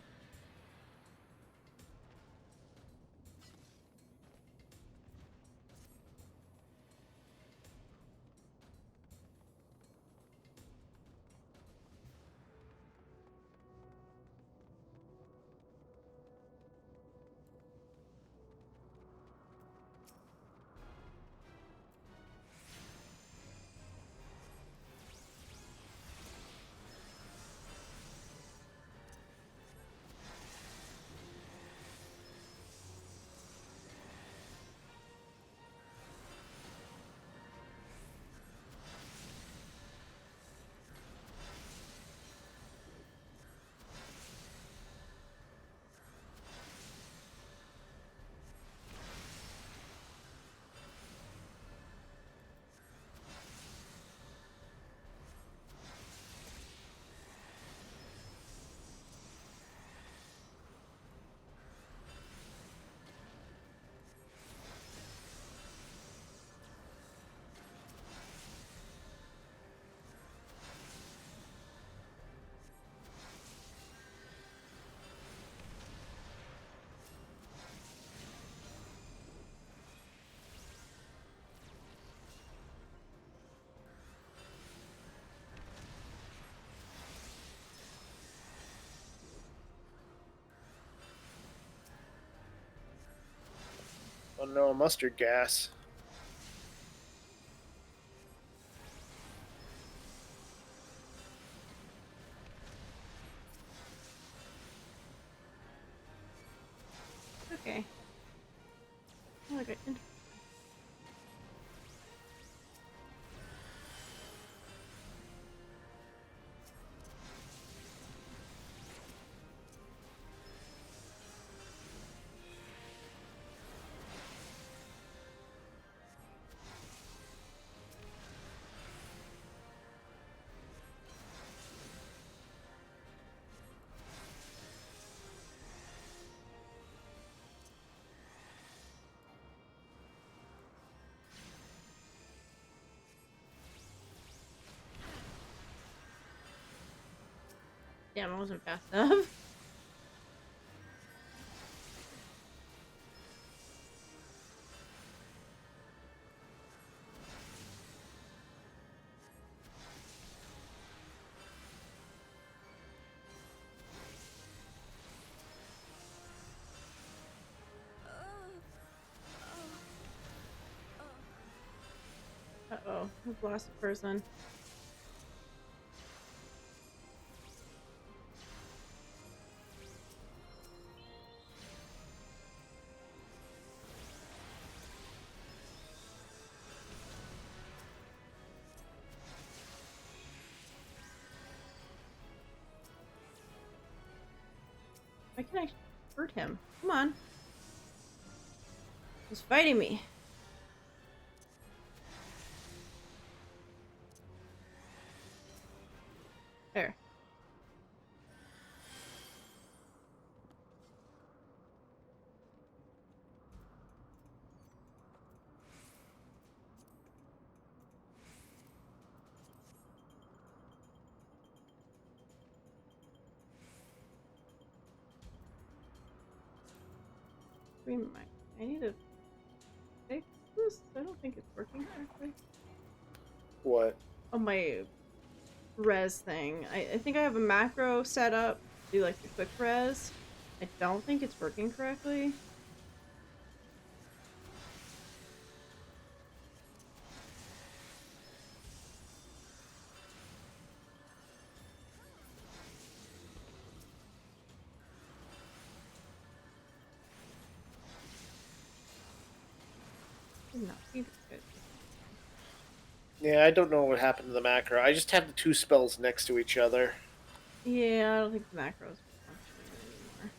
Oh no, mustard gas. Okay. Oh, okay. Damn, I wasn't fast enough. Uh-oh, we've lost a person. Why can't I hurt him? Come on. He's fighting me. There. I need to fix this. I don't think it's working correctly. What? Oh, my res thing. I think I have a macro set up to do like the quick res. I don't think it's working correctly. No, you did good. Yeah, I don't know what happened to the macro. I just have the two spells next to each other. Yeah, I don't think the macros are functioning anymore.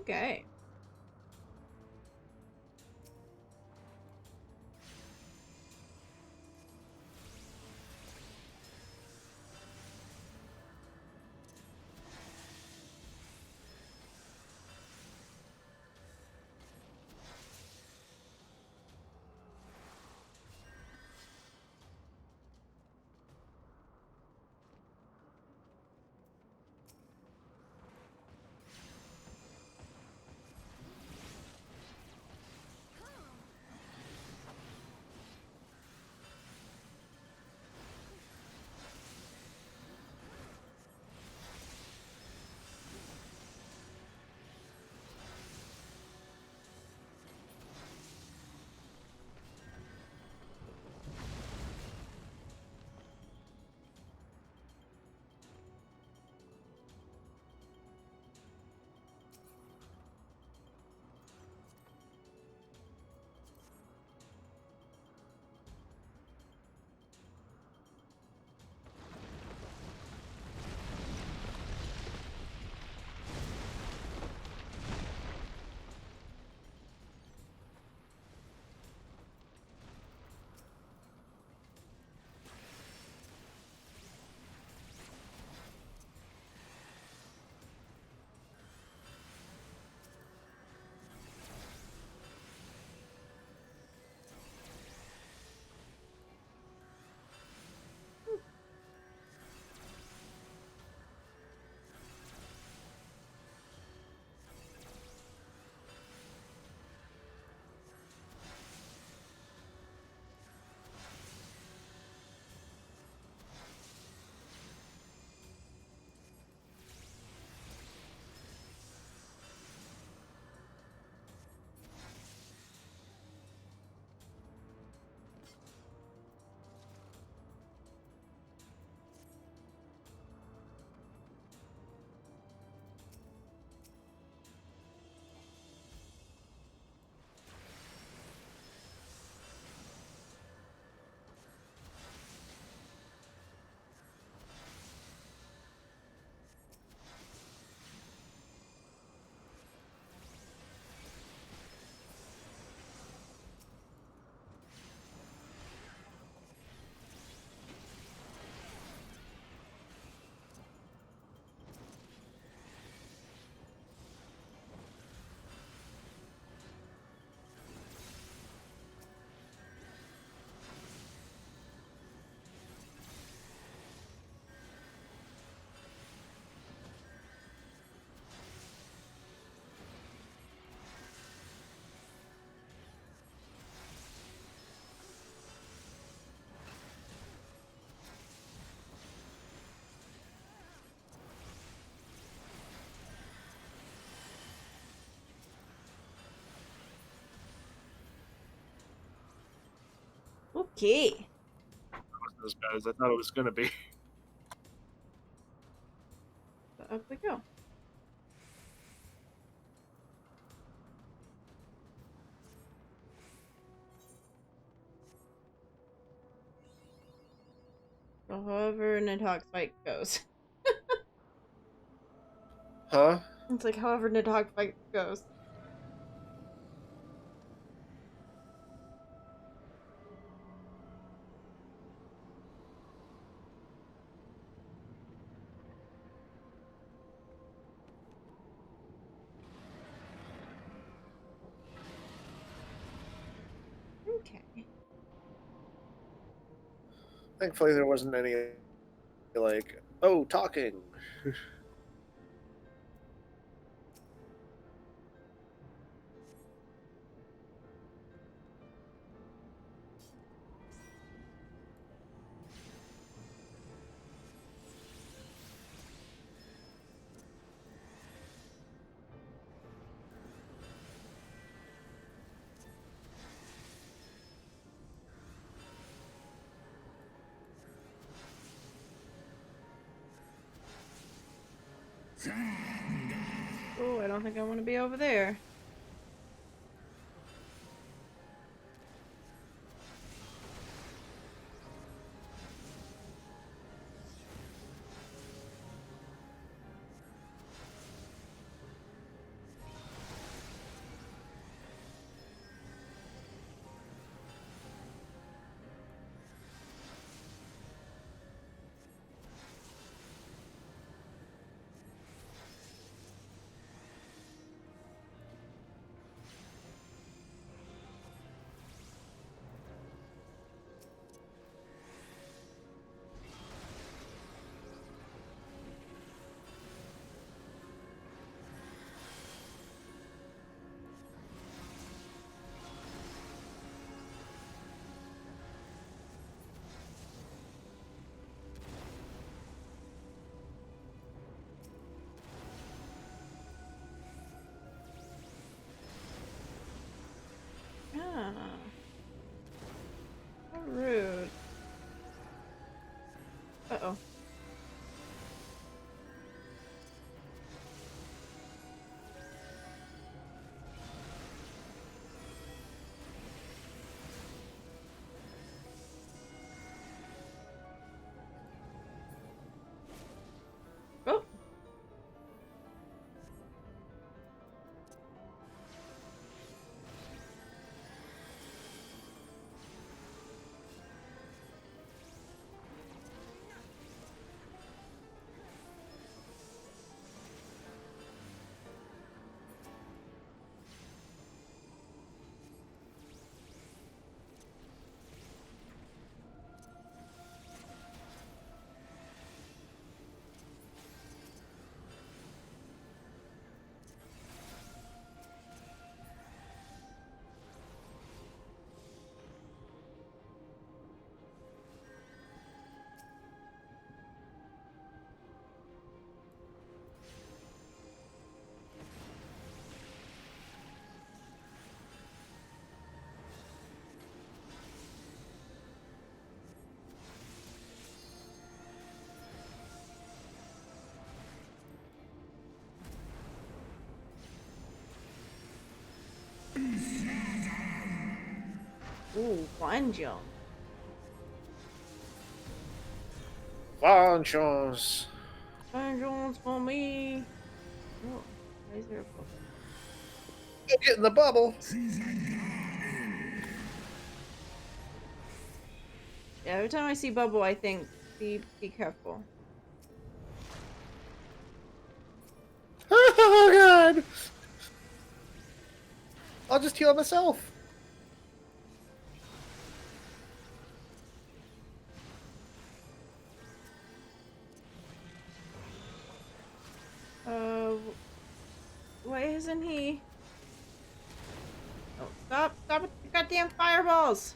Okay. Okay. As bad as I thought it was going to be. So up we go. So however Nidhogg's fight goes. Huh? It's like however Nidhogg fight goes. Okay. Thankfully, there wasn't any, like, oh, talking. Oh, I don't think I want to be over there. Rude. Uh-oh. Oh. Ooh, Guanjong. Vengeance. Guanjong's for me. Oh, why is there a book? Get in the bubble. Yeah, every time I see Bubble, I think, be careful. Oh god! I'll just heal myself. Why isn't he? Oh, stop with the goddamn fireballs!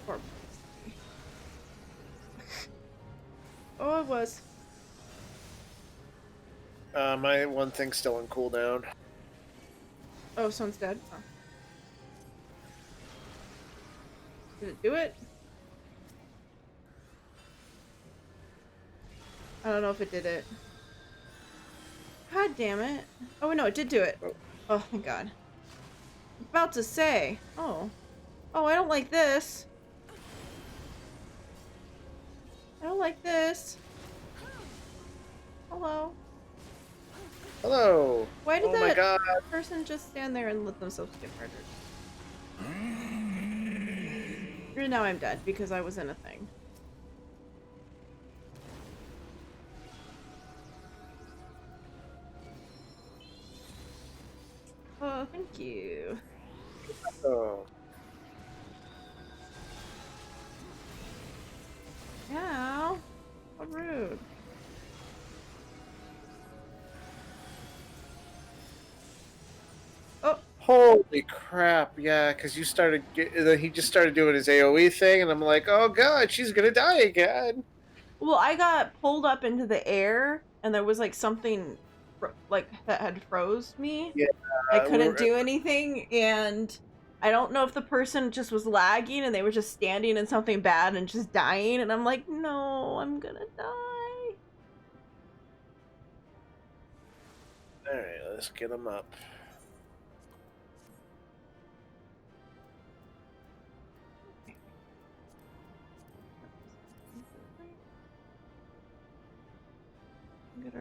Poor beastie. Oh, it was. My one thing's still on cooldown. Oh, someone's dead. Oh. Did it do it? I don't know if it did it. God damn it. Oh, no, it did do it. Oh, thank God. I'm about to say. Oh. Oh, I don't like this. I don't like this. Hello. Hello. Why did Oh my god. that person just stand there and let themselves get murdered? And now I'm dead because I was in a thing. Oh, thank you. Oh. Ow. How rude. Oh. Holy crap! Yeah, because he just started doing his AOE thing, and I'm like, oh god, she's gonna die again. Well, I got pulled up into the air, and there was like something like that had froze me. Yeah, I couldn't do anything, and I don't know if the person just was lagging and they were just standing in something bad and just dying, and I'm like, no, I'm gonna die. All right, let's get him up. Get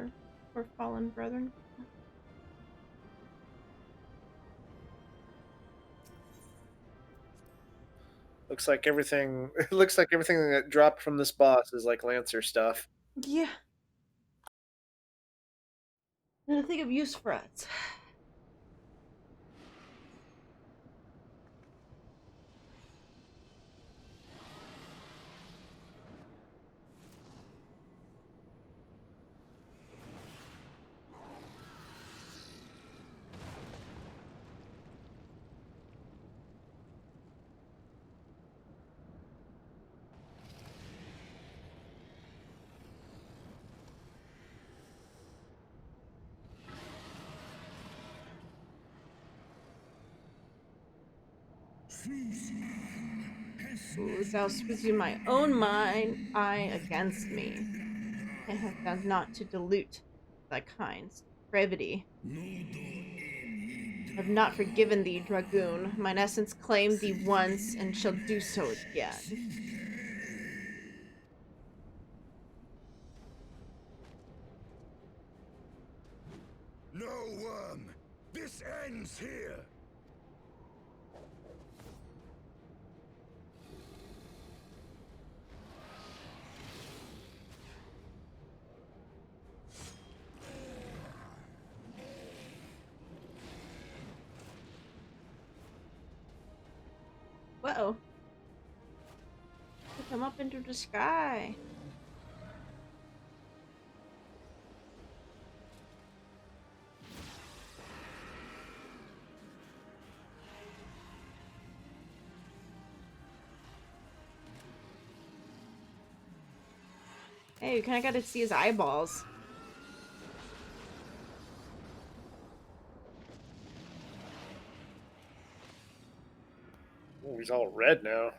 our fallen brethren. Looks like everything. It looks like everything that dropped from this boss is like Lancer stuff. Yeah. Gonna think of use for it. Ooh, thou speaks in my own mind, I against me. I have found not to dilute thy kind's brevity. I have not forgiven thee, dragoon. Mine essence claimed thee once, and shall do so again. No, worm! This ends here! Whoa. Come up into the sky. Hey, you kind of got to see his eyeballs. Oh, he's all red now.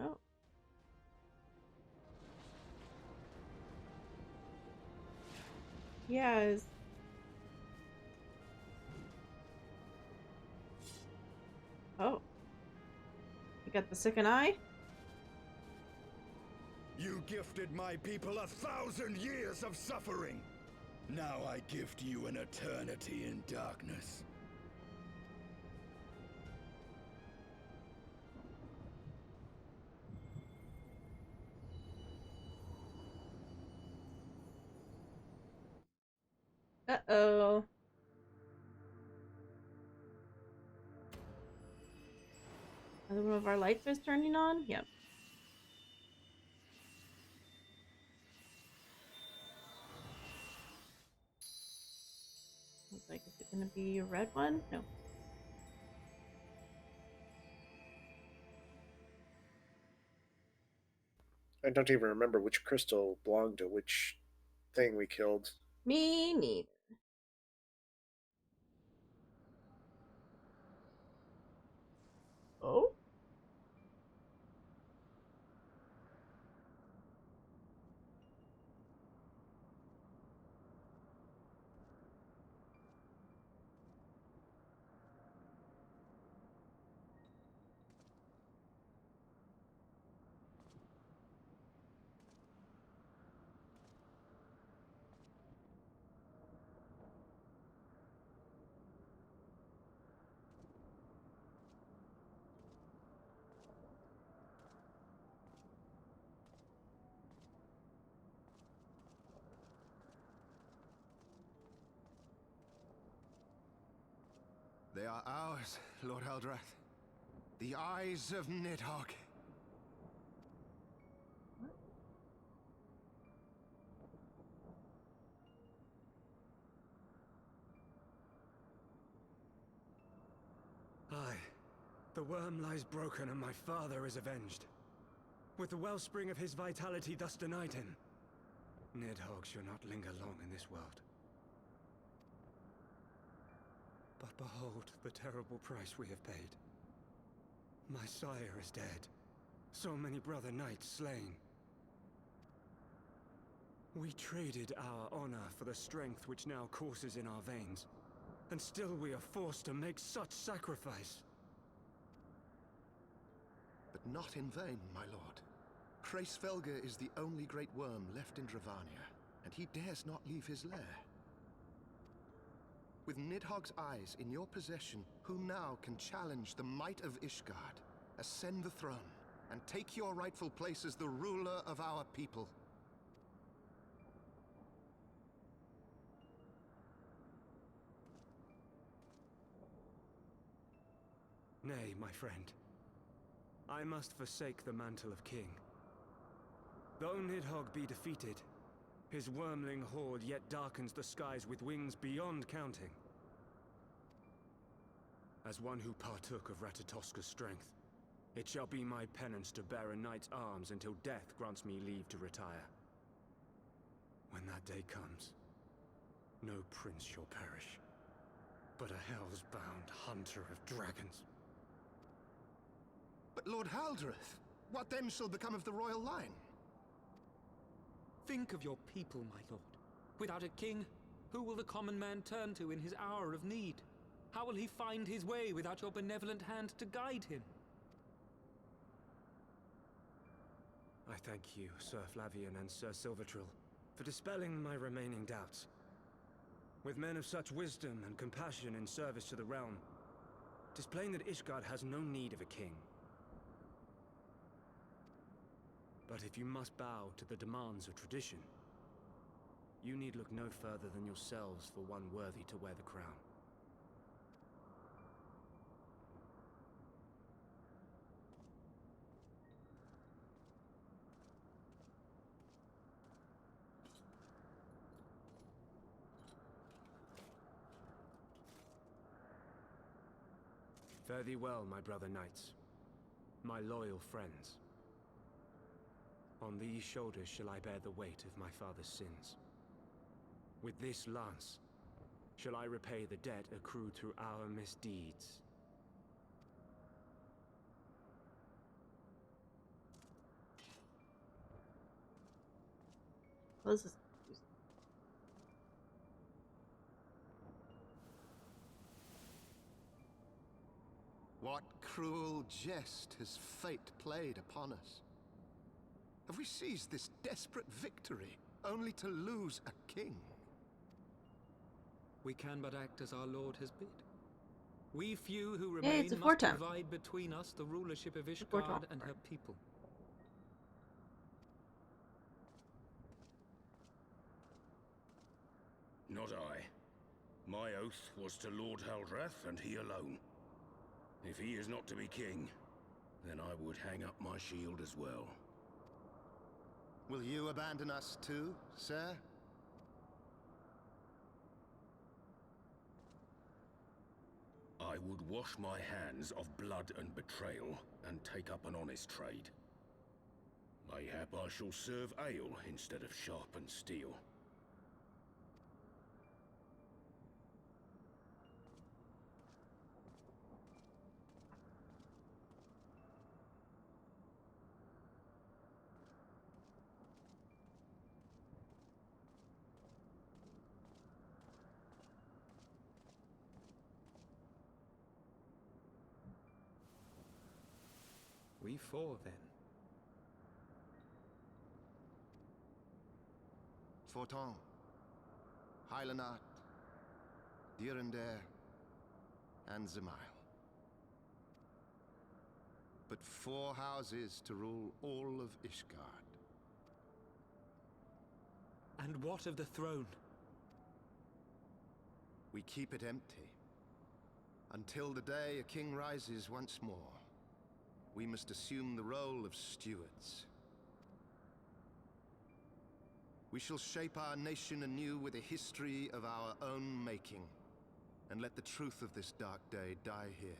Oh. Yeah. Oh. You got the second eye? You gifted my people 1,000 years of suffering. Now I gift you an eternity in darkness. Uh-oh. Another one of our lights is turning on? Yep. Looks like, is it gonna be a red one? No. I don't even remember which crystal belonged to which thing we killed. Me neither. Oh? They are ours, Lord Eldrath. The eyes of Nidhogg. Aye. The worm lies broken and my father is avenged. With the wellspring of his vitality thus denied him, Nidhogg shall not linger long in this world. But behold the terrible price we have paid. My sire is dead. So many brother knights slain. We traded our honor for the strength which now courses in our veins. And still we are forced to make such sacrifice. But not in vain, my lord. Hraesvelgr is the only great worm left in Dravania, and he dares not leave his lair. With Nidhogg's eyes in your possession, who now can challenge the might of Ishgard, ascend the throne, and take your rightful place as the ruler of our people? Nay, my friend. I must forsake the mantle of king. Though Nidhogg be defeated, his wormling horde yet darkens the skies with wings beyond counting. As one who partook of Ratatoska's strength, it shall be my penance to bear a knight's arms until death grants me leave to retire. When that day comes, No prince shall perish, but a hell's-bound hunter of dragons. But Lord Haldreth, what then shall become of the royal line? Think of your people, my lord. Without a king, who will the common man turn to in his hour of need? How will he find his way without your benevolent hand to guide him? I thank you, Sir Flavian and Sir Silvertrill, for dispelling my remaining doubts. With men of such wisdom and compassion in service to the realm, it is plain that Ishgard has no need of a king. But if you must bow to the demands of tradition, you need look no further than yourselves for one worthy to wear the crown. Fare thee well, my brother knights, my loyal friends. On these shoulders shall I bear the weight of my father's sins. With this lance shall I repay the debt accrued through our misdeeds. What is this? What cruel jest has fate played upon us? Have we seized this desperate victory only to lose a king? We can but act as our lord has bid. We few who Yeah, remain it's a must foretime. divide between us the rulership of foretime. Ishgard and her people. Not I. My oath was to Lord Haldreth, and he alone. If he is not to be king, then I would hang up my shield as well. Will you abandon us too, sir? I would wash my hands of blood and betrayal, and take up an honest trade. Mayhap I shall serve ale instead of sharpened steel. We four, then. Forton, Hylanat, Durander, and Zemile. But 4 houses to rule all of Ishgard. And what of the throne? We keep it empty. Until the day a king rises once more, we must assume the role of stewards. We shall shape our nation anew with a history of our own making, and let the truth of this dark day die here,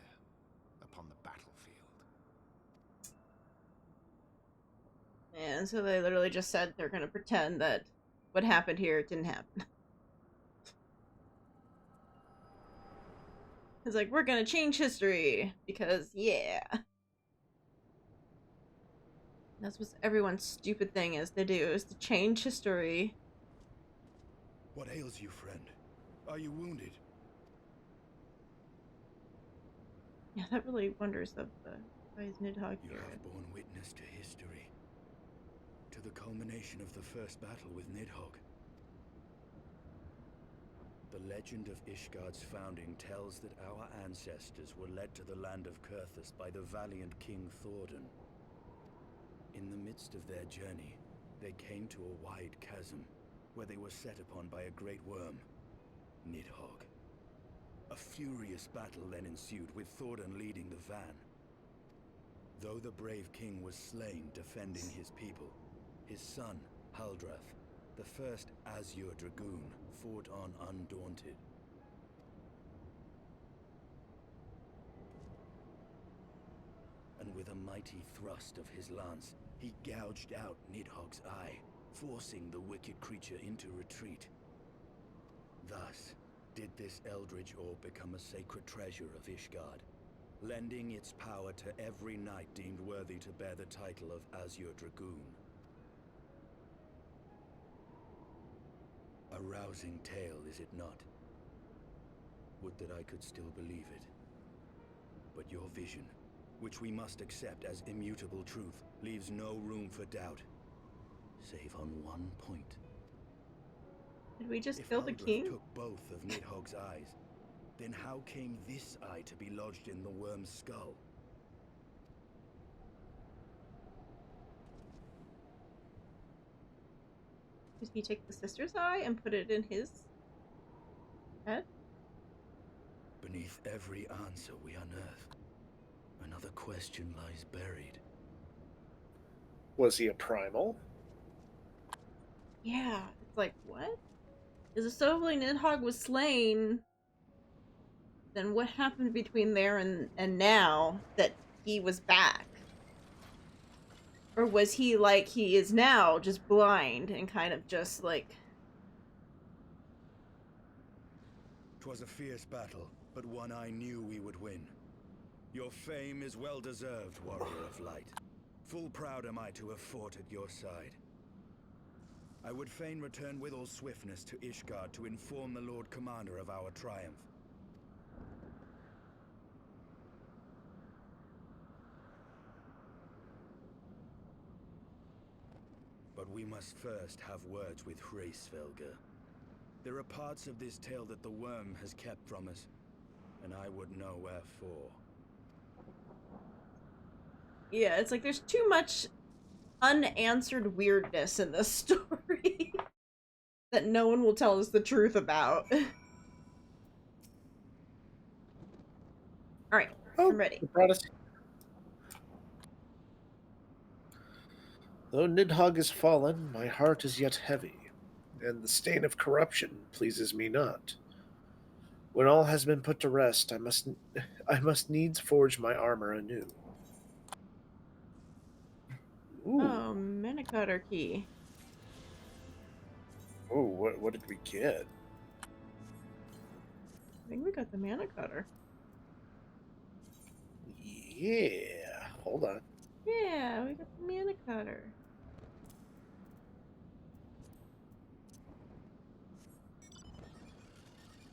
upon the battlefield. And so they literally just said they're gonna pretend that what happened here didn't happen. It's like, we're gonna change history, because, yeah. That's what everyone's stupid thing is to do, is to change history. What ails you, friend? Are you wounded? Yeah, that really wonders of why is Nidhogg You here? have borne witness to history. To the culmination of the first battle with Nidhogg. The legend of Ishgard's founding tells that our ancestors were led to the land of Kurthus by the valiant King Thordan. In the midst of their journey, they came to a wide chasm, where they were set upon by a great worm, Nidhogg. A furious battle then ensued, with Thordan leading the van. Though the brave king was slain defending his people, his son, Haldreth, the first Azure Dragoon, fought on undaunted. And with a mighty thrust of his lance, he gouged out Nidhogg's eye, forcing the wicked creature into retreat. Thus, did this eldritch orb become a sacred treasure of Ishgard, lending its power to every knight deemed worthy to bear the title of Azure Dragoon. A rousing tale, is it not? Would that I could still believe it. But your vision, which we must accept as immutable truth, leaves no room for doubt, save on one point. Did we just If kill the Eldrith king? took both of Nidhogg's eyes, then how came this eye to be lodged in the worm's skull? Did he take the sister's eye and put it in his head? Beneath every answer we unearth, another question lies buried. Was he a primal? Yeah, it's like, what? Is a Sovling Nidhogg was slain, then what happened between there and now that he was back? Or was he like he is now, just blind and kind of just like... 'Twas a fierce battle, but one I knew we would win. Your fame is well deserved, warrior of light. Full proud am I to have fought at your side. I would fain return with all swiftness to Ishgard to inform the Lord Commander of our triumph. But we must first have words with Hraesvelgr. There are parts of this tale that the worm has kept from us, and I would know wherefore. Yeah, it's like there's too much unanswered weirdness in this story that no one will tell us the truth about. Alright, I'm ready. You brought us... Though Nidhogg is fallen, my heart is yet heavy, and the stain of corruption pleases me not. When all has been put to rest, I must needs forge my armor anew. Ooh. Oh, mana cutter key. Oh, what did we get? I think we got the mana cutter. Yeah, hold on. Yeah, we got the mana cutter.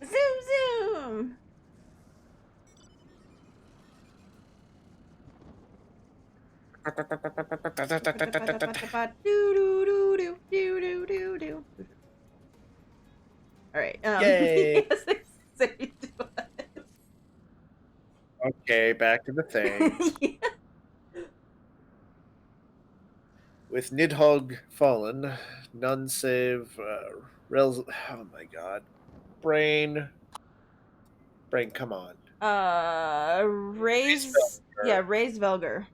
Zoom zoom! Alright, Yay! yes, so you do it. Okay, back to the thing. Yeah. With Nidhogg fallen, none save Rels. Oh my god, brain, come on. Raise. Yeah, Raise Velger.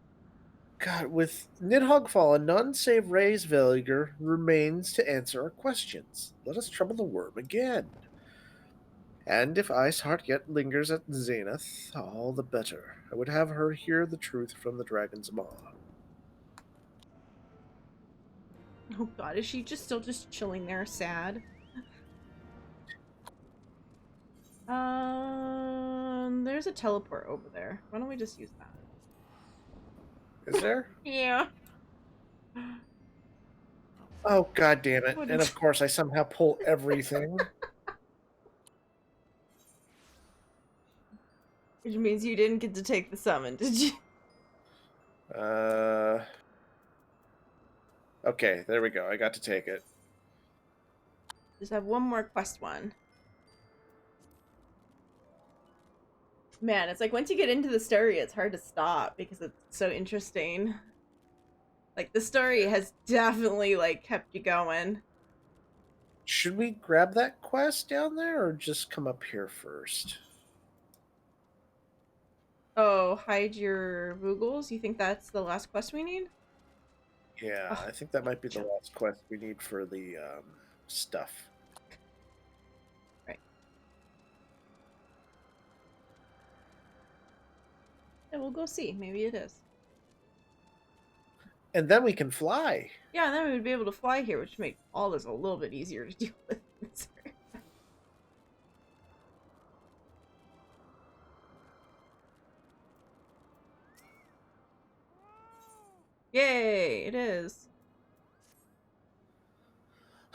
God, with Nidhogg fallen, none save Hraesvelgr remains to answer our questions. Let us trouble the worm again. And if Iceheart yet lingers at Zenith, all the better. I would have her hear the truth from the dragon's maw. Oh god, is she still just chilling there, sad? There's a teleport over there. Why don't we just use that? Is there? Yeah. Oh god damn it. And of course I somehow pull everything. Which means you didn't get to take the summon, did you? Okay, there we go. I got to take it. Just have one more quest one. Man, it's like once you get into the story, it's hard to stop because it's so interesting. Like, the story has definitely, like, kept you going. Should we grab that quest down there or just come up here first? Oh, hide your Voogles? You think that's the last quest we need? Yeah, I think that might be the last quest we need for the stuff. Right. Yeah, we'll go see. Maybe it is. And then we can fly. Yeah, and then we would be able to fly here, which would make all this a little bit easier to deal with. Yay, it is.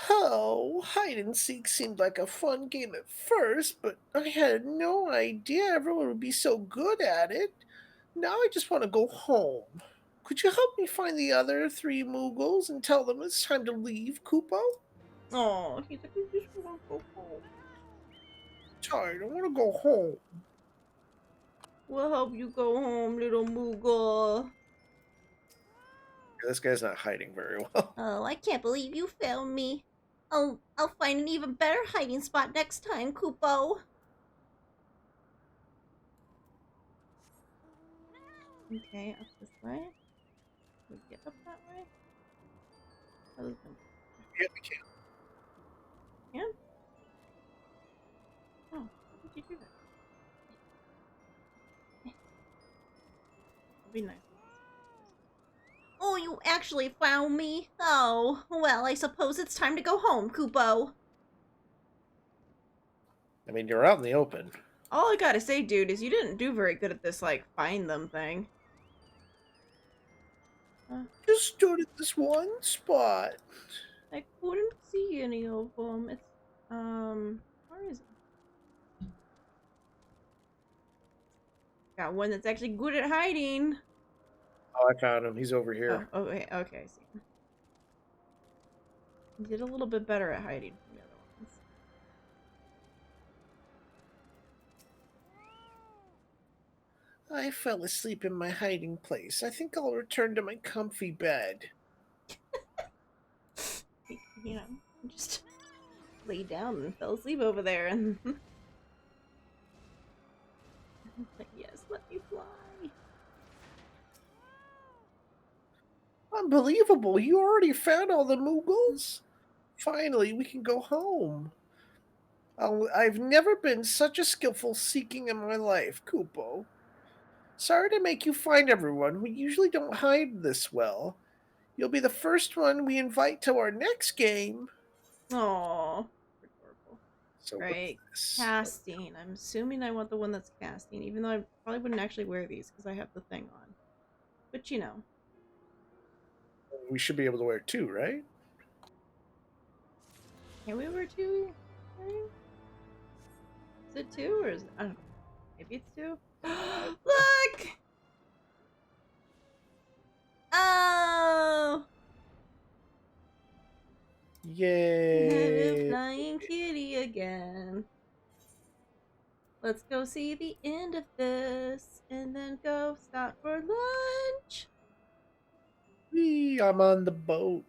Oh, hide and seek seemed like a fun game at first, but I had no idea everyone would be so good at it. Now I just want to go home. Could you help me find the other three Moogles and tell them it's time to leave, Kupo? Oh, he's like, I just want to go home. Tired, I want to go home. We'll help you go home, little Moogle. This guy's not hiding very well. Oh, I can't believe you found me. I'll find an even better hiding spot next time, Kupo. Okay, up this way. Can we get up that way? Yeah, we can. Can? Oh, how did you do that? That'd be nice. Oh, you actually found me? Oh, well, I suppose it's time to go home, Kupo. I mean, you're out in the open. All I gotta say, dude, is you didn't do very good at this, like, find them thing. Just stood at this one spot. I couldn't see any of them. It's, where is it? Got one that's actually good at hiding. Oh, I found him. He's over here. Oh, okay, okay, I see him. He did a little bit better at hiding from the other ones. I fell asleep in my hiding place. I think I'll return to my comfy bed. You know, just lay down and fell asleep over there and like, yes, let me fly. Unbelievable, you already found all the Moogles? Finally, we can go home. I've never been such a skillful seeking in my life, Kupo. Sorry to make you find everyone. We usually don't hide this well. You'll be the first one we invite to our next game. Aww. Adorable. So right, casting. I'm assuming I want the one that's casting, even though I probably wouldn't actually wear these because I have the thing on. But you know. We should be able to wear two, right? Can we wear two? Is it two or is it, I don't know. Maybe it's two? Look! Oh! Yay! Flying kitty again. Let's go see the end of this and then go stop for lunch. Whee, I'm on the boat.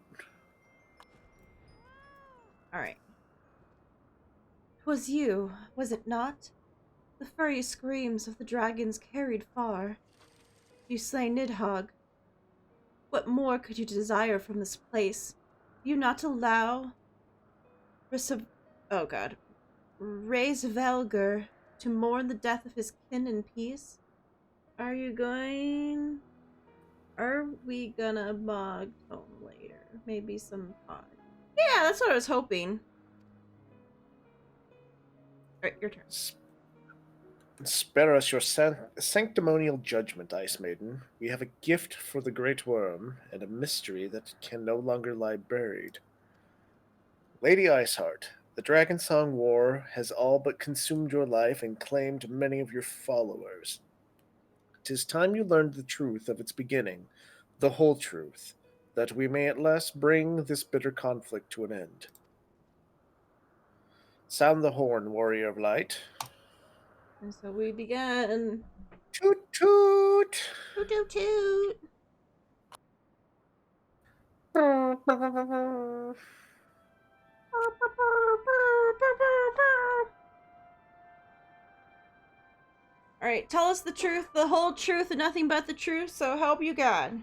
Alright. 'Twas you, was it not? The furry screams of the dragons carried far. You slay Nidhogg. What more could you desire from this place? You not allow Raise Velger to mourn the death of his kin in peace? Are we gonna bog home later? Maybe some pod. Yeah, that's what I was hoping. Alright, your turn. Spare us your sanctimonial judgment, Ice Maiden. We have a gift for the Great Worm, and a mystery that can no longer lie buried. Lady Iceheart, the Dragonsong War has all but consumed your life and claimed many of your followers. 'Tis time you learned the truth of its beginning, the whole truth, that we may at last bring this bitter conflict to an end. Sound the horn, warrior of light. And so we began. Toot toot! Toot toot toot! Alright, tell us the truth, the whole truth, and nothing but the truth, so help you God.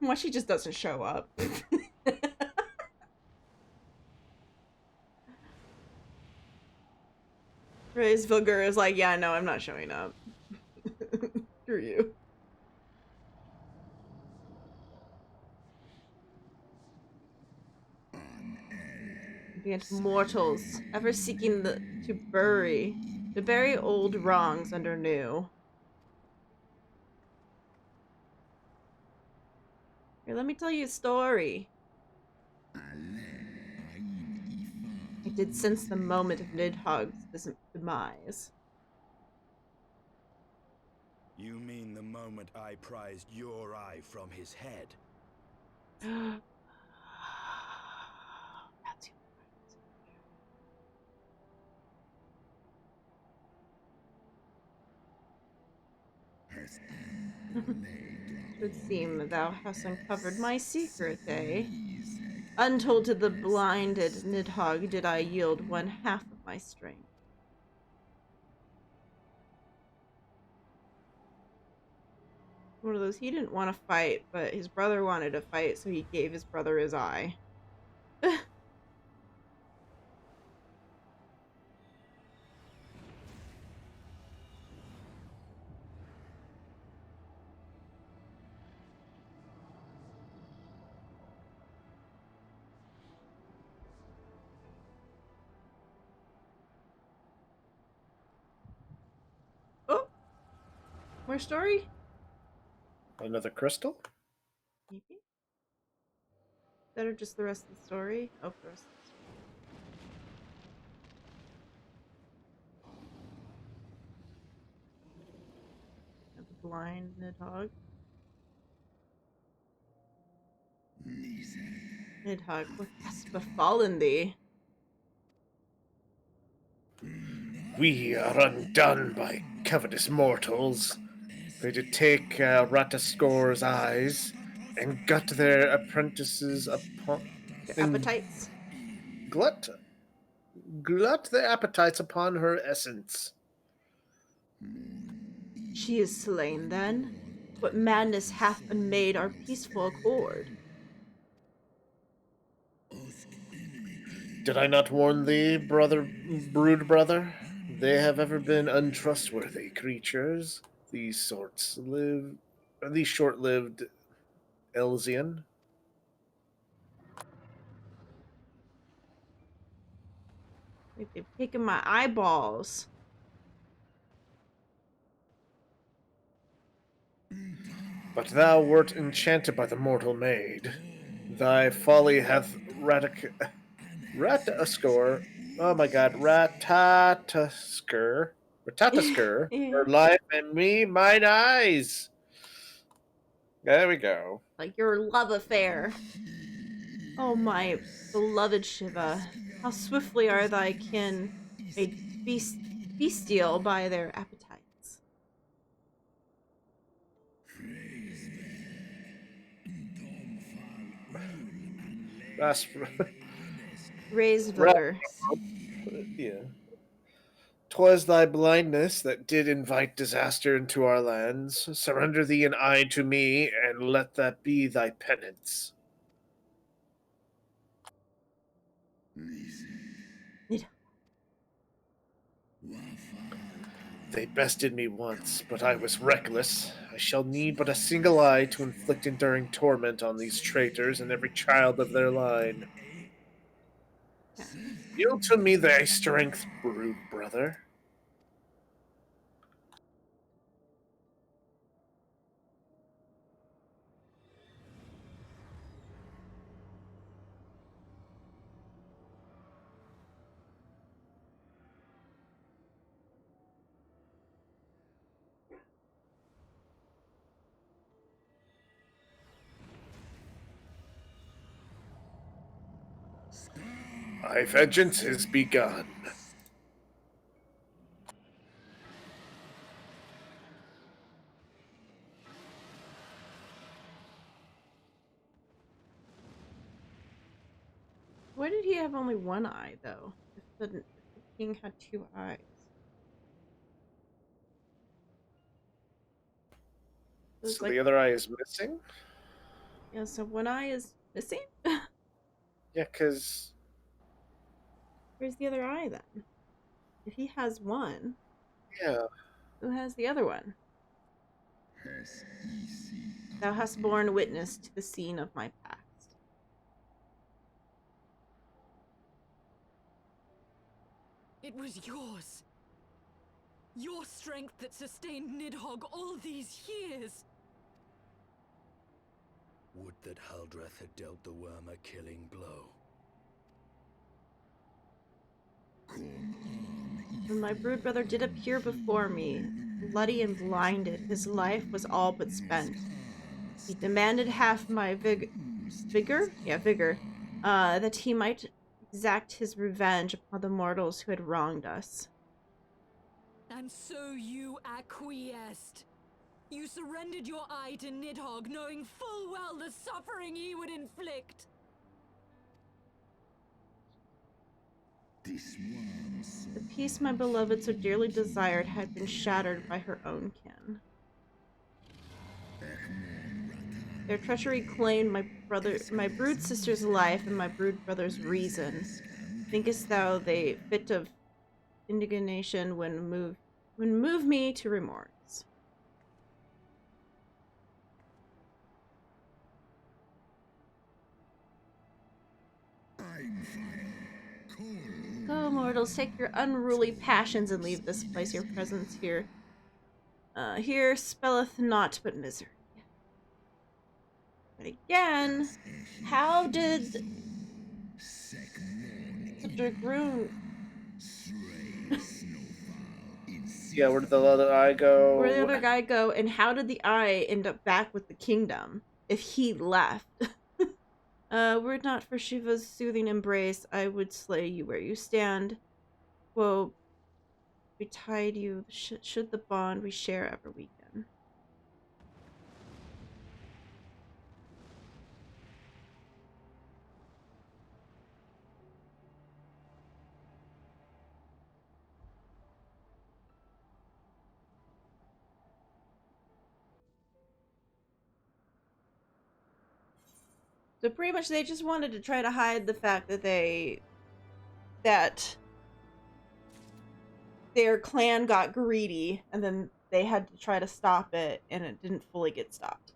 Well, she just doesn't show up. Raise Vilgur is like, yeah, no, I'm not showing up. Screw you. Against mortals, ever seeking to bury old wrongs under new. Here, let me tell you a story. I did sense the moment of Nidhogg's demise. You mean the moment I prized your eye from his head? That's Should seem thou hast uncovered my secret, eh? Untold to the blinded Nidhogg did I yield 1/2 of my strength. One of those, he didn't want to fight, but his brother wanted to fight, so he gave his brother his eye. Oh! More story? Another crystal? Maybe? That or just the rest of the story? Oh, the rest of the story. And the blind Nidhogg. Nidhogg, what hast befallen thee? We are undone by covetous mortals. They did take Ratascore's eyes and gut their apprentices upon... Their appetites? Glut their appetites upon her essence. She is slain, then? What madness hath unmade our peaceful accord? Did I not warn thee, brood brother? They have ever been untrustworthy creatures. These short-lived Elsian. They've taken my eyeballs. But thou wert enchanted by the mortal maid. Thy folly hath Ratascore. Oh my god, Ratatasker. Her life and me, mine eyes. There we go. Like your love affair. Oh, my beloved Shiva, how swiftly are thy kin made bestial by their appetites. Raised Vugger. Yeah. 'Twas thy blindness that did invite disaster into our lands. Surrender thee an eye to me, and let that be thy penance. They bested me once, but I was reckless. I shall need but a single eye to inflict enduring torment on these traitors and every child of their line. Yield to me thy strength, brood brother. My vengeance is begun. Why did he have only one eye, though? If the king had 2 eyes. So the other eye is missing? Yeah, so one eye is missing? Yeah, because... Where's the other eye, then? If he has one... Yeah. Who has the other one? Thou hast borne witness to the scene of my past. It was yours. Your strength that sustained Nidhogg all these years. Would that Haldreth had dealt the worm a killing blow. When my brood brother did appear before me, bloody and blinded, his life was all but spent. He demanded half my vigor, that he might exact his revenge upon the mortals who had wronged us. And so you acquiesced. You surrendered your eye to Nidhogg, knowing full well the suffering he would inflict. The peace my beloved so dearly desired had been shattered by her own kin. Their treachery claimed my brood sister's life and my brood brother's reason. Thinkest thou they fit of indignation when move me to remorse? Go, mortals, take your unruly passions and leave this place. Your presence here spelleth naught but misery. But again, how did the dragoon... Yeah, where did the other eye go? Where did the other guy go, and how did the eye end up back with the kingdom if he left? Were it not for Shiva's soothing embrace, I would slay you where you stand. Woe betide you, should the bond we share ever weaken. So pretty much they just wanted to try to hide the fact that their clan got greedy, and then they had to try to stop it, and it didn't fully get stopped.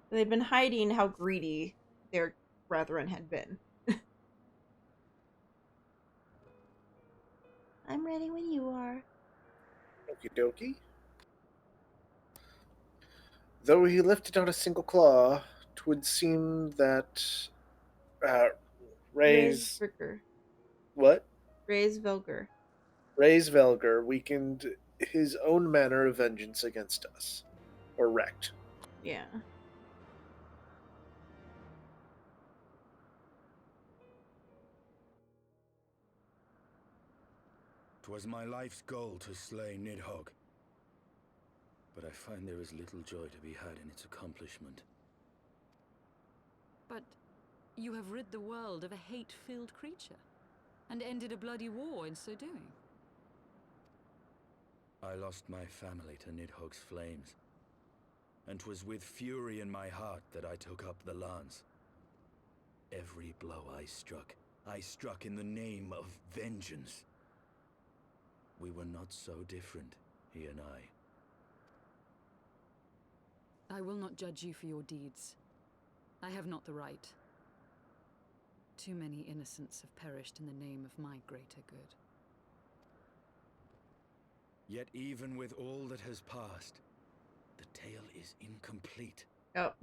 They've been hiding how greedy their brethren had been. I'm ready when you are. Okie dokie. Though he lifted not a single claw, 'twould seem that Ray's... What? Ray's Velger. Ray's Velger weakened his own manner of vengeance against us. Or wrecked. Yeah. 'Twas my life's goal to slay Nidhogg. But I find there is little joy to be had in its accomplishment. But you have rid the world of a hate-filled creature, and ended a bloody war in so doing. I lost my family to Nidhogg's flames, and 'twas with fury in my heart that I took up the lance. Every blow I struck in the name of vengeance. We were not so different, he and I. I will not judge you for your deeds. I have not the right. Too many innocents have perished in the name of my greater good. Yet even with all that has passed, the tale is incomplete. Oh.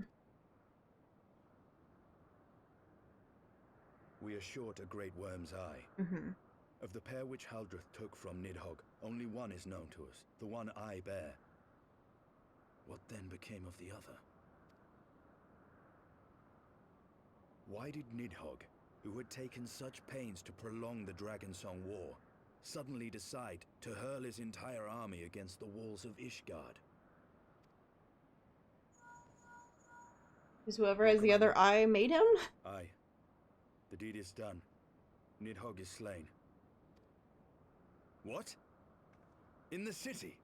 We are short a great worm's eye. Mm-hmm. Of the pair which Haldreth took from Nidhogg, only one is known to us, the one I bear. What then became of the other? Why did Nidhogg, who had taken such pains to prolong the Dragonsong War, suddenly decide to hurl his entire army against the walls of Ishgard? Because whoever has the other eye made him? Aye. The deed is done. Nidhogg is slain. What? In the city?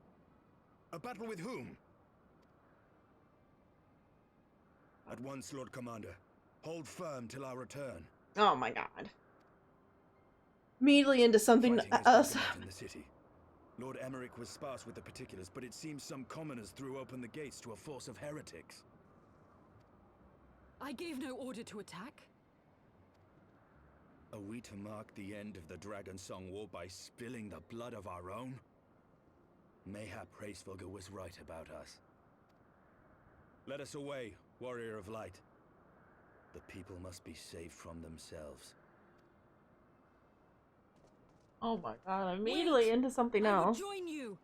A battle with whom? At once, Lord Commander. Hold firm till our return. Oh my god. Immediately into something else. In the city. Lord Emmerich was sparse with the particulars, but it seems some commoners threw open the gates to a force of heretics. I gave no order to attack. Are we to mark the end of the Dragonsong War by spilling the blood of our own? Mayhap Hraesvelgr was right about us. Let us away, warrior of light. The people must be saved from themselves. Oh my god, immediately into something I else. will join you.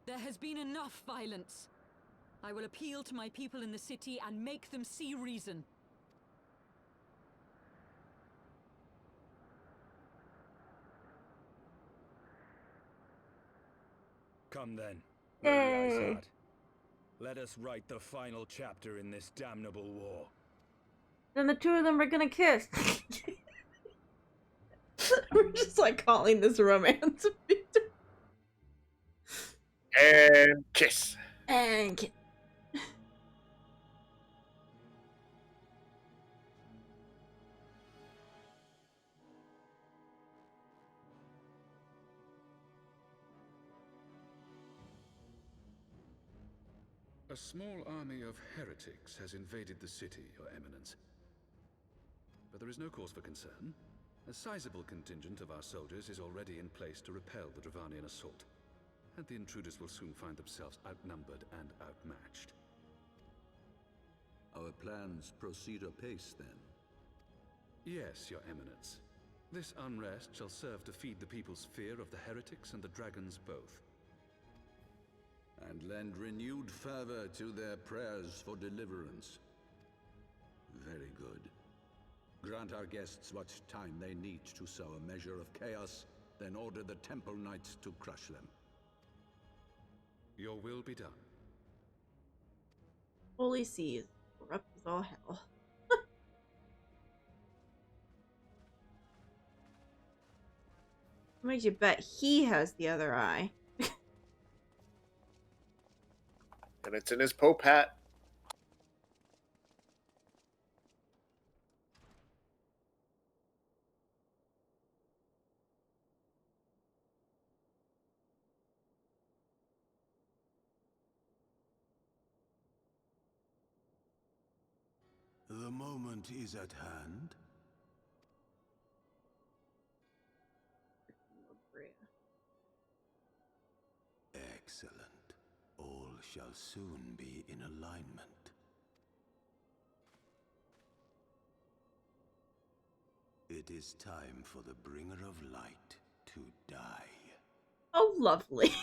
There has been enough violence. I will appeal to my people in the city and make them see reason. Come then, Yay. Lady Izard. Let us write the final chapter in this damnable war. Then the two of them are gonna kiss. We're just like calling this romance. And kiss. And kiss. A small army of heretics has invaded the city, Your Eminence. But there is no cause for concern. A sizable contingent of our soldiers is already in place to repel the Dravanian assault, and the intruders will soon find themselves outnumbered and outmatched. Our plans proceed apace, then? Yes, Your Eminence. This unrest shall serve to feed the people's fear of the heretics and the dragons both. And lend renewed fervor to their prayers for deliverance. Very good. Grant our guests what time they need to sow a measure of chaos, then order the Temple Knights to crush them. Your will be done. Holy seas, corrupt as all hell. What makes you bet he has the other eye? And it's in his Pope hat. The moment is at hand. Excellent. All shall soon be in alignment. It is time for the Bringer of Light to die. Oh, lovely.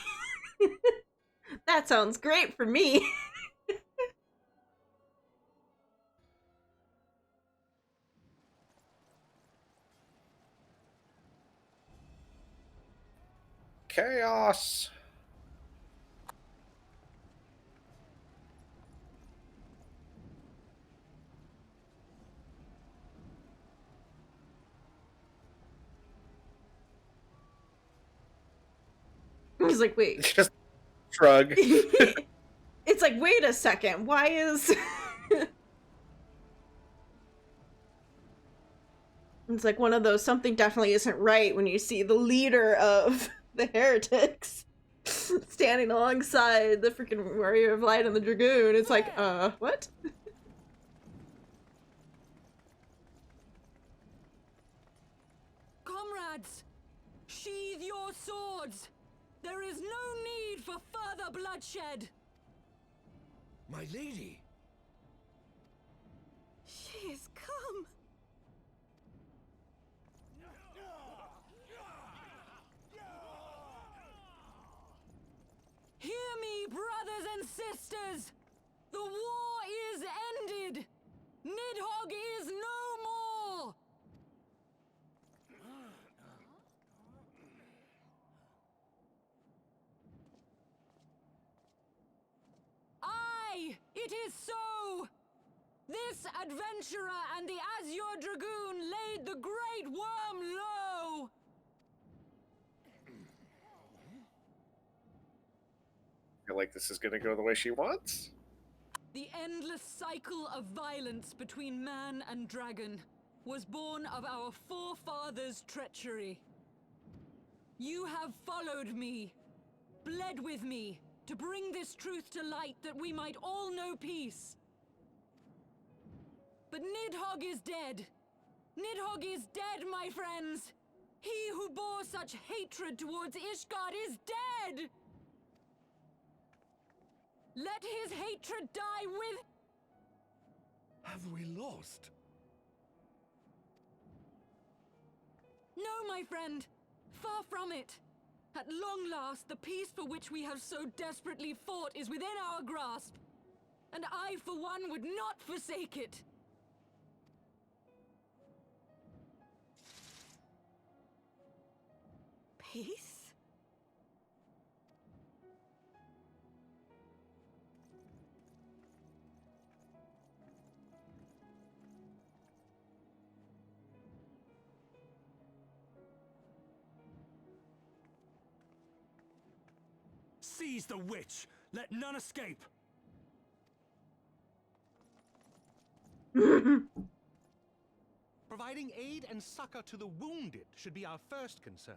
That sounds great for me. Chaos. He's like, wait. Just shrug. It's like, wait a second. Why is... It's like one of those something definitely isn't right when you see the leader of the heretics standing alongside the freaking Warrior of Light and the Dragoon. It's like, what? Comrades, sheathe your swords. There is no need for further bloodshed. My lady! She is come! Hear me, brothers and sisters! The war is ended! Nidhogg is no more! Aye, it is so! This adventurer and the Azure Dragoon laid the Great Worm low! I feel like this is gonna go the way she wants. The endless cycle of violence between man and dragon was born of our forefathers' treachery. You have followed me, bled with me, to bring this truth to light that we might all know peace. But Nidhogg is dead. Nidhogg is dead, my friends. He who bore such hatred towards Ishgard is dead! Let his hatred die with... Have we lost? No, my friend. Far from it. At long last, the peace for which we have so desperately fought is within our grasp. And I, for one, would not forsake it. Peace? Seize the witch! Let none escape! Providing aid and succor to the wounded should be our first concern.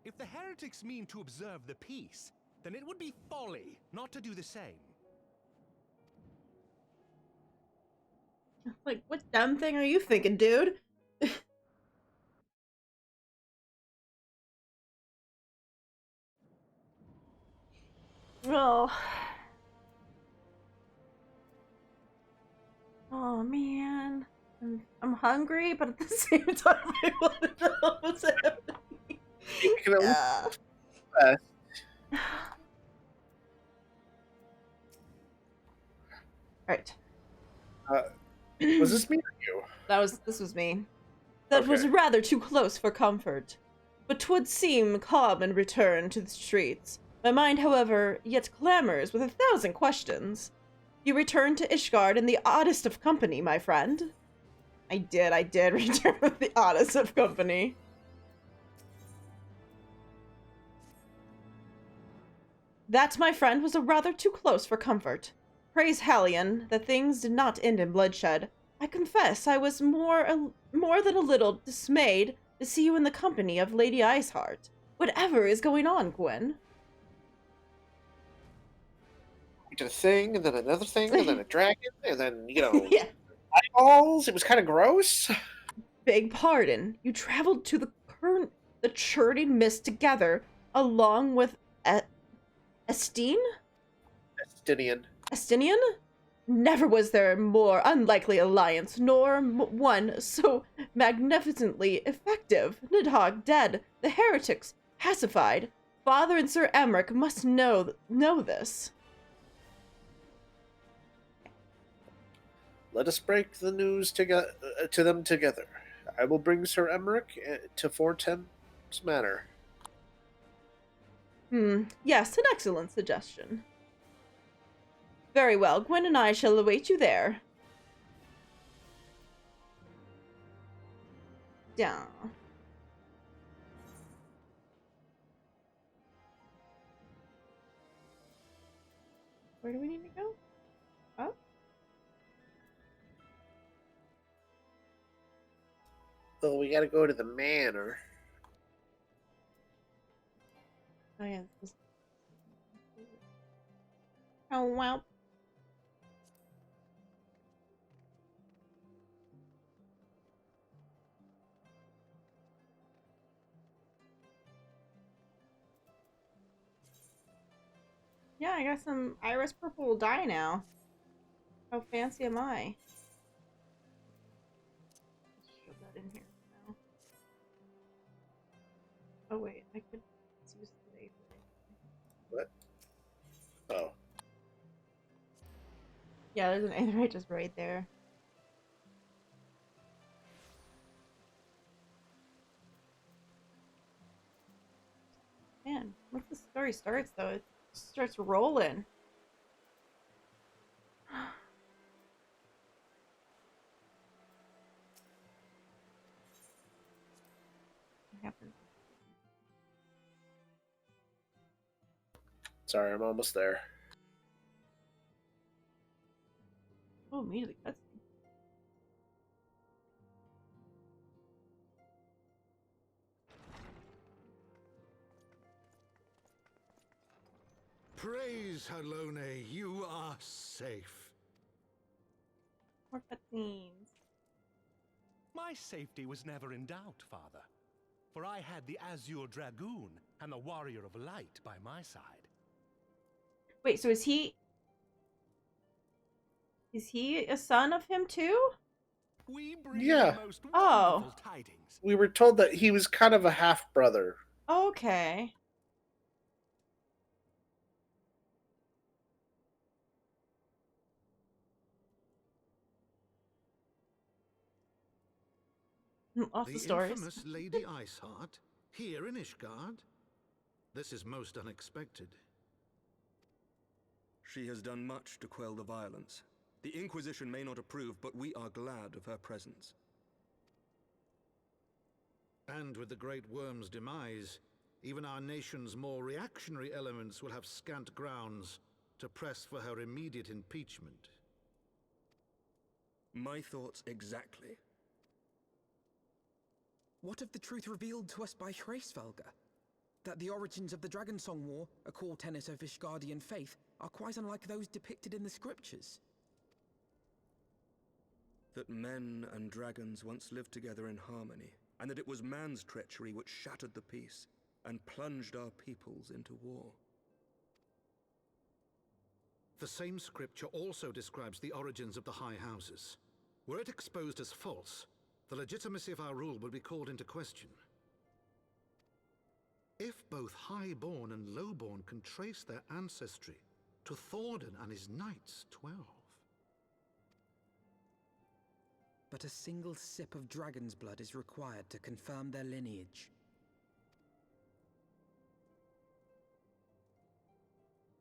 If the heretics mean to observe the peace, then it would be folly not to do the same. Like, what dumb thing are you thinking, dude? Oh. Oh man. I'm hungry, but at the same time I want to know what's happening. Yeah. Alright. Was this me or you? This was me. That was rather too close for comfort. But 'twould seem calm and return to the streets. My mind, however, yet clamors with 1,000 questions. You returned to Ishgard in the oddest of company, my friend. I did return with the oddest of company. That, my friend, was a rather too close for comfort. Praise Halion that things did not end in bloodshed. I confess I was more than a little dismayed to see you in the company of Lady Iceheart. Whatever is going on, Gwen? We did a thing, and then another thing, and then a dragon, and then, yeah. Eyeballs. It was kind of gross. Beg pardon. You traveled to the churning mist together, along with Estinian? Estinian? Never was there a more unlikely alliance, nor one so magnificently effective. Nidhogg dead, the heretics pacified. Father and Sir Emmerich must know this. Let us break the news to them together. I will bring Sir Emmerich to Fortemps Manor. Yes, an excellent suggestion. Very well, Gwen and I shall await you there. Down. Where do we need to go? Oh? Oh, we gotta go to the manor. Oh, yeah. Oh, wow. Yeah, I got some iris purple dye now. How fancy am I? Let's shove that in here now. Oh wait, I could use today. What? Oh. Yeah, there's an aetherite just right there. Man, once the story starts though, it starts rolling. What happened? Sorry, I'm almost there. Oh, immediately cutscene. Praise Halone, you are safe. More cutscenes. My safety was never in doubt, Father. For I had the Azure Dragoon and the Warrior of Light by my side. Wait, so is he a son of him too? We bring Yeah. the most Oh. wonderful tidings. We were told that he was kind of a half brother. Okay. Lots The of stories. infamous Lady Iceheart, here in Ishgard? This is most unexpected. She has done much to quell the violence. The Inquisition may not approve, but we are glad of her presence. And with the Great Worm's demise, even our nation's more reactionary elements will have scant grounds to press for her immediate impeachment. My thoughts exactly. What of the truth revealed to us by Hraesvelga? That the origins of the Dragonsong War, a core tenet of Ishgardian faith, are quite unlike those depicted in the scriptures. That men and dragons once lived together in harmony, and that it was man's treachery which shattered the peace and plunged our peoples into war. The same scripture also describes the origins of the High Houses. Were it exposed as false, the legitimacy of our rule would be called into question. If both Highborn and Lowborn can trace their ancestry to Thordan and his Knights 12. But a single sip of dragon's blood is required to confirm their lineage.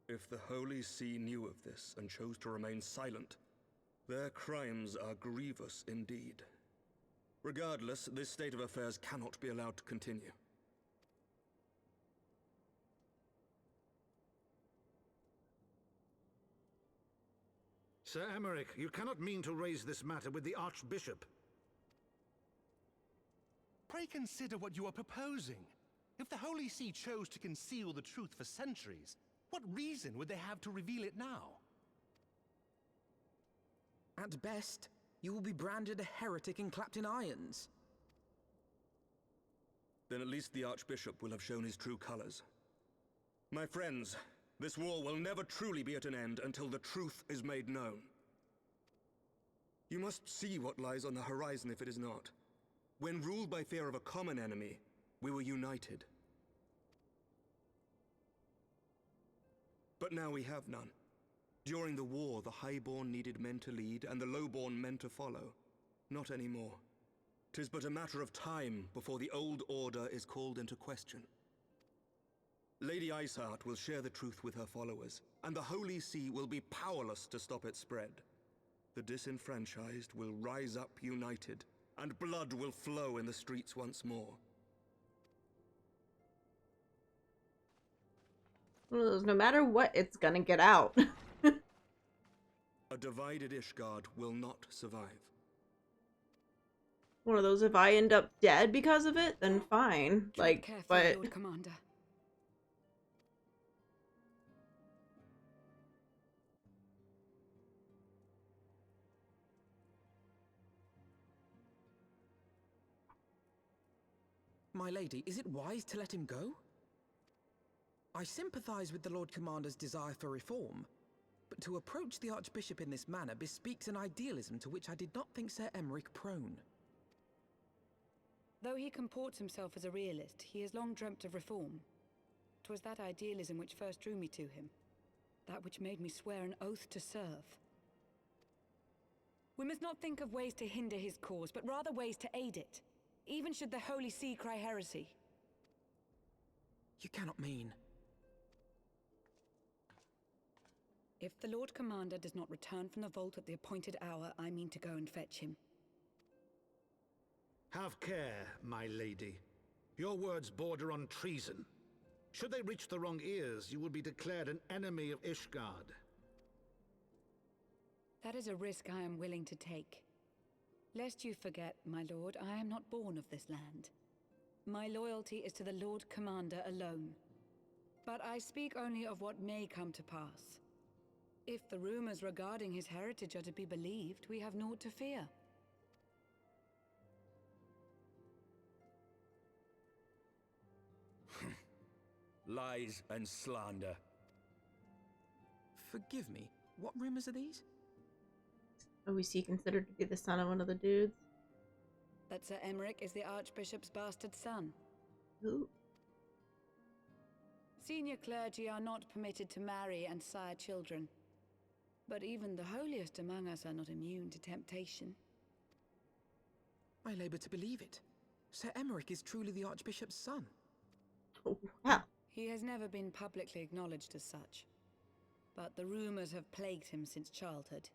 If the Holy See knew of this and chose to remain silent, their crimes are grievous indeed. Regardless, this state of affairs cannot be allowed to continue. Sir Emmerich, you cannot mean to raise this matter with the Archbishop. Pray consider what you are proposing. If the Holy See chose to conceal the truth for centuries, what reason would they have to reveal it now? At best, you will be branded a heretic and clapped in irons. Then at least the Archbishop will have shown his true colors. My friends, this war will never truly be at an end until the truth is made known. You must see what lies on the horizon if it is not. When ruled by fear of a common enemy, we were united. But now we have none. During the war, the Highborn needed men to lead, and the Lowborn men to follow. Not anymore. 'Tis but a matter of time before the old order is called into question. Lady Iceheart will share the truth with her followers, and the Holy See will be powerless to stop its spread. The disenfranchised will rise up united, and blood will flow in the streets once more. Well, no matter what, it's gonna get out. A divided Ishgard will not survive. One of those, if I end up dead because of it, then fine. Tread carefully, Lord Commander. My lady, is it wise to let him go? I sympathize with the Lord Commander's desire for reform, but to approach the Archbishop in this manner bespeaks an idealism to which I did not think Sir Emmerich prone. Though he comports himself as a realist, he has long dreamt of reform. 'Twas that idealism which first drew me to him, that which made me swear an oath to serve. We must not think of ways to hinder his cause, but rather ways to aid it, even should the Holy See cry heresy. You cannot mean... If the Lord Commander does not return from the vault at the appointed hour, I mean to go and fetch him. Have care, my lady. Your words border on treason. Should they reach the wrong ears, you will be declared an enemy of Ishgard. That is a risk I am willing to take. Lest you forget, my lord, I am not born of this land. My loyalty is to the Lord Commander alone. But I speak only of what may come to pass. If the rumors regarding his heritage are to be believed, we have naught to fear. Lies and slander. Forgive me, what rumors are these? Oh, is he considered to be the son of one of the dudes? That Sir Emmerich is the Archbishop's bastard son. Who? Senior clergy are not permitted to marry and sire children. But even the holiest among us are not immune to temptation. I labour to believe it. Sir Emmerich is truly the Archbishop's son. Oh, wow. He has never been publicly acknowledged as such. But the rumors have plagued him since childhood.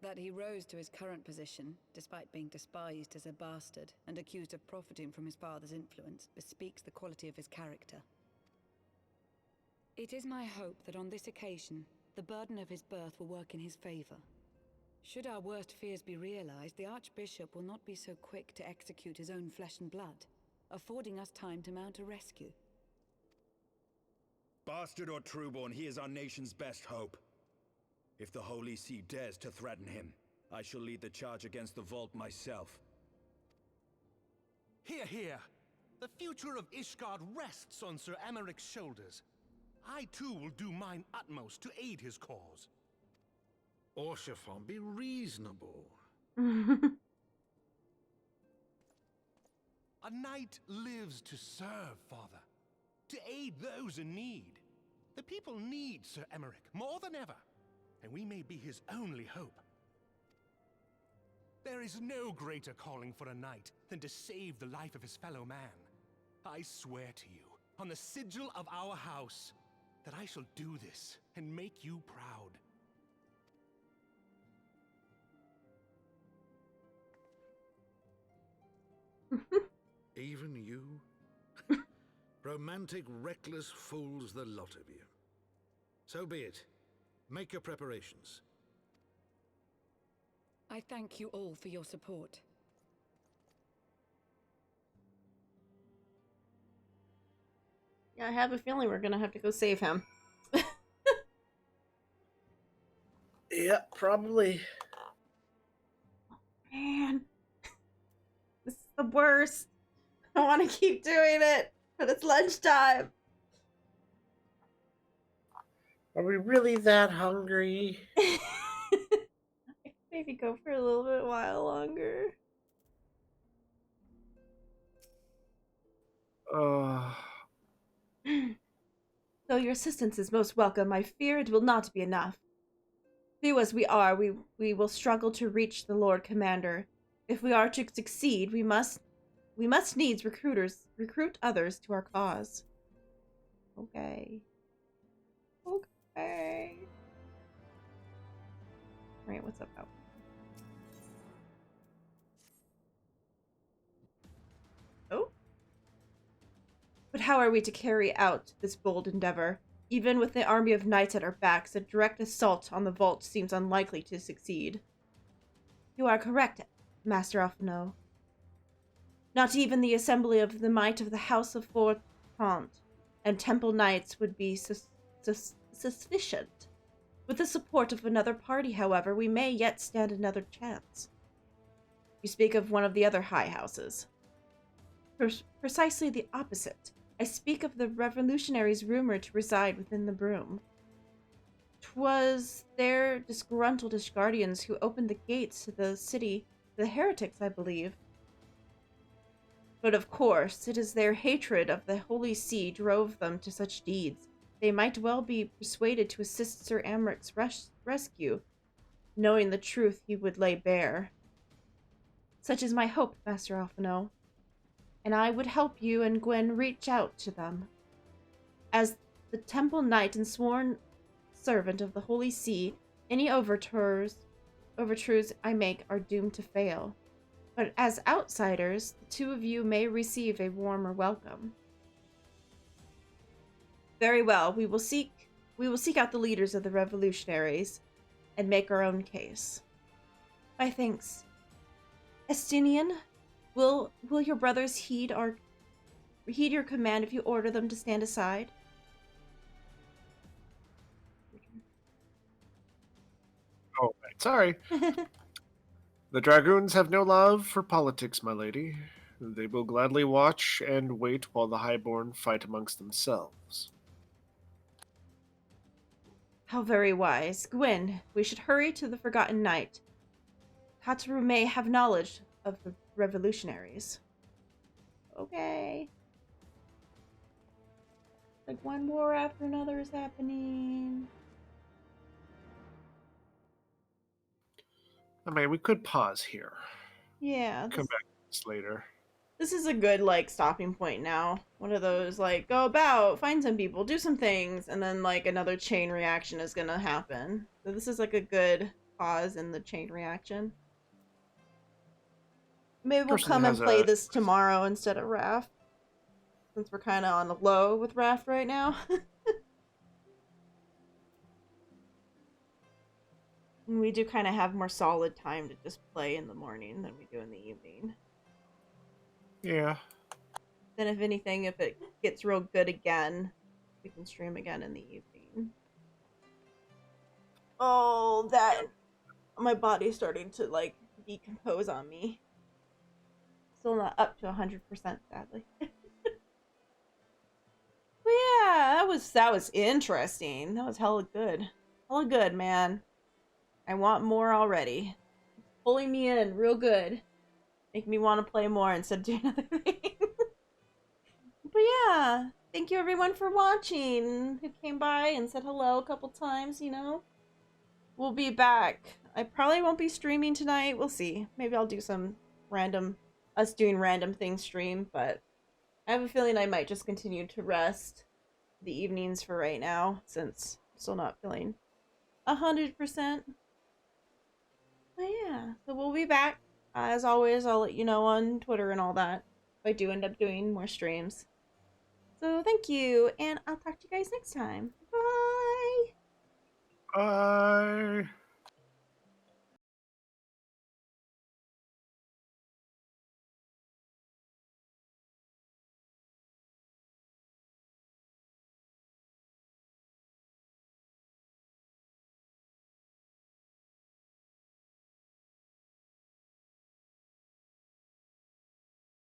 That he rose to his current position, despite being despised as a bastard and accused of profiting from his father's influence, bespeaks the quality of his character. It is my hope that on this occasion, the burden of his birth will work in his favor. Should our worst fears be realized, the Archbishop will not be so quick to execute his own flesh and blood, affording us time to mount a rescue. Bastard or trueborn, he is our nation's best hope. If the Holy See dares to threaten him, I shall lead the charge against the Vault myself. Hear, hear! The future of Ishgard rests on Sir Emmerich's shoulders. I too will do mine utmost to aid his cause. Orshafon, be reasonable. A knight lives to serve, Father. To aid those in need. The people need Sir Emmerich more than ever, and we may be his only hope. There is no greater calling for a knight than to save the life of his fellow man. I swear to you, on the sigil of our house, that I shall do this and make you proud. Even you? Romantic, reckless fools, the lot of you. So be it. Make your preparations. I thank you all for your support. Yeah, I have a feeling we're gonna have to go save him. Yeah, probably. Man, this is the worst. I want to keep doing it, but it's lunchtime. Are we really that hungry? Maybe go for a little bit while longer. Though your assistance is most welcome, I fear it will not be enough. Few as we are, we will struggle to reach the Lord Commander. If we are to succeed, we must needs recruit others to our cause. Okay. Okay. Alright, what's up, Al? Oh? But how are we to carry out this bold endeavor? Even with the army of knights at our backs, a direct assault on the vault seems unlikely to succeed. You are correct, Master Alphino. Not even the assembly of the might of the House of Fortaunt and Temple Knights would be sufficient. With the support of another party, however, we may yet stand another chance. You speak of one of the other high houses. Precisely the opposite. I speak of the revolutionaries rumored to reside within the Broom. 'Twas their disgruntled Ishgardians who opened the gates to the city to the heretics, I believe. But of course, it is their hatred of the Holy See drove them to such deeds. They might well be persuaded to assist Sir Amrick's rescue, knowing the truth he would lay bare. Such is my hope, Master Alphino, and I would help you and Gwen reach out to them. As the Temple Knight and sworn servant of the Holy See, any overtures I make are doomed to fail. But as outsiders, the two of you may receive a warmer welcome. Very well, we will seek out the leaders of the revolutionaries and make our own case. My thanks. Estinian, will your brothers heed your command if you order them to stand aside? Oh, right. Sorry. The Dragoons have no love for politics, my lady. They will gladly watch and wait while the Highborn fight amongst themselves. How very wise. Gwyn, we should hurry to the Forgotten Night. Kataru may have knowledge of the revolutionaries. Okay. Like one war after another is happening. I mean, we could pause here. Yeah. Come back to this later. This is a good, like, stopping point now. One of those, like, go about, find some people, do some things, and then, like, another chain reaction is gonna happen. So this is, like, a good pause in the chain reaction. Maybe we'll come and play this tomorrow instead of Raft. Since we're kind of on the low with Raft right now. And we do kind of have more solid time to just play in the morning than we do in the evening. Yeah. Then if anything, if it gets real good again, we can stream again in the evening. Oh, that... My body's starting to, like, decompose on me. Still not up to 100%, sadly. But yeah, that was interesting. That was hella good. Hella good, man. I want more already. It's pulling me in real good. Make me want to play more instead of doing other things. But yeah, thank you everyone for watching. Who came by and said hello a couple times, you know. We'll be back. I probably won't be streaming tonight. We'll see. Maybe I'll do some us doing random things stream, but I have a feeling I might just continue to rest the evenings for right now, since I'm still not feeling 100%. But yeah, so we'll be back. As always, I'll let you know on Twitter and all that if I do end up doing more streams. So thank you, and I'll talk to you guys next time. Bye!